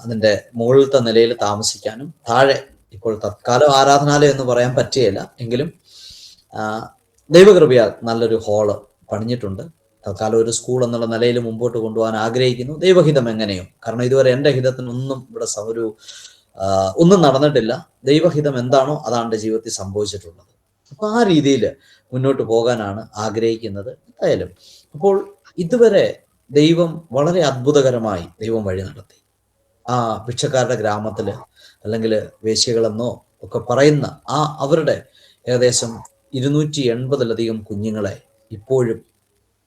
അതിൻ്റെ മുകളിലത്തെ നിലയിൽ താമസിക്കാനും താഴെ ഇപ്പോൾ തത്കാലം ആരാധനാലയം എന്ന് പറയാൻ പറ്റുകയില്ല, എങ്കിലും ദൈവകൃപയാൽ നല്ലൊരു ഹാള് പണിഞ്ഞിട്ടുണ്ട്. തൽക്കാലം ഒരു സ്കൂൾ എന്നുള്ള നിലയിൽ മുമ്പോട്ട് കൊണ്ടുപോകാൻ ആഗ്രഹിക്കുന്നു. ദൈവഹിതം എങ്ങനെയോ, കാരണം ഇതുവരെ എൻ്റെ ഹിതത്തിനൊന്നും ഇവിടെ ഒന്നും നടന്നിട്ടില്ല. ദൈവഹിതം എന്താണോ അതാണ് എൻ്റെ ജീവിതത്തിൽ സംഭവിച്ചിട്ടുള്ളത്. അപ്പൊ ആ രീതിയിൽ മുന്നോട്ട് പോകാനാണ് ആഗ്രഹിക്കുന്നത്. എന്തായാലും അപ്പോൾ ഇതുവരെ ദൈവം വളരെ അത്ഭുതകരമായി ദൈവം വഴി നടത്തി. ആ ഭിക്ഷക്കാരുടെ ഗ്രാമത്തില്, അല്ലെങ്കിൽ വേശ്യകളെന്നോ ഒക്കെ പറയുന്ന അവരുടെ ഏകദേശം 280-ലധികം കുഞ്ഞുങ്ങളെ ഇപ്പോഴും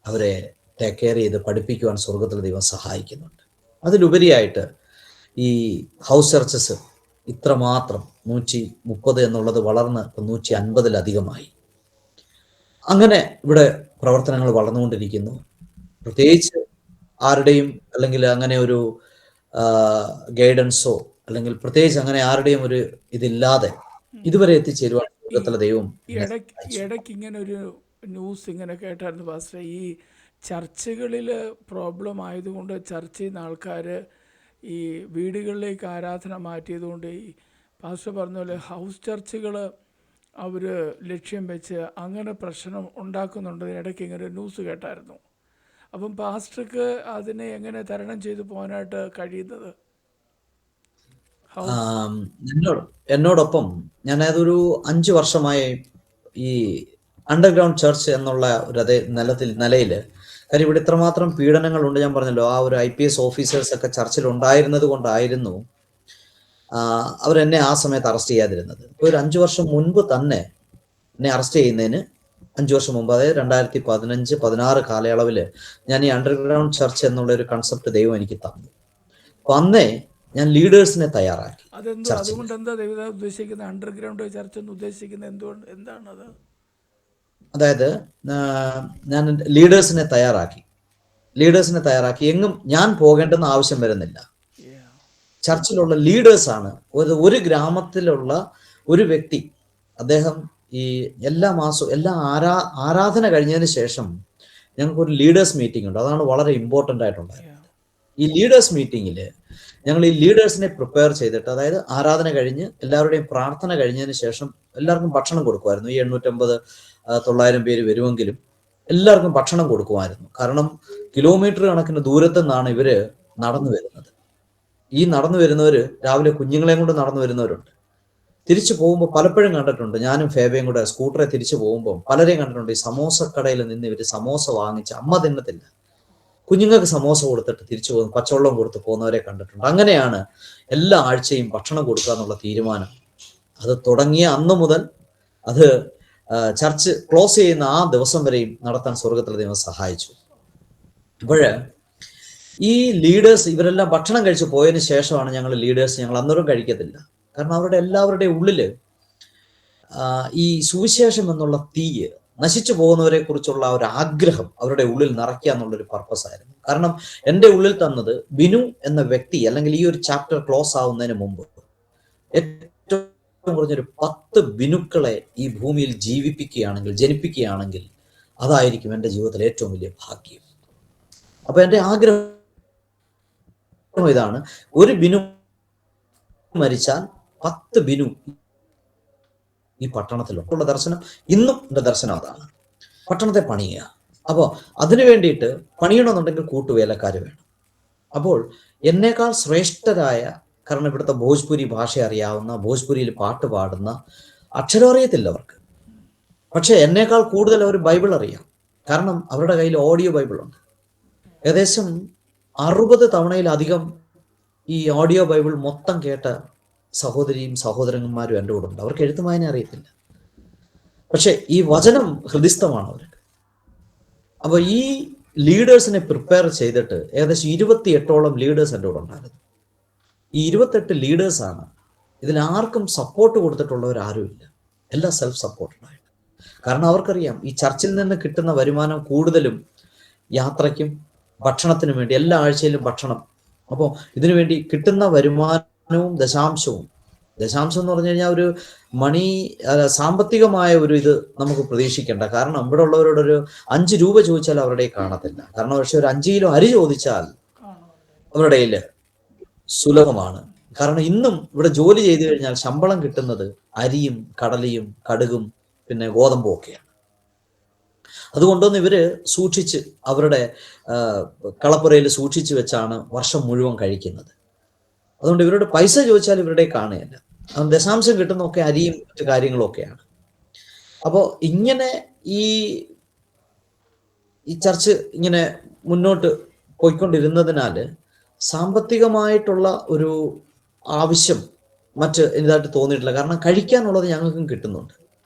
അവരെ ടേക്ക് കെയർ ചെയ്ത് പഠിപ്പിക്കുവാൻ സ്വർഗത്തിൽ ദൈവം സഹായിക്കുന്നുണ്ട്. അതിലുപരിയായിട്ട് ഈ ഹൗസ് ചർച്ചസ് ഇത്രമാത്രം 130 എന്നുള്ളത് വളർന്ന് 150-ലധികമായി. അങ്ങനെ ഇവിടെ പ്രവർത്തനങ്ങൾ വളർന്നുകൊണ്ടിരിക്കുന്നു. പ്രത്യേകിച്ച് ആരുടെയും അല്ലെങ്കിൽ അങ്ങനെ ഒരു ഗൈഡൻസോ അല്ലെങ്കിൽ പ്രത്യേകിച്ച് അങ്ങനെ ആരുടെയും ഒരു ഇതില്ലാതെ ഇതുവരെ എത്തിച്ചേരുവാൻ ദൈവം. ഇടയ്ക്ക് ഇങ്ങനെ ഒരു ന്യൂസ് ഇങ്ങനെ കേട്ടായിരുന്നു പാസ്റ്റർ, ഈ ചർച്ചുകളിൽ പ്രോബ്ലം ആയതുകൊണ്ട് ചർച്ചിൽ നിന്ന് ആൾക്കാർ ഈ വീടുകളിലേക്ക് ആരാധന മാറ്റിയതുകൊണ്ട് ഈ പാസ്റ്റർ പറഞ്ഞ പോലെ ഹൗസ് ചർച്ചുകൾ അവർ ലക്ഷ്യം വെച്ച് അങ്ങനെ പ്രശ്നം ഉണ്ടാക്കുന്നുണ്ട്. ഇടയ്ക്ക് ഇങ്ങനെ ന്യൂസ് കേട്ടായിരുന്നു. അപ്പം പാസ്റ്റർക്ക് അതിനെ എങ്ങനെ തരണം ചെയ്തു പോകാനായിട്ട് കഴിയുന്നത്? എന്നോടൊപ്പം ഞാൻ അതൊരു 5 വർഷമായി ഈ അണ്ടർഗ്രൗണ്ട് ചർച്ച് എന്നുള്ള ഒരു അതേ നിലയിൽ, കാര്യം ഇവിടെ ഇത്രമാത്രം പീഡനങ്ങളുണ്ട്. ഞാൻ പറഞ്ഞല്ലോ, ആ ഒരു IPS ഓഫീസേഴ്സ് ഒക്കെ ചർച്ചിൽ ഉണ്ടായിരുന്നത് കൊണ്ടായിരുന്നു അവരെന്നെ ആ സമയത്ത് അറസ്റ്റ് ചെയ്യാതിരുന്നത്. ഒരു 5 വർഷം മുൻപ് തന്നെ എന്നെ അറസ്റ്റ് ചെയ്യുന്നതിന് 5 വർഷം മുമ്പ്, അതായത് 2015-16 കാലയളവിൽ ഞാൻ ഈ അണ്ടർഗ്രൗണ്ട് ചർച്ച് എന്നുള്ള ഒരു കൺസെപ്റ്റ് ദൈവം എനിക്ക് തന്നു. അപ്പൊ അന്നേ ഞാൻ ലീഡേഴ്സിനെ തയ്യാറാക്കി. അതുകൊണ്ട് എന്താ ദൈവം ഉദ്ദേശിക്കുന്നത് അണ്ടർഗ്രൗണ്ട് ചർച്ച് എന്ന് ഉദ്ദേശിക്കുന്നത്? എന്താണത്? അതായത് ഞാൻ ലീഡേഴ്സിനെ തയ്യാറാക്കി എങ്ങും ഞാൻ പോകേണ്ടെന്ന് ആവശ്യം വരുന്നില്ല. ചർച്ചിലുള്ള ലീഡേഴ്സാണ്. ഒരു ഗ്രാമത്തിലുള്ള ഒരു വ്യക്തി, അദ്ദേഹം ഈ എല്ലാ മാസവും ആരാധന കഴിഞ്ഞതിന് ശേഷം ഞങ്ങൾക്കൊരു ലീഡേഴ്സ് മീറ്റിംഗ് ഉണ്ട്. അതാണ് വളരെ ഇമ്പോർട്ടൻ്റ് ആയിട്ടുണ്ടായിരുന്നത്. ഈ ലീഡേഴ്സ് മീറ്റിങ്ങിൽ ഞങ്ങൾ ഈ ലീഡേഴ്സിനെ പ്രിപ്പയർ ചെയ്തിട്ട്, അതായത് ആരാധന കഴിഞ്ഞ് എല്ലാവരുടെയും പ്രാർത്ഥന കഴിഞ്ഞതിന് ശേഷം എല്ലാവർക്കും ഭക്ഷണം കൊടുക്കുമായിരുന്നു. ഈ 850-900 പേര് വരുമെങ്കിലും എല്ലാവർക്കും ഭക്ഷണം കൊടുക്കുമായിരുന്നു. കാരണം കിലോമീറ്റർ കണക്കിന് ദൂരത്തു നിന്നാണ് ഇവര് നടന്നു വരുന്നത്. ഈ നടന്നു വരുന്നവർ രാവിലെ കുഞ്ഞുങ്ങളെയും കൊണ്ട് നടന്നു വരുന്നവരുണ്ട്. തിരിച്ചു പോകുമ്പോൾ പലപ്പോഴും കണ്ടിട്ടുണ്ട്, ഞാനും ഫേബയും കൂടെ സ്കൂട്ടറെ തിരിച്ചു പോകുമ്പോൾ പലരെയും കണ്ടിട്ടുണ്ട്, ഈ സമോസ കടയിൽ നിന്ന് ഇവർ സമോസ വാങ്ങിച്ച് അമ്മ തിന്നത്തില്ല, കുഞ്ഞുങ്ങൾക്ക് സമോസ കൊടുത്തിട്ട് തിരിച്ചു പോകുന്നു, പച്ചവെള്ളം കൊടുത്ത് പോകുന്നവരെ കണ്ടിട്ടുണ്ട്. അങ്ങനെയാണ് എല്ലാ ആഴ്ചയും ഭക്ഷണം കൊടുക്കുക എന്നുള്ള തീരുമാനം. അത് തുടങ്ങിയ അന്ന് മുതൽ അത് ചർച്ച് ക്ലോസ് ചെയ്യുന്ന ആ ദിവസം വരെയും നടത്താൻ സ്വർഗത്തിലെ ദൈവം സഹായിച്ചു. അപ്പോഴ് ഈ ലീഡേഴ്സ് ഇവരെല്ലാം ഭക്ഷണം കഴിച്ച് പോയതിനു ശേഷമാണ് ഞങ്ങൾ അന്നേരം കഴിക്കത്തില്ല. കാരണം അവരുടെ എല്ലാവരുടെയും ഉള്ളില് ഈ സുവിശേഷം എന്നുള്ള തീയ് നശിച്ചു പോകുന്നവരെ കുറിച്ചുള്ള ഒരു ആഗ്രഹം അവരുടെ ഉള്ളിൽ നിറയ്ക്കുക എന്നുള്ളൊരു പർപ്പസ് ആയിരുന്നു. കാരണം എൻ്റെ ഉള്ളിൽ തന്നത് ബിനു എന്ന വ്യക്തി, അല്ലെങ്കിൽ ഈ ഒരു ചാപ്റ്റർ ക്ലോസ് ആവുന്നതിന് മുമ്പ് ഏറ്റവും കുറഞ്ഞൊരു 10 ബിനുക്കളെ ഈ ഭൂമിയിൽ ജനിപ്പിക്കുകയാണെങ്കിൽ അതായിരിക്കും എൻ്റെ ജീവിതത്തിലെ ഏറ്റവും വലിയ ഭാഗ്യം. അപ്പൊ എൻ്റെ ആഗ്രഹം ഇതാണ്, ഒരു ബിനു മരിച്ചാൽ 10 ബിനു ഈ പട്ടണത്തിലുള്ള ദർശനം. ഇന്നും എൻ്റെ ദർശനം അതാണ്, പട്ടണത്തെ പണിയുക. അപ്പോൾ അതിനു വേണ്ടിയിട്ട് പണിയണമെന്നുണ്ടെങ്കിൽ കൂട്ടുവേലക്കാർ വേണം. അപ്പോൾ എന്നേക്കാൾ ശ്രേഷ്ഠരായ, കാരണം ഇവിടുത്തെ ഭോജ്പുരി ഭാഷ അറിയാവുന്ന, ഭോജ്പുരിയിൽ പാട്ട് പാടുന്ന, അക്ഷരം അറിയത്തില്ല അവർക്ക്, പക്ഷെ എന്നേക്കാൾ കൂടുതൽ അവർ ബൈബിൾ അറിയാം. കാരണം അവരുടെ കയ്യിൽ ഓഡിയോ ബൈബിളുണ്ട്. ഏകദേശം 60 തവണയിലധികം ഈ ഓഡിയോ ബൈബിൾ മൊത്തം കേട്ട സഹോദരിയും സഹോദരന്മാരും എൻ്റെ കൂടെ ഉണ്ട്. അവർക്ക് എഴുത്തും വായന അറിയത്തില്ല, പക്ഷെ ഈ വചനം ഹൃദിസ്ഥമാണ് അവർക്ക്. അപ്പൊ ഈ ലീഡേഴ്സിനെ പ്രിപ്പയർ ചെയ്തിട്ട് ഏകദേശം 28ഓളം ലീഡേഴ്സ് എൻ്റെ കൂടെ ഉണ്ടായിരുന്നു. ഈ 28 ലീഡേഴ്സാണ്. ഇതിൽ ആർക്കും സപ്പോർട്ട് കൊടുത്തിട്ടുള്ളവരാരുമില്ല, എല്ലാം സെൽഫ് സപ്പോർട്ടഡായിട്ട്. കാരണം അവർക്കറിയാം ഈ ചർച്ചിൽ നിന്ന് കിട്ടുന്ന വരുമാനം കൂടുതലും യാത്രയ്ക്കും ഭക്ഷണത്തിനും വേണ്ടി, എല്ലാ ആഴ്ചയിലും ഭക്ഷണം. അപ്പോൾ ഇതിനു വേണ്ടി കിട്ടുന്ന വരുമാനവും ദശാംശം എന്ന് പറഞ്ഞു കഴിഞ്ഞാൽ ഒരു സാമ്പത്തികമായ ഒരു ഇത് നമുക്ക് പ്രതീക്ഷിക്കേണ്ട. കാരണം ഇവിടെ ഉള്ളവരോടൊരു 5 രൂപ ചോദിച്ചാൽ അവരുടെ കാണത്തില്ല. കാരണം പക്ഷെ ഒരു 5 കിലോ അരി ചോദിച്ചാൽ അവരുടെ കയ്യിൽ സുലഭമാണ്. കാരണം ഇന്നും ഇവിടെ ജോലി ചെയ്തു കഴിഞ്ഞാൽ ശമ്പളം കിട്ടുന്നത് അരിയും കടലയും കടുകും പിന്നെ ഗോതമ്പും ഒക്കെയാണ്. അതുകൊണ്ടൊന്നും ഇവര് സൂക്ഷിച്ച് അവരുടെ കളപ്പുരയിൽ സൂക്ഷിച്ചു വെച്ചാണ് വർഷം മുഴുവൻ കഴിക്കുന്നത്. അതുകൊണ്ട് ഇവരുടെ പൈസ ചോദിച്ചാൽ ഇവരുടെ കാണുകയില്ല. ദശാംശം കിട്ടുന്നൊക്കെ അരിയും മറ്റു കാര്യങ്ങളും ഒക്കെയാണ്. അപ്പോൾ ഇങ്ങനെ ഈ ചർച്ച് ഇങ്ങനെ മുന്നോട്ട് പോയിക്കൊണ്ടിരുന്നതിനാൽ സാമ്പത്തികമായിട്ടുള്ള ഒരു ആവശ്യം മറ്റ് ഇതായിട്ട് തോന്നിയിട്ടില്ല. കാരണം കഴിക്കാനുള്ളത് ഞങ്ങൾക്കും കിട്ടുന്നുണ്ട്,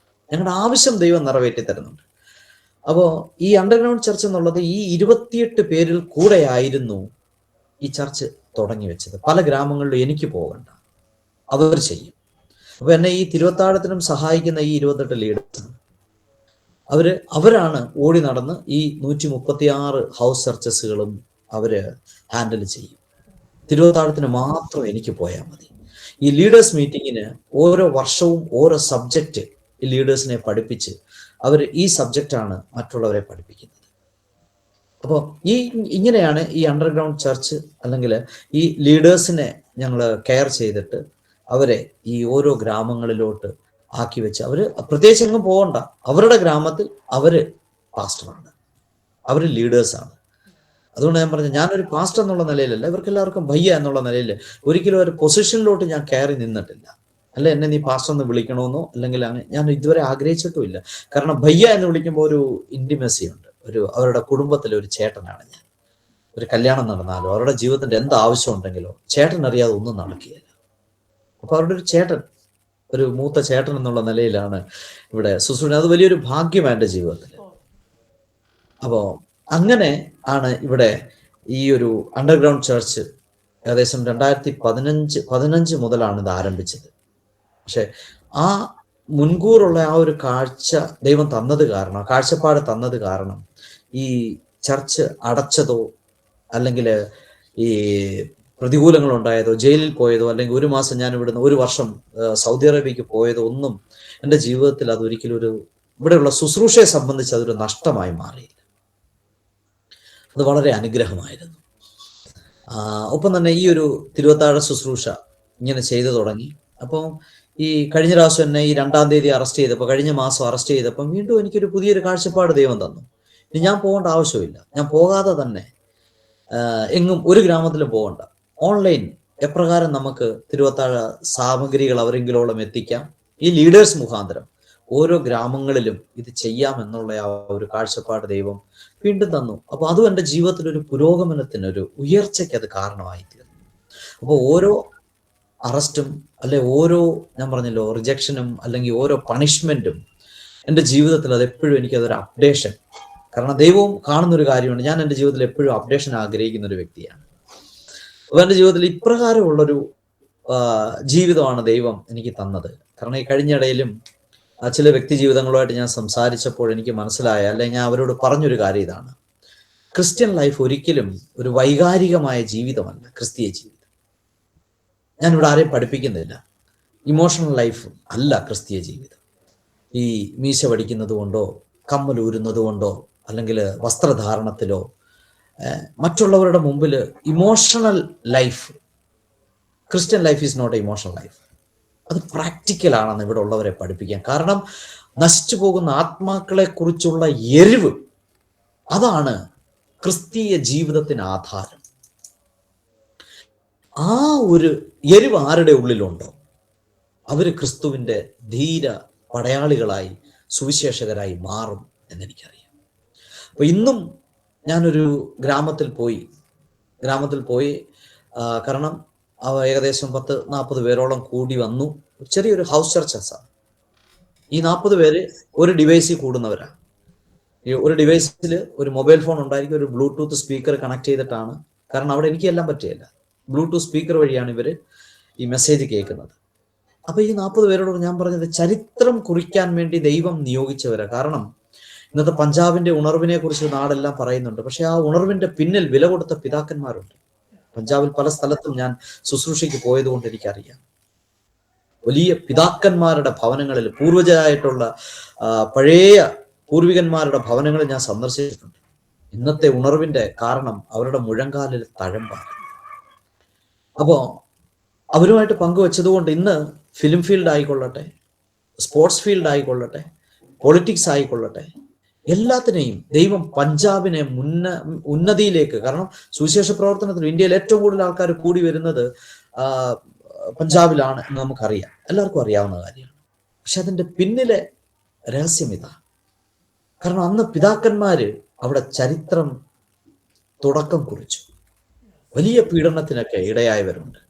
ഞങ്ങളുടെ ആവശ്യം ദൈവം നിറവേറ്റി തരുന്നുണ്ട്. അപ്പോൾ ഈ അണ്ടർഗ്രൗണ്ട് ചർച്ച് എന്നുള്ളത് ഈ 28 പേരിൽ കൂടെയായിരുന്നു ഈ ചർച്ച് തുടങ്ങി വെച്ചത്. പല ഗ്രാമങ്ങളിലും എനിക്ക് പോകണ്ട, അവർ ചെയ്യും. അപ്പൊ എന്നെ ഈ തിരുവത്താഴത്തിനും സഹായിക്കുന്ന ഈ 28 ലീഡേഴ്സ് അവരാണ് ഓടി നടന്ന് ഈ 136 ഹൗസ് ചർച്ചസുകളും അവര് ഹാൻഡിൽ ചെയ്യും. തിരുവത്താഴത്തിന് മാത്രം എനിക്ക് പോയാൽ മതി. ഈ ലീഡേഴ്സ് മീറ്റിങ്ങിന് ഓരോ വർഷവും ഓരോ സബ്ജക്റ്റ് ഈ ലീഡേഴ്സിനെ പഠിപ്പിച്ച് അവർ ഈ സബ്ജക്റ്റാണ് മറ്റുള്ളവരെ പഠിപ്പിക്കുന്നത്. അപ്പോൾ ഇങ്ങനെയാണ് ഈ അണ്ടർഗ്രൗണ്ട് ചർച്ച്, അല്ലെങ്കിൽ ഈ ലീഡേഴ്സിനെ ഞങ്ങൾ കെയർ ചെയ്തിട്ട് അവരെ ഈ ഓരോ ഗ്രാമങ്ങളിലോട്ട് ആക്കി വെച്ച്, അവര് പ്രത്യേകിച്ച് എങ്ങും പോകണ്ട, അവരുടെ ഗ്രാമത്തിൽ അവര് പാസ്റ്ററാണ്, അവര് ലീഡേഴ്സാണ്. അതുകൊണ്ട് ഞാൻ പറഞ്ഞു, ഞാനൊരു പാസ്റ്റർ എന്നുള്ള നിലയിലല്ല, ഇവർക്കെല്ലാവർക്കും ഭയ്യ എന്നുള്ള നിലയിൽ ഒരിക്കലും ഒരു പൊസിഷനിലോട്ട് ഞാൻ കയറി നിന്നിട്ടില്ല. അല്ല എന്നെ നീ പാസ്റ്റർ എന്ന് വിളിക്കണമെന്നോ അല്ലെങ്കിൽ ഞാൻ ഇതുവരെ ആഗ്രഹിച്ചിട്ടുമില്ല. കാരണം ഭയ്യ എന്ന് വിളിക്കുമ്പോൾ ഒരു ഇന്റിമസി ഉണ്ട്, അവരുടെ കുടുംബത്തിലെ ഒരു ചേട്ടനാണ് ഞാൻ. ഒരു കല്യാണം നടന്നാലോ അവരുടെ ജീവിതത്തിന്റെ എന്ത് ആവശ്യം ഉണ്ടെങ്കിലോ ചേട്ടൻ അറിയാതെ ഒന്നും നടക്കുകയില്ല. അപ്പൊ അവരുടെ ഒരു ചേട്ടൻ, ഒരു മൂത്ത ചേട്ടൻ എന്നുള്ള നിലയിലാണ് ഇവിടെ ശുശ്രൂഷ. അത് വലിയൊരു ഭാഗ്യമാണ് എൻ്റെ ജീവിതത്തിൽ. അപ്പോൾ അങ്ങനെ ആണ് ഇവിടെ ഈ ഒരു അണ്ടർഗ്രൗണ്ട് ചർച്ച് ഏകദേശം 2015 മുതലാണ് ഇത് ആരംഭിച്ചത്. പക്ഷെ ആ മുൻകൂറുള്ള ആ ഒരു കാഴ്ച ദൈവം തന്നത് കാരണം, കാഴ്ചപ്പാട് തന്നത് കാരണം ഈ ചർച്ച് അടച്ചതോ അല്ലെങ്കിൽ ഈ പ്രതികൂലങ്ങൾ ഉണ്ടായതോ ജയിലിൽ പോയതോ അല്ലെങ്കിൽ 1 മാസം ഞാൻ ഇവിടുന്ന് 1 വർഷം സൗദി അറേബ്യക്ക് പോയതോ ഒന്നും എൻ്റെ ജീവിതത്തിൽ അതൊരിക്കലും ഇവിടെയുള്ള ശുശ്രൂഷയെ സംബന്ധിച്ച് അതൊരു നഷ്ടമായി മാറിയില്ല. അത് വളരെ അനുഗ്രഹമായിരുന്നു. ഒപ്പം തന്നെ ഈ ഒരു തിരുവത്താഴ ശുശ്രൂഷ ഇങ്ങനെ ചെയ്തു തുടങ്ങി. അപ്പോൾ ഈ കഴിഞ്ഞ പ്രാവശ്യം എന്നെ ഈ 2-ാം തീയതി അറസ്റ്റ് ചെയ്തപ്പോൾ, കഴിഞ്ഞ മാസം അറസ്റ്റ് ചെയ്തപ്പം വീണ്ടും എനിക്കൊരു പുതിയൊരു കാഴ്ചപ്പാട് ദൈവം തന്നു. ഇനി ഞാൻ പോകേണ്ട ആവശ്യമില്ല, ഞാൻ പോകാതെ തന്നെ എങ്ങും ഒരു ഗ്രാമത്തിലും പോകണ്ട, ഓൺലൈൻ എപ്രകാരം നമുക്ക് തിരുവത്താഴ സാമഗ്രികൾ അവരെങ്കിലോളം എത്തിക്കാം, ഈ ലീഡേഴ്സ് മുഖാന്തരം ഓരോ ഗ്രാമങ്ങളിലും ഇത് ചെയ്യാം എന്നുള്ള ആ ഒരു കാഴ്ചപ്പാട് ദൈവം വീണ്ടും തന്നു. അപ്പോൾ അതും എൻ്റെ ജീവിതത്തിൽ ഒരു പുരോഗമനത്തിന്, ഒരു ഉയർച്ചയ്ക്ക് അത് കാരണമായി തീർന്നു. അപ്പോൾ ഓരോ അറസ്റ്റും അല്ലെ ഓരോ, ഞാൻ പറഞ്ഞല്ലോ, റിജക്ഷനും അല്ലെങ്കിൽ ഓരോ പണിഷ്മെന്റും എൻ്റെ ജീവിതത്തിൽ അതെപ്പോഴും എനിക്കതൊരു അപ്ഡേഷൻ. കാരണം ദൈവവും കാണുന്നൊരു കാര്യമുണ്ട്, ഞാൻ എൻ്റെ ജീവിതത്തിൽ എപ്പോഴും അപ്ഡേഷൻ ആഗ്രഹിക്കുന്ന ഒരു വ്യക്തിയാണ്. അപ്പോൾ എൻ്റെ ജീവിതത്തിൽ ഇപ്രകാരമുള്ളൊരു ജീവിതമാണ് ദൈവം എനിക്ക് തന്നത്. കാരണം ഈ കഴിഞ്ഞിടയിലും ചില വ്യക്തി ജീവിതങ്ങളുമായിട്ട് ഞാൻ സംസാരിച്ചപ്പോൾ എനിക്ക് മനസ്സിലായ, അല്ലെങ്കിൽ ഞാൻ അവരോട് പറഞ്ഞൊരു കാര്യം ഇതാണ്: ക്രിസ്ത്യൻ ലൈഫ് ഒരിക്കലും ഒരു വൈകാരികമായ ജീവിതമല്ല. ക്രിസ്തീയ ജീവിതം ഞാനിവിടെ ആരെയും പഠിപ്പിക്കുന്നില്ല. ഇമോഷണൽ ലൈഫ് അല്ല ക്രിസ്തീയ ജീവിതം. ഈ മീശ വടിക്കുന്നത് കൊണ്ടോ കമ്മലൂരുന്നത് കൊണ്ടോ അല്ലെങ്കിൽ വസ്ത്രധാരണത്തിലോ മറ്റുള്ളവരുടെ മുമ്പിൽ emotional life, Christian life is not a emotional life. അത് പ്രാക്ടിക്കലാണെന്ന് ഇവിടെ ഉള്ളവരെ പഠിപ്പിക്കാൻ. കാരണം നശിച്ചു പോകുന്ന ആത്മാക്കളെ കുറിച്ചുള്ള എരിവ്, അതാണ് ക്രിസ്തീയ ജീവിതത്തിന് ആധാരം. ആ ഒരു എരിവ് ആരുടെ ഉള്ളിലുണ്ടോ അവര് ക്രിസ്തുവിൻ്റെ ധീര പടയാളികളായി, സുവിശേഷകരായി മാറും എന്നെനിക്കറിയാം. അപ്പൊ ഇന്നും ഞാനൊരു ഗ്രാമത്തിൽ പോയി കാരണം ഏകദേശം 10-40 പേരോളം കൂടി വന്നു. ചെറിയൊരു ഹൗസ് ചർച്ചസാണ്. ഈ 40 പേര് ഒരു ഡിവൈസിൽ കൂടുന്നവരാണ്. ഈ ഒരു ഡിവൈസിൽ ഒരു മൊബൈൽ ഫോൺ ഉണ്ടായിരിക്കും, ഒരു ബ്ലൂടൂത്ത് സ്പീക്കർ കണക്ട് ചെയ്തിട്ടാണ്. കാരണം അവിടെ എനിക്ക് എല്ലാം പറ്റിയല്ല, ബ്ലൂടൂത്ത് സ്പീക്കർ വഴിയാണ് ഇവർ ഈ മെസ്സേജ് കേൾക്കുന്നത്. അപ്പൊ ഈ 40 പേരോട് ഞാൻ പറഞ്ഞത്, ചരിത്രം കുറിക്കാൻ വേണ്ടി ദൈവം നിയോഗിച്ചവരാ. കാരണം ഇന്നത്തെ പഞ്ചാബിന്റെ ഉണർവിനെ കുറിച്ച് നാടെല്ലാം പറയുന്നുണ്ട്. പക്ഷെ ആ ഉണർവിന്റെ പിന്നിൽ വില കൊടുത്ത പിതാക്കന്മാരുണ്ട്. പഞ്ചാബിൽ പല സ്ഥലത്തും ഞാൻ ശുശ്രൂഷയ്ക്ക് പോയത് കൊണ്ട് എനിക്കറിയാം. വലിയ പിതാക്കന്മാരുടെ ഭവനങ്ങളിൽ, പൂർവജരായിട്ടുള്ള പഴയ പൂർവികന്മാരുടെ ഭവനങ്ങളിൽ ഞാൻ സന്ദർശിച്ചിട്ടുണ്ട്. ഇന്നത്തെ ഉണർവിന്റെ കാരണം അവരുടെ മുഴങ്കാലിൽ തഴമ്പാണ്. അപ്പോ അവരുമായിട്ട് പങ്കുവെച്ചതുകൊണ്ട് ഇന്ന് ഫിലിം ഫീൽഡ് ആയിക്കൊള്ളട്ടെ, സ്പോർട്സ് ഫീൽഡ് ആയിക്കൊള്ളട്ടെ, പൊളിറ്റിക്സ് ആയിക്കൊള്ളട്ടെ, എല്ലാത്തിനെയും ദൈവം പഞ്ചാബിനെ ഉന്നതിയിലേക്ക്, കാരണം സുവിശേഷ പ്രവർത്തനത്തിൽ ഇന്ത്യയിൽ ഏറ്റവും കൂടുതൽ ആൾക്കാർ കൂടി വരുന്നത് പഞ്ചാബിലാണ് എന്ന് നമുക്കറിയാം, എല്ലാവർക്കും അറിയാവുന്ന കാര്യമാണ്. പക്ഷെ അതിന്റെ പിന്നിലെ രഹസ്യം ഇതാ. കാരണം അന്ന് പിതാക്കന്മാര് അവിടെ ചരിത്രം തുടക്കം കുറിച്ചു. വലിയ പീഡനത്തിനൊക്കെ ഇടയായവരുണ്ട്.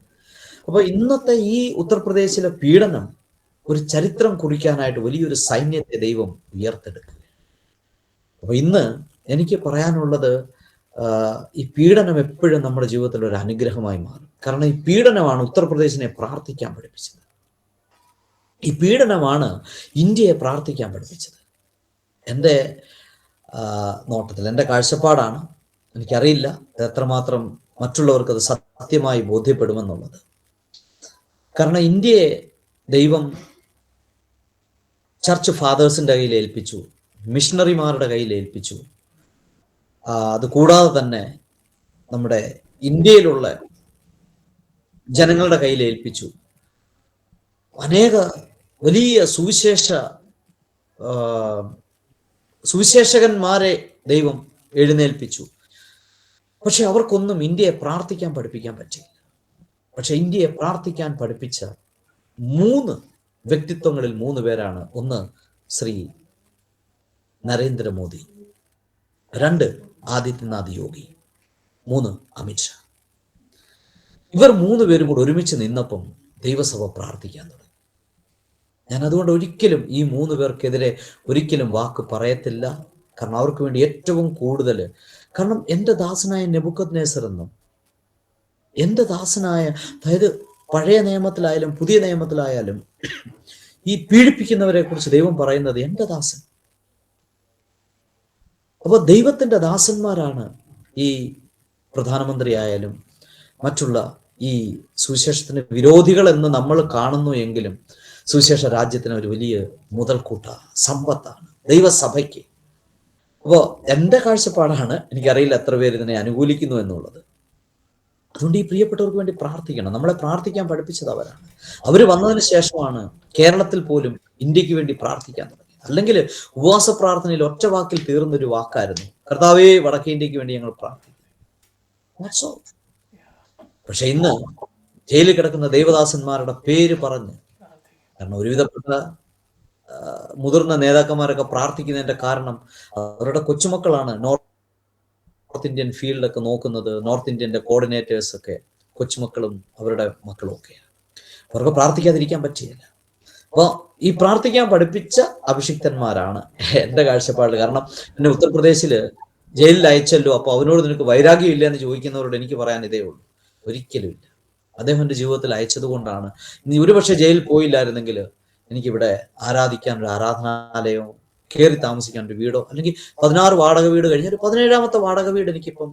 അപ്പൊ ഇന്നത്തെ ഈ ഉത്തർപ്രദേശിലെ പീഡനം ഒരു ചരിത്രം കുറിക്കാനായിട്ട് വലിയൊരു സൈന്യത്തെ ദൈവം ഉയർത്തെടുക്കുക. അപ്പൊ ഇന്ന് എനിക്ക് പറയാനുള്ളത്, ഈ പീഡനം എപ്പോഴും നമ്മുടെ ജീവിതത്തിൽ ഒരു അനുഗ്രഹമായി മാറും. കാരണം ഈ പീഡനമാണ് ഉത്തർപ്രദേശിനെ പ്രാർത്ഥിക്കാൻ പഠിപ്പിച്ചത്. ഈ പീഡനമാണ് ഇന്ത്യയെ പ്രാർത്ഥിക്കാൻ പഠിപ്പിച്ചത്. എൻ്റെ നോട്ടത്തിൽ, എൻ്റെ കാഴ്ചപ്പാടാണ്, എനിക്കറിയില്ല എത്രമാത്രം മറ്റുള്ളവർക്ക് അത് സത്യമായി ബോധ്യപ്പെടുമെന്നുള്ളത്. കാരണം ഇന്ത്യയെ ദൈവം ചർച്ച് ഫാദേഴ്സിന്റെ കയ്യിൽ ഏൽപ്പിച്ചു, മിഷണറിമാരുടെ കയ്യിൽ ഏൽപ്പിച്ചു. അത് കൂടാതെ തന്നെ നമ്മുടെ ഇന്ത്യയിലുള്ള ജനങ്ങളുടെ കയ്യിൽ ഏൽപ്പിച്ചു. അനേക വലിയ സുവിശേഷകന്മാരെ ദൈവം എഴുന്നേൽപ്പിച്ചു. പക്ഷെ അവർക്കൊന്നും ഇന്ത്യയെ പ്രാർത്ഥിക്കാൻ പഠിപ്പിക്കാൻ പറ്റില്ല. പക്ഷെ ഇന്ത്യയെ പ്രാർത്ഥിക്കാൻ പഠിപ്പിച്ച 3 വ്യക്തിത്വങ്ങളിൽ 3 പേരാണ്. ഒന്ന് ശ്രീ നരേന്ദ്രമോദി, 2 ആദിത്യനാഥ് യോഗി, 3 അമിത്ഷാ. ഇവർ 3 പേരും കൂടെ ഒരുമിച്ച് നിന്നപ്പം ദൈവസഭ പ്രാർത്ഥിക്കാൻ തുടങ്ങി. ഞാൻ അതുകൊണ്ട് ഒരിക്കലും ഈ 3 പേർക്കെതിരെ ഒരിക്കലും വാക്ക് പറയത്തില്ല. കാരണം അവർക്ക് വേണ്ടി ഏറ്റവും കൂടുതൽ, കാരണം എൻ്റെ ദാസനായ നെബൂഖദ്നേസർ എന്നും, എൻ്റെ ദാസനായ, അതായത് പഴയ നിയമത്തിലായാലും പുതിയ നിയമത്തിലായാലും ഈ പീഡിപ്പിക്കുന്നവരെ കുറിച്ച് ദൈവം പറയുന്നത് എൻ്റെ ദാസൻ. അപ്പൊ ദൈവത്തിന്റെ ദാസന്മാരാണ് ഈ പ്രധാനമന്ത്രി ആയാലും മറ്റുള്ള ഈ സുവിശേഷത്തിന് വിരോധികൾ എന്ന് നമ്മൾ കാണുന്നു എങ്കിലും സുവിശേഷ രാജ്യത്തിന് ഒരു വലിയ മുതൽക്കൂട്ട സമ്പത്താണ് ദൈവസഭയ്ക്ക്. അപ്പോൾ എൻ്റെ കാഴ്ചപ്പാടാണ്, എനിക്കറിയില്ല എത്ര പേര് ഇതിനെ അനുകൂലിക്കുന്നു എന്നുള്ളത്. അതുകൊണ്ട് ഈ പ്രിയപ്പെട്ടവർക്ക് വേണ്ടി പ്രാർത്ഥിക്കണം. നമ്മളെ പ്രാർത്ഥിക്കാൻ പഠിപ്പിച്ചത് അവരാണ്. അവർ വന്നതിന് ശേഷമാണ് കേരളത്തിൽ പോലും ഇന്ത്യക്ക് വേണ്ടി പ്രാർത്ഥിക്കാൻ തുടങ്ങി. അല്ലെങ്കിൽ ഉപവാസ പ്രാർത്ഥനയിൽ ഒറ്റ വാക്കിൽ തീർന്നൊരു വാക്കായിരുന്നു, കർത്താവേ വടക്കേ ഇന്ത്യക്ക് വേണ്ടി ഞങ്ങൾ പ്രാർത്ഥിക്കും. പക്ഷെ ഇന്ന് ജയിലിൽ കിടക്കുന്ന ദൈവദാസന്മാരുടെ പേര് പറഞ്ഞ്, കാരണം ഒരുവിധപ്പെട്ട മുതിർന്ന നേതാക്കന്മാരൊക്കെ പ്രാർത്ഥിക്കുന്നതിന്റെ കാരണം അവരുടെ കൊച്ചുമക്കളാണ് നോർത്ത് ഇന്ത്യൻ ഫീൽഡൊക്കെ നോക്കുന്നത്. നോർത്ത് ഇന്ത്യൻ്റെ കോർഡിനേറ്റേഴ്സ് ഒക്കെ കൊച്ചുമക്കളും അവരുടെ മക്കളും ഒക്കെയാണ്. അവർക്ക് പ്രാർത്ഥിക്കാതിരിക്കാൻ പറ്റിയില്ല. അപ്പോൾ ഈ പ്രാർത്ഥിക്കാൻ പഠിപ്പിച്ച അഭിഷിക്തന്മാരാണ് എൻ്റെ കാഴ്ചപ്പാടിൽ. കാരണം എന്നെ ഉത്തർപ്രദേശിൽ ജയിലിൽ അയച്ചല്ലോ, അപ്പോൾ അവനോട് നിനക്ക് വൈരാഗ്യം ഇല്ല എന്ന് ചോദിക്കുന്നവരോട് എനിക്ക് പറയാൻ ഇതേ ഉള്ളൂ, ഒരിക്കലും ഇല്ല. അദ്ദേഹം എൻ്റെ ജീവിതത്തിൽ അയച്ചത് കൊണ്ടാണ്. ഇനി ഒരുപക്ഷെ ജയിലിൽ പോയില്ലായിരുന്നെങ്കിൽ എനിക്കിവിടെ ആരാധിക്കാൻ ഒരു ആരാധനാലയമോ കയറി താമസിക്കാൻ ഒരു വീടോ, അല്ലെങ്കിൽ 16 വാടക വീട് കഴിഞ്ഞ ഒരു 17ാമത്തെ വാടക വീട് എനിക്കിപ്പം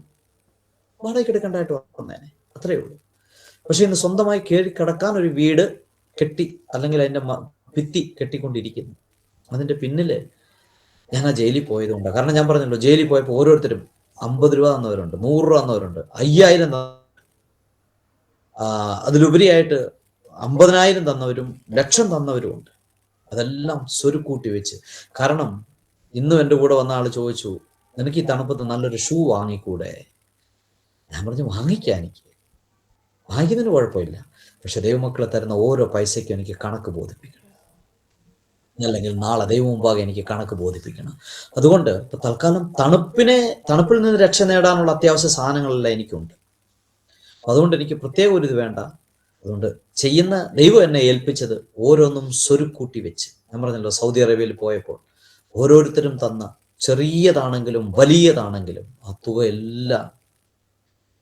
വാടകയ്ക്ക് എടുക്കേണ്ടതായിട്ട് വന്നേനെ. അത്രയേ ഉള്ളൂ. പക്ഷെ ഇന്ന് സ്വന്തമായി കയറി കിടക്കാൻ ഒരു വീട് കെട്ടി, അല്ലെങ്കിൽ അതിന്റെ ഭിത്തി കെട്ടിക്കൊണ്ടിരിക്കുന്നു. അതിന്റെ പിന്നില് ഞാൻ ആ ജയിലിൽ പോയതുകൊണ്ട്. കാരണം ഞാൻ പറഞ്ഞല്ലോ, ജയിലിൽ പോയപ്പോൾ ഓരോരുത്തരും 50 രൂപ തന്നവരുണ്ട്, 100 രൂപ തന്നവരുണ്ട്, 5000 അതിലുപരിയായിട്ട് 50,000 തന്നവരും ലക്ഷം തന്നവരും ഉണ്ട്. അതെല്ലാം സ്വരുക്കൂട്ടി വെച്ച്. കാരണം ഇന്നും എൻ്റെ കൂടെ വന്ന ആൾ ചോദിച്ചു, നിനക്ക് ഈ തണുപ്പത്ത് നല്ലൊരു ഷൂ വാങ്ങിക്കൂടെ? ഞാൻ പറഞ്ഞു, വാങ്ങിക്കാം, എനിക്ക് വാങ്ങിക്കുന്നതിന് കുഴപ്പമില്ല. പക്ഷെ ദൈവമക്കളെ തരുന്ന ഓരോ പൈസയ്ക്കും എനിക്ക് കണക്ക് ബോധിപ്പിക്കണം, അല്ലെങ്കിൽ നാളെ ദൈവം മുമ്പാകെ എനിക്ക് കണക്ക് ബോധിപ്പിക്കണം. അതുകൊണ്ട് ഇപ്പൊ തൽക്കാലം തണുപ്പിൽ നിന്ന് രക്ഷ നേടാനുള്ള അത്യാവശ്യ സാധനങ്ങളെല്ലാം എനിക്കുണ്ട്. അതുകൊണ്ട് എനിക്ക് പ്രത്യേക ഒരു ഇത് വേണ്ട. അതുകൊണ്ട് ചെയ്യുന്ന ദൈവം എന്നെ ഏൽപ്പിച്ചത് ഓരോന്നും സ്വരുക്കൂട്ടി വെച്ച്. ഞാൻ പറഞ്ഞല്ലോ, സൗദി അറേബ്യയിൽ പോയപ്പോൾ ഓരോരുത്തരും തന്ന ചെറിയതാണെങ്കിലും വലിയതാണെങ്കിലും ആ തുകയെല്ലാം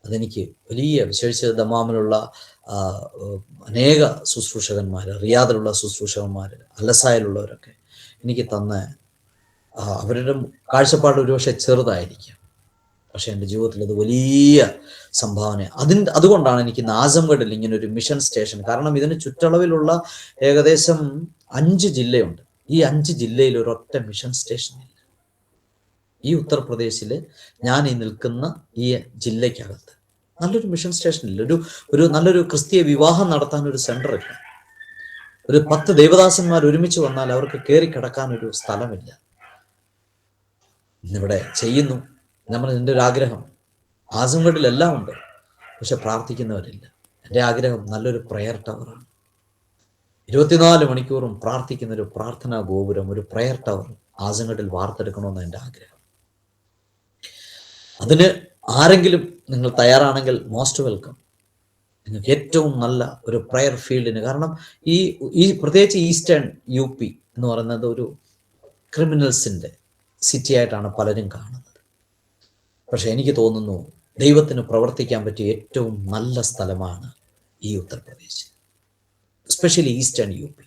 അതെനിക്ക് വലിയ, വിശേഷിച്ച് ദമാമിലുള്ള അനേക ശുശ്രൂഷകന്മാർ, റിയാദിലുള്ള ശുശ്രൂഷകന്മാർ, അലസായിലുള്ളവരൊക്കെ എനിക്ക് തന്ന അവരുടെ കാഴ്ചപ്പാട് ഒരുപക്ഷെ ചെറുതായിരിക്കാം, പക്ഷെ എൻ്റെ ജീവിതത്തിൽ അത് വലിയ സംഭാവന. അതുകൊണ്ടാണ് എനിക്ക് ആസംഗഡിൽ ഇങ്ങനെ ഒരു മിഷൻ സ്റ്റേഷൻ. കാരണം ഇതിന് ചുറ്റളവിലുള്ള ഏകദേശം 5 ജില്ലയുണ്ട്. ഈ 5 ജില്ലയിൽ ഒരൊറ്റ മിഷൻ സ്റ്റേഷൻ ഇല്ല. ഈ ഉത്തർപ്രദേശില് ഞാൻ ഈ നിൽക്കുന്ന ഈ ജില്ലയ്ക്കകത്ത് നല്ലൊരു മിഷൻ സ്റ്റേഷൻ ഇല്ല. ഒരു നല്ലൊരു ക്രിസ്തീയ വിവാഹം നടത്താൻ ഒരു സെന്റർ ഇല്ല. ഒരു 10 ദേവദാസന്മാർ ഒരുമിച്ച് വന്നാൽ അവർക്ക് കയറി കിടക്കാൻ ഒരു സ്ഥലമില്ല. ഇന്നിവിടെ ചെയ്യുന്നു. നമ്മൾ എൻ്റെ ഒരു ആഗ്രഹം, ആസംഗഡിലെല്ലാം ഉണ്ട്, പക്ഷെ പ്രാർത്ഥിക്കുന്നവരില്ല. എൻ്റെ ആഗ്രഹം നല്ലൊരു പ്രെയർ ടവറാണ്. 24 മണിക്കൂറും പ്രാർത്ഥിക്കുന്ന ഒരു പ്രാർത്ഥനാ ഗോപുരം, ഒരു പ്രെയർ ടവർ ആസംഗഡിൽ വാർത്തെടുക്കണമെന്ന് എൻ്റെ ആഗ്രഹം. അതിന് ആരെങ്കിലും നിങ്ങൾ തയ്യാറാണെങ്കിൽ മോസ്റ്റ് വെൽക്കം. നിങ്ങൾക്ക് ഏറ്റവും നല്ല ഒരു പ്രെയർ ഫീൽഡിന്. കാരണം ഈ പ്രത്യേകിച്ച് ഈസ്റ്റേൺ UP എന്ന് പറയുന്നത് ഒരു ക്രിമിനൽസിൻ്റെ സിറ്റി ആയിട്ടാണ് പലരും കാണുന്നത്. പക്ഷെ എനിക്ക് തോന്നുന്നു ദൈവത്തിന് പ്രവർത്തിക്കാൻ പറ്റിയ ഏറ്റവും നല്ല സ്ഥലമാണ് ഈ ഉത്തർപ്രദേശ്, എസ്പെഷ്യലി ഈസ്റ്റേൺ UP.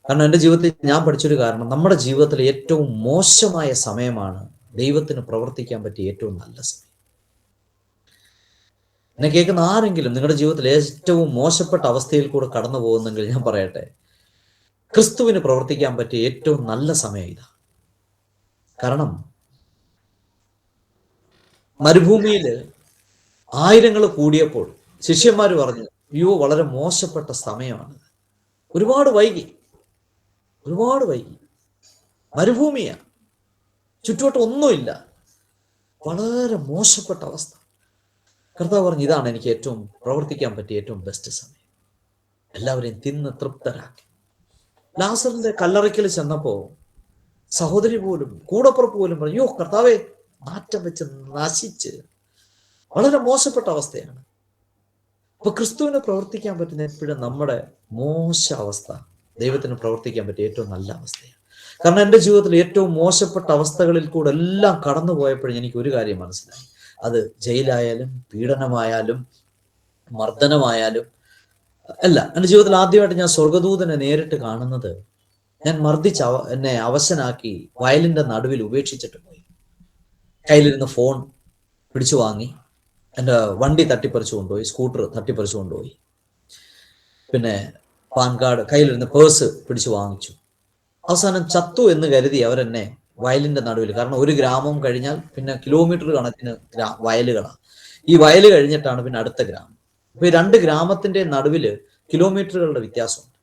കാരണം എൻ്റെ ജീവിതത്തിൽ ഞാൻ പഠിച്ചൊരു കാരണം, നമ്മുടെ ജീവിതത്തിൽ ഏറ്റവും മോശമായ സമയമാണ് ദൈവത്തിന് പ്രവർത്തിക്കാൻ പറ്റിയ ഏറ്റവും നല്ല സമയം. എന്നെ കേൾക്കുന്ന ആരെങ്കിലും നിങ്ങളുടെ ജീവിതത്തിൽ ഏറ്റവും മോശപ്പെട്ട അവസ്ഥയിൽ കൂടെ കടന്നു പോകുന്നെങ്കിൽ ഞാൻ പറയട്ടെ, ക്രിസ്തുവിന് പ്രവർത്തിക്കാൻ പറ്റിയ ഏറ്റവും നല്ല സമയം ഇതാ. കാരണം മരുഭൂമിയിൽ ആയിരങ്ങൾ കൂടിയപ്പോൾ ശിഷ്യന്മാർ പറഞ്ഞു, അയ്യോ വളരെ മോശപ്പെട്ട സമയമാണ്, ഒരുപാട് വൈകി, മരുഭൂമിയാ, ചുറ്റുവട്ടം ഒന്നുമില്ല, വളരെ മോശപ്പെട്ട അവസ്ഥ. കർത്താവ് പറഞ്ഞു, ഇതാണ് എനിക്ക് ഏറ്റവും പ്രവർത്തിക്കാൻ പറ്റിയ ഏറ്റവും ബെസ്റ്റ് സമയം. എല്ലാവരെയും തിന്ന് തൃപ്തരാക്കി. ലാസറിന്റെ കല്ലറയ്ക്കൽ ചെന്നപ്പോ സഹോദരി പോലും കൂടപ്പുറപ്പ് പോലും പറഞ്ഞു, അയ്യോ കർത്താവേ, മാറ്റം വെച്ച് നശിച്ച്, വളരെ മോശപ്പെട്ട അവസ്ഥയാണ്. അപ്പൊ ക്രിസ്തുവിന് പ്രവർത്തിക്കാൻ പറ്റുന്ന എപ്പോഴും നമ്മുടെ മോശ അവസ്ഥ ദൈവത്തിന് പ്രവർത്തിക്കാൻ പറ്റിയ ഏറ്റവും നല്ല അവസ്ഥയാണ്. കാരണം എൻ്റെ ജീവിതത്തിൽ ഏറ്റവും മോശപ്പെട്ട അവസ്ഥകളിൽ കൂടെ എല്ലാം കടന്നു പോയപ്പോഴും എനിക്ക് ഒരു കാര്യം മനസ്സിലായി. അത് ജയിലായാലും പീഡനമായാലും മർദ്ദനമായാലും അല്ല. എൻ്റെ ജീവിതത്തിൽ ആദ്യമായിട്ട് ഞാൻ സ്വർഗദൂതനെ നേരിട്ട് കാണുന്നത്, ഞാൻ എന്നെ അവശനാക്കി വയലിന്റെ നടുവിൽ ഉപേക്ഷിച്ചിട്ട് പോയി. കയ്യിലിരുന്ന് ഫോൺ പിടിച്ചു വാങ്ങി, എൻ്റെ വണ്ടി തട്ടിപ്പറിച്ചു കൊണ്ടുപോയി, സ്കൂട്ടർ തട്ടിപ്പറിച്ചു കൊണ്ടുപോയി, പിന്നെ പാൻ കാർഡ്, കയ്യിലിരുന്ന് പേഴ്സ് പിടിച്ചു വാങ്ങിച്ചു. അവസാനം ചത്തു എന്ന് കരുതി അവരെന്നെ വയലിന്റെ നടുവിൽ, കാരണം ഒരു ഗ്രാമം കഴിഞ്ഞാൽ പിന്നെ കിലോമീറ്റർ കണക്കിന് വയലുകളാണ്. ഈ വയല് കഴിഞ്ഞിട്ടാണ് പിന്നെ അടുത്ത ഗ്രാമം. അപ്പൊ ഈ 2 ഗ്രാമത്തിന്റെ നടുവില് കിലോമീറ്ററുകളുടെ വ്യത്യാസമുണ്ട്.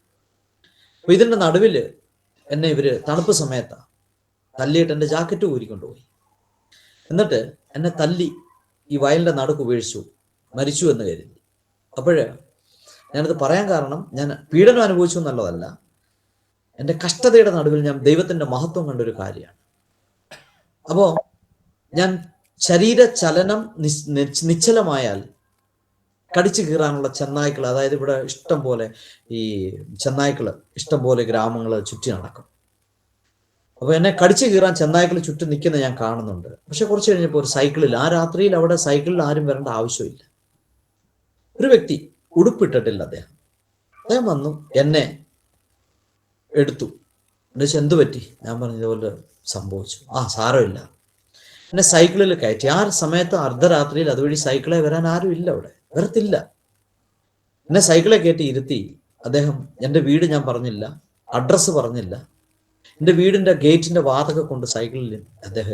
അപ്പൊ ഇതിന്റെ നടുവില് എന്നെ ഇവര് തണുപ്പ് സമയത്താ തല്ലിയിട്ട് എൻ്റെ ജാക്കറ്റ് ഊരിക്കൊണ്ടുപോയി. എന്നിട്ട് എന്നെ തല്ലി ഈ വയലിന്റെ നടുക്ക് ഉപേക്ഷിച്ചു, മരിച്ചു എന്ന് കരുതി. അപ്പോഴ് ഞാനത് പറയാൻ കാരണം, ഞാൻ പീഡനം അനുഭവിച്ചു എന്നുള്ളതല്ല, എൻ്റെ കഷ്ടതയുടെ നടുവിൽ ഞാൻ ദൈവത്തിന്റെ മഹത്വം കണ്ടൊരു കാര്യമാണ്. അപ്പോ ഞാൻ ശരീര ചലനം നിശ്ചലമായാൽ കടിച്ചു കീറാനുള്ള ചെന്നായ്ക്കൾ, അതായത് ഇവിടെ ഇഷ്ടം പോലെ ഈ ചെന്നായ്ക്കള് ഇഷ്ടം പോലെ ഗ്രാമങ്ങൾ ചുറ്റി നടക്കും. അപ്പൊ എന്നെ കടിച്ചു കീറാൻ ചെന്നായ്ക്കൾ ചുറ്റും നിൽക്കുന്ന ഞാൻ കാണുന്നുണ്ട്. പക്ഷെ കുറച്ച് കഴിഞ്ഞപ്പോൾ ഒരു സൈക്കിളിൽ, ആ രാത്രിയിൽ അവിടെ സൈക്കിളിൽ ആരും വരേണ്ട ആവശ്യമില്ല, ഒരു വ്യക്തി ഉടുപ്പിട്ടിട്ടില്ല, അദ്ദേഹം വന്നു എന്നെ എടുത്തു. എന്ന് വെച്ചാൽ എന്ത് പറ്റി? ഞാൻ പറഞ്ഞതുപോലെ സംഭവിച്ചു. സാരമില്ല. എന്നെ സൈക്കിളിൽ കയറ്റി. ആ സമയത്ത് അർദ്ധരാത്രിയിൽ അതുവഴി സൈക്കിളെ വരാൻ ആരും ഇല്ല, അവിടെ വരത്തില്ല. എന്നെ സൈക്കിളെ കയറ്റി ഇരുത്തി. അദ്ദേഹം എൻ്റെ വീട് ഞാൻ പറഞ്ഞില്ല, അഡ്രസ്സ് പറഞ്ഞില്ല. എൻ്റെ വീടിൻ്റെ ഗേറ്റിൻ്റെ വാതക കൊണ്ട് സൈക്കിളിൽ അദ്ദേഹം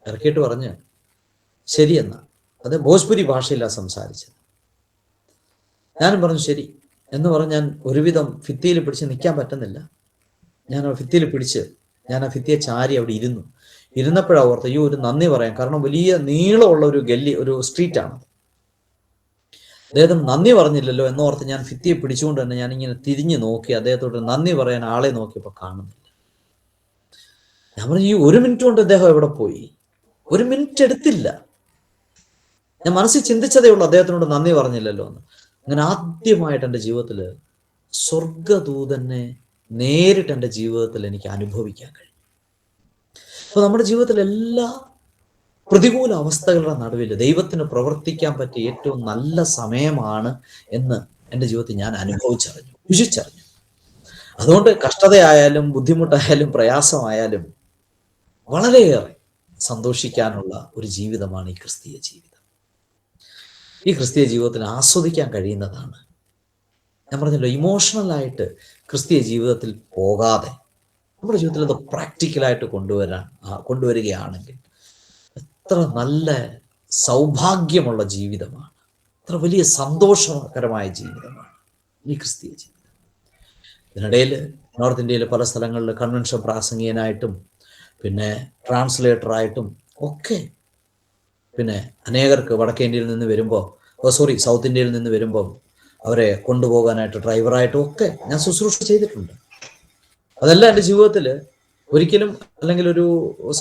ഇറക്കിയിട്ട് പറഞ്ഞ് ശരിയെന്നാ. അത് ഭോജ്പുരി ഭാഷയിലാണ് സംസാരിച്ചത്. ഞാനും പറഞ്ഞു ശരി എന്ന് പറഞ്ഞ് ഞാൻ ഒരുവിധം ഭിത്തിയിൽ പിടിച്ച് നിൽക്കാൻ പറ്റുന്നില്ല. ഞാൻ ആ ഭിത്തിയിൽ പിടിച്ച് ഞാൻ ആ ഭിത്തിയെ ചാരി അവിടെ ഇരുന്നപ്പോഴാണ് ഓർത്ത് ഒരു നന്ദി പറയാം. കാരണം വലിയ നീളമുള്ള ഒരു സ്ട്രീറ്റാണ്. അദ്ദേഹത്തിന് നന്ദി പറഞ്ഞില്ലല്ലോ എന്നോർത്ത് ഞാൻ ഭിത്തിയെ പിടിച്ചുകൊണ്ട് തന്നെ ഞാനിങ്ങനെ തിരിഞ്ഞു നോക്കി. അദ്ദേഹത്തോട് നന്ദി പറയാൻ ആളെ നോക്കിയപ്പോൾ കാണുന്നില്ല. ഞാൻ പറഞ്ഞു 1 മിനിറ്റ് കൊണ്ട് അദ്ദേഹം എവിടെ പോയി? 1 മിനിറ്റ് എടുത്തില്ല. ഞാൻ മനസ്സിൽ ചിന്തിച്ചതേ ഉള്ളൂ, അദ്ദേഹത്തിനോട് നന്ദി പറഞ്ഞില്ലല്ലോ എന്ന്. അങ്ങനെ ആദ്യമായിട്ട് എൻ്റെ ജീവിതത്തിൽ സ്വർഗദൂതനെ നേരിട്ട് എൻ്റെ ജീവിതത്തിൽ എനിക്ക് അനുഭവിക്കാൻ കഴിയും. അപ്പോൾ നമ്മുടെ ജീവിതത്തിൽ എല്ലാ പ്രതികൂല അവസ്ഥകളുടെ നടുവിൽ ദൈവത്തിന് പ്രവർത്തിക്കാൻ പറ്റിയ ഏറ്റവും നല്ല സമയമാണ് എന്ന് എൻ്റെ ജീവിതത്തിൽ ഞാൻ അനുഭവിച്ചറിഞ്ഞു, രുചിച്ചറിഞ്ഞു. അതുകൊണ്ട് കഷ്ടതയായാലും ബുദ്ധിമുട്ടായാലും പ്രയാസമായാലും വളരെയേറെ സന്തോഷിക്കാനുള്ള ഒരു ജീവിതമാണ് ഈ ക്രിസ്തീയ ജീവിതം. ഈ ക്രിസ്തീയ ജീവിതത്തിൽ ആസ്വദിക്കാൻ കഴിയുന്നതാണ്. ഞാൻ പറഞ്ഞല്ലോ, ഇമോഷണലായിട്ട് ക്രിസ്തീയ ജീവിതത്തിൽ പോകാതെ നമ്മുടെ ജീവിതത്തിൽ അത് പ്രാക്ടിക്കലായിട്ട് കൊണ്ടുവരികയാണെങ്കിൽ എത്ര നല്ല സൗഭാഗ്യമുള്ള ജീവിതമാണ്, എത്ര വലിയ സന്തോഷകരമായ ജീവിതമാണ് ഈ ക്രിസ്തീയ ജീവിതം. ഇതിനിടയിൽ നോർത്ത് ഇന്ത്യയിൽ പല സ്ഥലങ്ങളിൽ കൺവെൻഷൻ പ്രാസംഗികനായിട്ടും പിന്നെ ട്രാൻസ്ലേറ്ററായിട്ടും ഒക്കെ പിന്നെ അനേകർക്ക് വടക്കേ ഇന്ത്യയിൽ നിന്ന് വരുമ്പോൾ സൗത്ത് ഇന്ത്യയിൽ നിന്ന് വരുമ്പോൾ അവരെ കൊണ്ടുപോകാനായിട്ട് ഡ്രൈവറായിട്ടും ഒക്കെ ഞാൻ ശുശ്രൂഷ ചെയ്തിട്ടുണ്ട്. അതെല്ലാം എൻ്റെ ജീവിതത്തിൽ ഒരിക്കലും അല്ലെങ്കിൽ ഒരു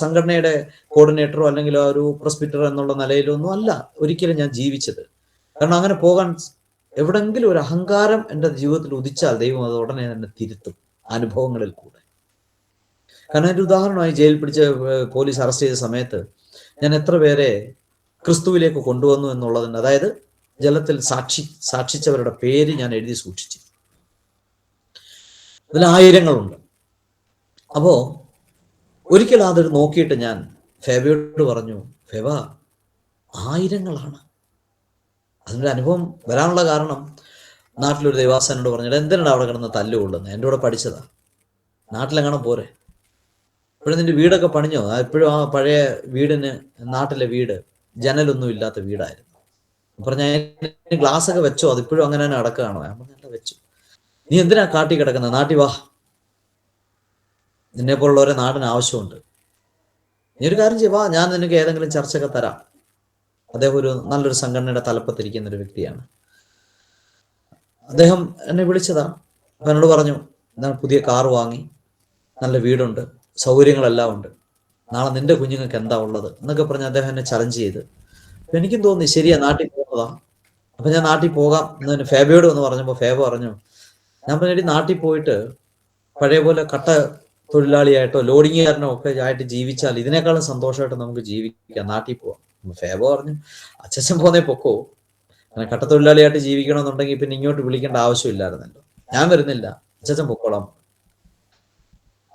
സംഘടനയുടെ കോർഡിനേറ്ററോ അല്ലെങ്കിൽ ഒരു പ്രസ്ബിറ്ററോ എന്നുള്ള നിലയിലൊന്നും അല്ല ഒരിക്കലും ഞാൻ ജീവിച്ചത്. കാരണം അങ്ങനെ പോകാൻ എവിടെങ്കിലും ഒരു അഹങ്കാരം എൻ്റെ ജീവിതത്തിൽ ഉദിച്ചാൽ ദൈവം അത് ഉടനെ തന്നെ തിരുത്തും അനുഭവങ്ങളിൽ കൂടെ. കാരണം ഒരു ഉദാഹരണമായി ജയിലിൽ പിടിച്ച് പോലീസ് അറസ്റ്റ് ചെയ്ത സമയത്ത് ഞാൻ എത്ര പേരെ ക്രിസ്തുവിലേക്ക് കൊണ്ടുവന്നു എന്നുള്ളതിന്, അതായത് ജലത്തിൽ സാക്ഷിച്ചവരുടെ പേര് ഞാൻ എഴുതി സൂക്ഷിച്ചു. അതിൽ ആയിരങ്ങളുണ്ട്. അപ്പോ ഒരിക്കൽ അതൊരു നോക്കിയിട്ട് ഞാൻ ഫേബയോട് പറഞ്ഞു, ഫേബ, ആയിരങ്ങളാണ്. അതിൻ്റെ അനുഭവം വരാനുള്ള കാരണം നാട്ടിലൊരു ദേവാസനോട് പറഞ്ഞിട്ട് എന്തിനാണ് അവിടെ കിടന്ന് തല്ലുകൊള്ളുന്നത്? എൻ്റെ കൂടെ പഠിച്ചതാ, നാട്ടിലെങ്ങനെ പോരെ, ഇപ്പോഴും നിന്റെ വീടൊക്കെ പണിഞ്ഞോ? ഇപ്പോഴും ആ പഴയ വീടിന്, നാട്ടിലെ വീട് ജനലൊന്നും ഇല്ലാത്ത വീടായിരുന്നു. പറഞ്ഞ ഗ്ലാസ് ഒക്കെ വെച്ചോ? അതിപ്പോഴും അങ്ങനെ തന്നെ അടക്കുകയാണോ? ഞാൻ പറഞ്ഞ വെച്ചു. നീ എന്തിനാ കാട്ടി കിടക്കുന്നത്? നാട്ടിൽ വാ, നിന്നെ പോലുള്ളവരെ നാടിന് ആവശ്യമുണ്ട്. നീ ഒരു കാര്യം ചെയ്യുവാ, ഞാൻ നിനക്ക് ഏതെങ്കിലും ചർച്ചയൊക്കെ തരാം. അദ്ദേഹം ഒരു നല്ലൊരു സംഘടനയുടെ തലപ്പത്തിരിക്കുന്ന ഒരു വ്യക്തിയാണ്. അദ്ദേഹം എന്നെ വിളിച്ചതാണ്. അപ്പൊ എന്നോട് പറഞ്ഞു, എന്താണ് പുതിയ കാർ വാങ്ങി, നല്ല വീടുണ്ട്, സൗകര്യങ്ങളെല്ലാം ഉണ്ട്, നാളെ നിന്റെ കുഞ്ഞുങ്ങൾക്ക് എന്താ ഉള്ളത് എന്നൊക്കെ പറഞ്ഞ് അദ്ദേഹം എന്നെ ചലഞ്ച് ചെയ്ത്. അപ്പൊ എനിക്കും തോന്നി ശരിയാ, നാട്ടിൽ പോകുന്നതാ. അപ്പൊ ഞാൻ നാട്ടിൽ പോകാം എന്ന് ഫേബയോട് എന്ന് പറഞ്ഞപ്പോൾ ഫേബ പറഞ്ഞു, ഞാൻ പറഞ്ഞ നാട്ടിൽ പോയിട്ട് പഴയ പോലെ കട്ട തൊഴിലാളിയായിട്ടോ ലോഡിങ്ങുകാരനോ ഒക്കെ ആയിട്ട് ജീവിച്ചാൽ ഇതിനേക്കാളും സന്തോഷമായിട്ട് നമുക്ക് ജീവിക്കാം, നാട്ടിൽ പോവാം. ഫേബ പറഞ്ഞു, അച്ഛൻ പോന്നേ പൊക്കോ, അങ്ങനെ കട്ട തൊഴിലാളിയായിട്ട് ജീവിക്കണമെന്നുണ്ടെങ്കിൽ പിന്നെ ഇങ്ങോട്ട് വിളിക്കേണ്ട ആവശ്യമില്ലായിരുന്നല്ലോ, ഞാൻ വരുന്നില്ല, അച്ഛൻ പൊക്കോളാം.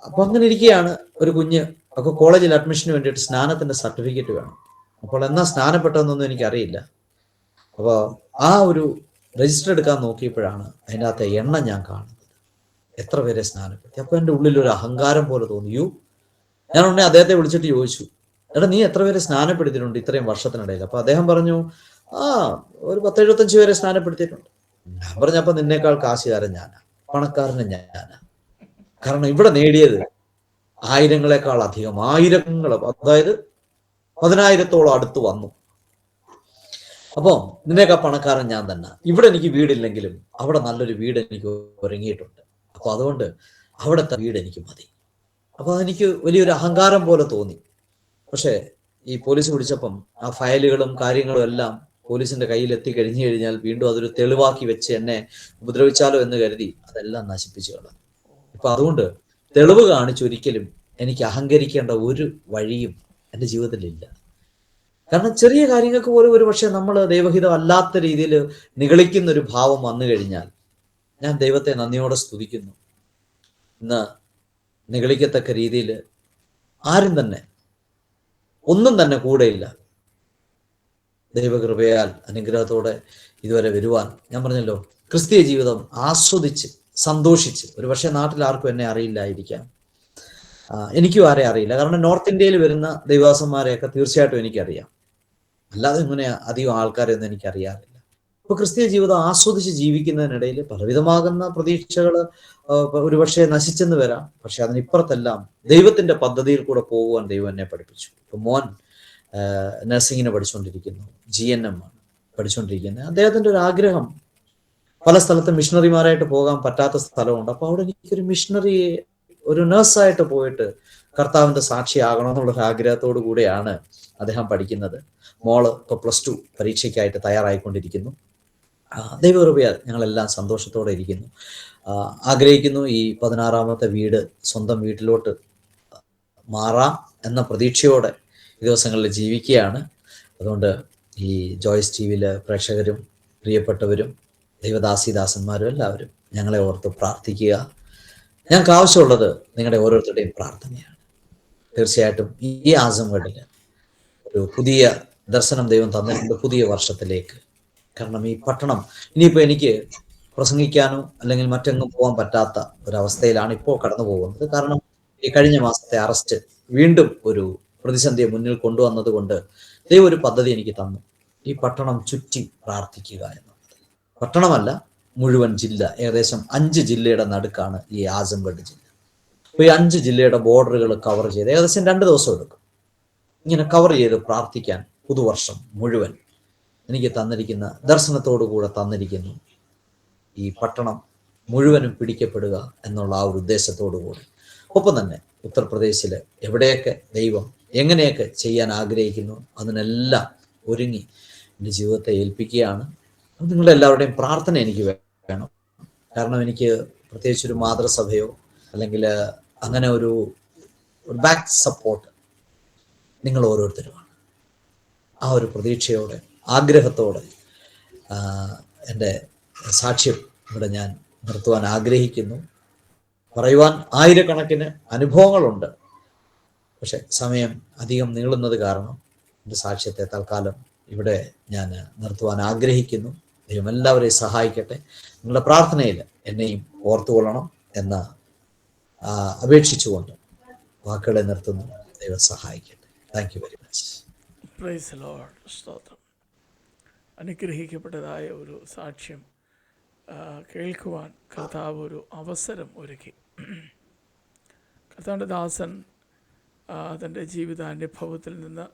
അപ്പൊ അങ്ങനെ ഇരിക്കുകയാണ് ഒരു കുഞ്ഞ് ഒക്കെ കോളേജിൽ അഡ്മിഷന് വേണ്ടിയിട്ട് സ്നാനത്തിന്റെ സർട്ടിഫിക്കറ്റ് വേണം. അപ്പോൾ എന്നാ സ്നാനപ്പെട്ടതെന്നൊന്നും എനിക്കറിയില്ല. അപ്പോൾ ആ ഒരു രജിസ്റ്റർ എടുക്കാൻ നോക്കിയപ്പോഴാണ് അതിൻ്റെ അകത്തെ എണ്ണം ഞാൻ കാണുന്നത്, എത്ര പേരെ സ്നാനപ്പെടുത്തി. അപ്പൊ എൻ്റെ ഉള്ളിൽ ഒരു അഹങ്കാരം പോലെ തോന്നിയോ. ഞാൻ ഉടനെ അദ്ദേഹത്തെ വിളിച്ചിട്ട് ചോദിച്ചു, എടാ നീ എത്ര പേരെ സ്നാനപ്പെടുത്തിയിട്ടുണ്ട് ഇത്രയും വർഷത്തിനിടയിൽ? അപ്പൊ അദ്ദേഹം പറഞ്ഞു, ഒരു 10-75 പേരെ സ്നാനപ്പെടുത്തിയിട്ടുണ്ട്. ഞാൻ പറഞ്ഞപ്പോ നിന്നേക്കാൾ കാശുകാരൻ ഞാനാ, പണക്കാരനും ഞാനാ. കാരണം ഇവിടെ നേടിയത് ആയിരങ്ങളെക്കാൾ അധികം, ആയിരങ്ങൾ, അതായത് 10,000-ഓളം അടുത്ത് വന്നു. അപ്പൊ നിന്നേക്കാൾ പണക്കാരൻ ഞാൻ തന്നെ. ഇവിടെ എനിക്ക് വീടില്ലെങ്കിലും അവിടെ നല്ലൊരു വീട് എനിക്ക് ഒരുങ്ങിയിട്ടുണ്ട്. അപ്പൊ അതുകൊണ്ട് അവിടുത്തെ വീട് എനിക്ക് മതി. അപ്പൊ അതെനിക്ക് വലിയൊരു അഹങ്കാരം പോലെ തോന്നി. പക്ഷെ ഈ പോലീസ് പിടിച്ചപ്പം ആ ഫയലുകളും കാര്യങ്ങളും എല്ലാം പോലീസിന്റെ കയ്യിൽ എത്തിക്കഴിഞ്ഞു കഴിഞ്ഞാൽ വീണ്ടും അതൊരു തെളിവാക്കി വെച്ച് എന്നെ ഉപദ്രവിച്ചാലോ എന്ന് കരുതി അതെല്ലാം നശിപ്പിച്ചു കളഞ്ഞു. അപ്പൊ അതുകൊണ്ട് തെളിവ് കാണിച്ചൊരിക്കലും എനിക്ക് അഹങ്കരിക്കേണ്ട ഒരു വഴിയും എൻ്റെ ജീവിതത്തിലില്ല. കാരണം ചെറിയ കാര്യങ്ങൾക്ക് പോലും ഒരു പക്ഷെ നമ്മൾ ദൈവഹിതം അല്ലാത്ത രീതിയിൽ നിഗളിക്കുന്ന ഒരു ഭാവം വന്നു കഴിഞ്ഞാൽ ഞാൻ ദൈവത്തെ നന്ദിയോടെ സ്തുതിക്കുന്നു. ഇന്ന് നിഗളിക്കത്തക്ക രീതിയിൽ ആരും തന്നെ ഒന്നും തന്നെ കൂടെയില്ല. ദൈവകൃപയാൽ അനുഗ്രഹത്തോടെ ഇതുവരെ വരുവാൻ ഞാൻ പറഞ്ഞല്ലോ, ക്രിസ്തീയ ജീവിതം ആസ്വദിച്ച് സന്തോഷിച്ച്, ഒരു പക്ഷേ നാട്ടിൽ ആർക്കും എന്നെ അറിയില്ലായിരിക്കാം, എനിക്കും ആരെ അറിയില്ല. കാരണം നോർത്ത് ഇന്ത്യയിൽ വരുന്ന ദൈവദാസന്മാരെയൊക്കെ തീർച്ചയായിട്ടും എനിക്കറിയാം, അല്ലാതെ ഇങ്ങനെ അധികം ആൾക്കാരെയൊന്നും എനിക്കറിയാറില്ല. അപ്പോൾ ക്രിസ്തീയ ജീവിതം ആസ്വദിച്ച് ജീവിക്കുന്നതിനിടയിൽ പലവിധമാകുന്ന പ്രതീക്ഷകൾ ഒരുപക്ഷെ നശിച്ചെന്ന് വരാം. പക്ഷെ അതിനിപ്പുറത്തെല്ലാം ദൈവത്തിന്റെ പദ്ധതിയിൽ കൂടെ പോകുവാൻ ദൈവം എന്നെ പഠിപ്പിച്ചു. ഇപ്പൊ മോൻ നഴ്സിങ്ങിന് പഠിച്ചുകൊണ്ടിരിക്കുന്നു, GNM ആണ് പഠിച്ചുകൊണ്ടിരിക്കുന്നത്. അദ്ദേഹത്തിന്റെ ഒരു ആഗ്രഹം, പല സ്ഥലത്തും മിഷണറിമാരായിട്ട് പോകാൻ പറ്റാത്ത സ്ഥലമുണ്ട്. അപ്പോൾ അവിടെ എനിക്കൊരു മിഷണറിയെ, ഒരു നഴ്സായിട്ട് പോയിട്ട് കർത്താവിന്റെ സാക്ഷിയാകണമെന്നുള്ളൊരു ആഗ്രഹത്തോടു കൂടെയാണ് അദ്ദേഹം പഠിക്കുന്നത്. മോള് ഇപ്പോൾ +2 പരീക്ഷയ്ക്കായിട്ട് തയ്യാറായിക്കൊണ്ടിരിക്കുന്നു. ദൈവകൃപയാൽ ഞങ്ങളെല്ലാം സന്തോഷത്തോടെ ഇരിക്കുന്നു. ആഗ്രഹിക്കുന്നു ഈ 16ാമത്തെ വീട് സ്വന്തം വീട്ടിലോട്ട് മാറാം എന്ന പ്രതീക്ഷയോടെ ഈ ദിവസങ്ങളിൽ ജീവിക്കുകയാണ്. അതുകൊണ്ട് ഈ ജോയ്സ് TVയിലെ പ്രേക്ഷകരും പ്രിയപ്പെട്ടവരും ദൈവദാസിദാസന്മാരും എല്ലാവരും ഞങ്ങളെ ഓർത്ത് പ്രാർത്ഥിക്കുക. ഞങ്ങൾക്ക് ആവശ്യമുള്ളത് നിങ്ങളുടെ ഓരോരുത്തരുടെയും പ്രാർത്ഥനയാണ്. തീർച്ചയായിട്ടും ഈ ആസംഗഡിൽ ഒരു പുതിയ ദർശനം ദൈവം തന്നിട്ടുണ്ട്, പുതിയ വർഷത്തിലേക്ക്. കാരണം ഈ പട്ടണം ഇനിയിപ്പോൾ എനിക്ക് പ്രസംഗിക്കാനോ അല്ലെങ്കിൽ മറ്റെങ്ങും പോകാൻ പറ്റാത്ത ഒരവസ്ഥയിലാണ് ഇപ്പോൾ കടന്നു പോകുന്നത്. കാരണം ഈ കഴിഞ്ഞ മാസത്തെ അറസ്റ്റ് വീണ്ടും ഒരു പ്രതിസന്ധിയെ മുന്നിൽ കൊണ്ടുവന്നത് കൊണ്ട് ദൈവം ഒരു പദ്ധതി എനിക്ക് തന്നു, ഈ പട്ടണം ചുറ്റി പ്രാർത്ഥിക്കുക എന്നുള്ളത്. പട്ടണമല്ല, മുഴുവൻ ജില്ല, ഏകദേശം 5 ജില്ലയുടെ നടുക്കാണ് ഈ ആസംഗഡ് ജില്ല. അപ്പോൾ ഈ 5 ജില്ലയുടെ ബോർഡറുകൾ കവർ ചെയ്ത് ഏകദേശം 2 ദിവസം എടുക്കും. ഇങ്ങനെ കവർ ചെയ്ത് പ്രാർത്ഥിക്കാൻ പുതുവർഷം മുഴുവൻ എനിക്ക് തന്നിരിക്കുന്ന ദർശനത്തോടു കൂടെ തന്നിരിക്കുന്നു. ഈ പട്ടണം മുഴുവനും പിടിക്കപ്പെടുക എന്നുള്ള ആ ഒരു ഉദ്ദേശത്തോടു കൂടി. ഒപ്പം തന്നെ ഉത്തർപ്രദേശിൽ എവിടെയൊക്കെ ദൈവം എങ്ങനെയൊക്കെ ചെയ്യാൻ ആഗ്രഹിക്കുന്നു അതിനെല്ലാം ഒരുങ്ങി എൻ്റെ ജീവിതത്തെ ഏൽപ്പിക്കുകയാണ്. നിങ്ങളുടെ എല്ലാവരുടെയും പ്രാർത്ഥന എനിക്ക് വേണം. കാരണം എനിക്ക് പ്രത്യേകിച്ചൊരു മാതൃസഭയോ അല്ലെങ്കിൽ അങ്ങനെ ഒരു ബാക്ക് സപ്പോർട്ട് നിങ്ങൾ ഓരോരുത്തരുമാണ്. ആ ഒരു പ്രതീക്ഷയോടെ ആഗ്രഹത്തോടെ എൻ്റെ സാക്ഷ്യം ഇവിടെ ഞാൻ നിർത്തുവാൻ ആഗ്രഹിക്കുന്നു. പറയുവാൻ ആയിരക്കണക്കിന് അനുഭവങ്ങളുണ്ട്, പക്ഷെ സമയം അധികം നീളുന്നത് കാരണം എൻ്റെ സാക്ഷ്യത്തെ തൽക്കാലം ഇവിടെ ഞാൻ നിർത്തുവാൻ ആഗ്രഹിക്കുന്നു. ദൈവം എല്ലാവരെയും സഹായിക്കട്ടെ. നിങ്ങളുടെ പ്രാർത്ഥനയിൽ എന്നെയും ഓർത്തുകൊള്ളണം എന്ന് അപേക്ഷിച്ചുകൊണ്ട് വാക്കുകളെ നിർത്തുന്നു. ദൈവം സഹായിക്കട്ടെ. Thank you very much. Price the Lord. സ്തോത്രം. അനുഗ്രഹിക്കപ്പെട്ടതായ ഒരു സാക്ഷ്യം കേൾക്കുവാൻ കർത്താവ് ഒരു അവസരം ഒരുക്കി. കർത്താവിൻ്റെ ദാസൻ തൻ്റെ ജീവിതാനുഭവത്തിൽ നിന്ന്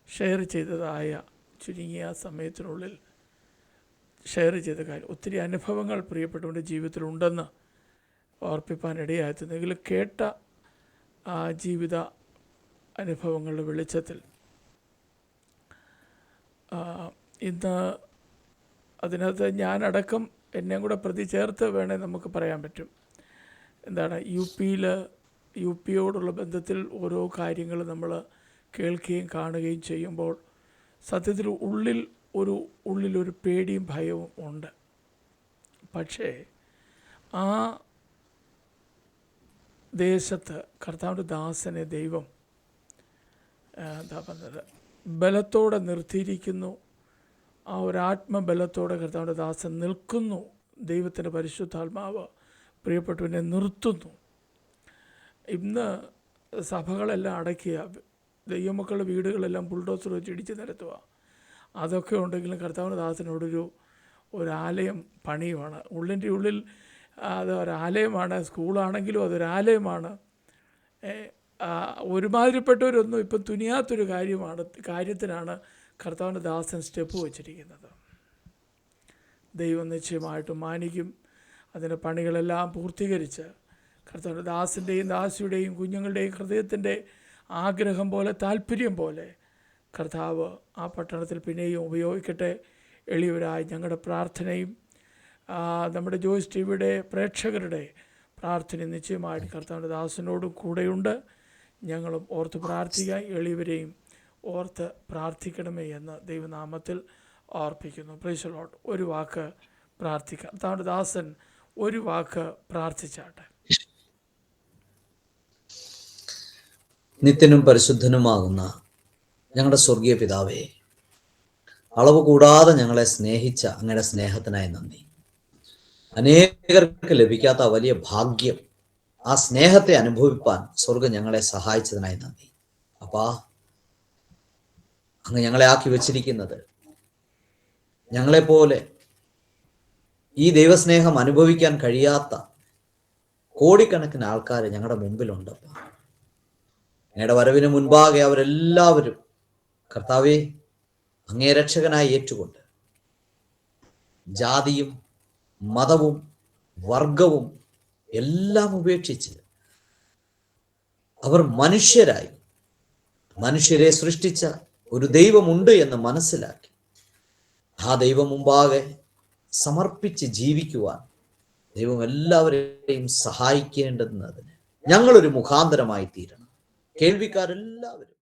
ഷെയർ ചെയ്തതായ ചുരുങ്ങിയ സമയത്തിനുള്ളിൽ ഷെയർ ചെയ്ത കാര്യം, ഒത്തിരി അനുഭവങ്ങൾ പ്രിയപ്പെട്ടവൻ്റെ ജീവിതത്തിലുണ്ടെന്ന് ഓർപ്പിപ്പാനിടയായിരുന്നു. കേട്ട ജീവിത അനുഭവങ്ങളുടെ വെളിച്ചത്തിൽ ഇന്ന് അതിനകത്ത് ഞാനടക്കം എന്നെയും കൂടെ പ്രതി ചേർത്ത് വേണേൽ നമുക്ക് പറയാൻ പറ്റും. എന്താണ്, യു പിയോടുള്ള ബന്ധത്തിൽ ഓരോ കാര്യങ്ങൾ നമ്മൾ കേൾക്കുകയും കാണുകയും ചെയ്യുമ്പോൾ സത്യത്തിൽ ഉള്ളിലൊരു പേടിയും ഭയവും ഉണ്ട്. പക്ഷേ ആ ദേശത്ത് കർത്താവിൻ്റെ ദാസനെ ദൈവം എന്താ പറഞ്ഞത്, ബലത്തോടെ നിർത്തിയിരിക്കുന്നു. ആ ഒരാത്മബലത്തോടെ കർത്താവിൻ്റെ ദാസൻ നിൽക്കുന്നു. ദൈവത്തിൻ്റെ പരിശുദ്ധാത്മാവ് പ്രിയപ്പെട്ടവനെ നിർത്തുന്നു. ഇന്ന് സഭകളെല്ലാം അടയ്ക്കുക, ദൈവമക്കളുടെ വീടുകളെല്ലാം ബുൾഡോസർ വെച്ച് ഇടിച്ച് നിരത്തുക. അതൊക്കെ ഉണ്ടെങ്കിലും കർത്താവിൻ്റെ ദാസനോടൊരു ആലയം പണിയുമാണ്. ഉള്ളിൻ്റെ ഉള്ളിൽ അത് ഒരാലയമാണ്. സ്കൂളാണെങ്കിലും അതൊരാലയമാണ്. ഒരുമാതിരിപ്പെട്ടവരൊന്നും ഇപ്പം തുനിയാത്തൊരു കാര്യത്തിനാണ് കർത്താവിൻ്റെ ദാസൻ സ്റ്റെപ്പ് വച്ചിരിക്കുന്നത്. ദൈവം നിശ്ചയമായിട്ടും മാനിക്കും. അതിൻ്റെ പണികളെല്ലാം പൂർത്തീകരിച്ച് കർത്താവിൻ്റെ ദാസൻ്റെയും ദാസിയുടെയും കുഞ്ഞുങ്ങളുടെയും ഹൃദയത്തിൻ്റെ ആഗ്രഹം പോലെ, താല്പര്യം പോലെ കർത്താവ് ആ പട്ടണത്തിൽ പിന്നെയും ഉപയോഗിക്കട്ടെ. എളിയവരായി ഞങ്ങളുടെ പ്രാർത്ഥനയും നമ്മുടെ ജോയ്സ് TVയുടെ പ്രേക്ഷകരുടെ പ്രാർത്ഥനയും നിശ്ചയമായിട്ട് കർത്താവിൻ്റെ ദാസനോടും കൂടെയുണ്ട്. ഞങ്ങളും ഓർത്ത് പ്രാർത്ഥിക്കാൻ, എളിയവരെയും ഓർത്ത് പ്രാർത്ഥിക്കണമേ എന്ന് ദൈവനാമത്തിൽ ഓർപ്പിക്കുന്നു. Praise the lord. ഒരു വാക്ക് പ്രാർത്ഥിക്കാം. കർത്താവിൻ്റെ ദാസൻ ഒരു വാക്ക് പ്രാർത്ഥിച്ചാട്ടെ. നിത്യനും പരിശുദ്ധനുമാകുന്ന ഞങ്ങളുടെ സ്വർഗീയ പിതാവേ, അളവ് കൂടാതെ ഞങ്ങളെ സ്നേഹിച്ച അങ്ങയുടെ സ്നേഹത്തിനായി നന്ദി. അനേകർക്ക് ലഭിക്കാത്ത വലിയ ഭാഗ്യം, ആ സ്നേഹത്തെ അനുഭവിപ്പാൻ സ്വർഗം ഞങ്ങളെ സഹായിച്ചതിനായി നന്ദി. അപ്പാ, അങ്ങ് ഞങ്ങളെ ആക്കി വച്ചിരിക്കുന്നത് ഞങ്ങളെപ്പോലെ ഈ ദൈവസ്നേഹം അനുഭവിക്കാൻ കഴിയാത്ത കോടിക്കണക്കിന് ആൾക്കാർ ഞങ്ങളുടെ മുമ്പിലുണ്ട്. അങ്ങയുടെ വരവിന് മുൻപാകെ അവരെല്ലാവരും കർത്താവെ അങ്ങേ രക്ഷകനായി ഏറ്റുകൊണ്ട് ജാതിയും മതവും വർഗവും എല്ലാം ഉപേക്ഷിച്ച് അവർ മനുഷ്യരായി, മനുഷ്യരെ സൃഷ്ടിച്ച ഒരു ദൈവമുണ്ട് എന്ന് മനസ്സിലാക്കി ആ ദൈവം മുമ്പാകെ സമർപ്പിച്ച് ജീവിക്കുവാൻ ദൈവം എല്ലാവരെയും സഹായിക്കേണ്ടുന്നതിന് ഞങ്ങളൊരു മുഖാന്തരമായി തീരണം. കേൾവിക്കാരെല്ലാവരും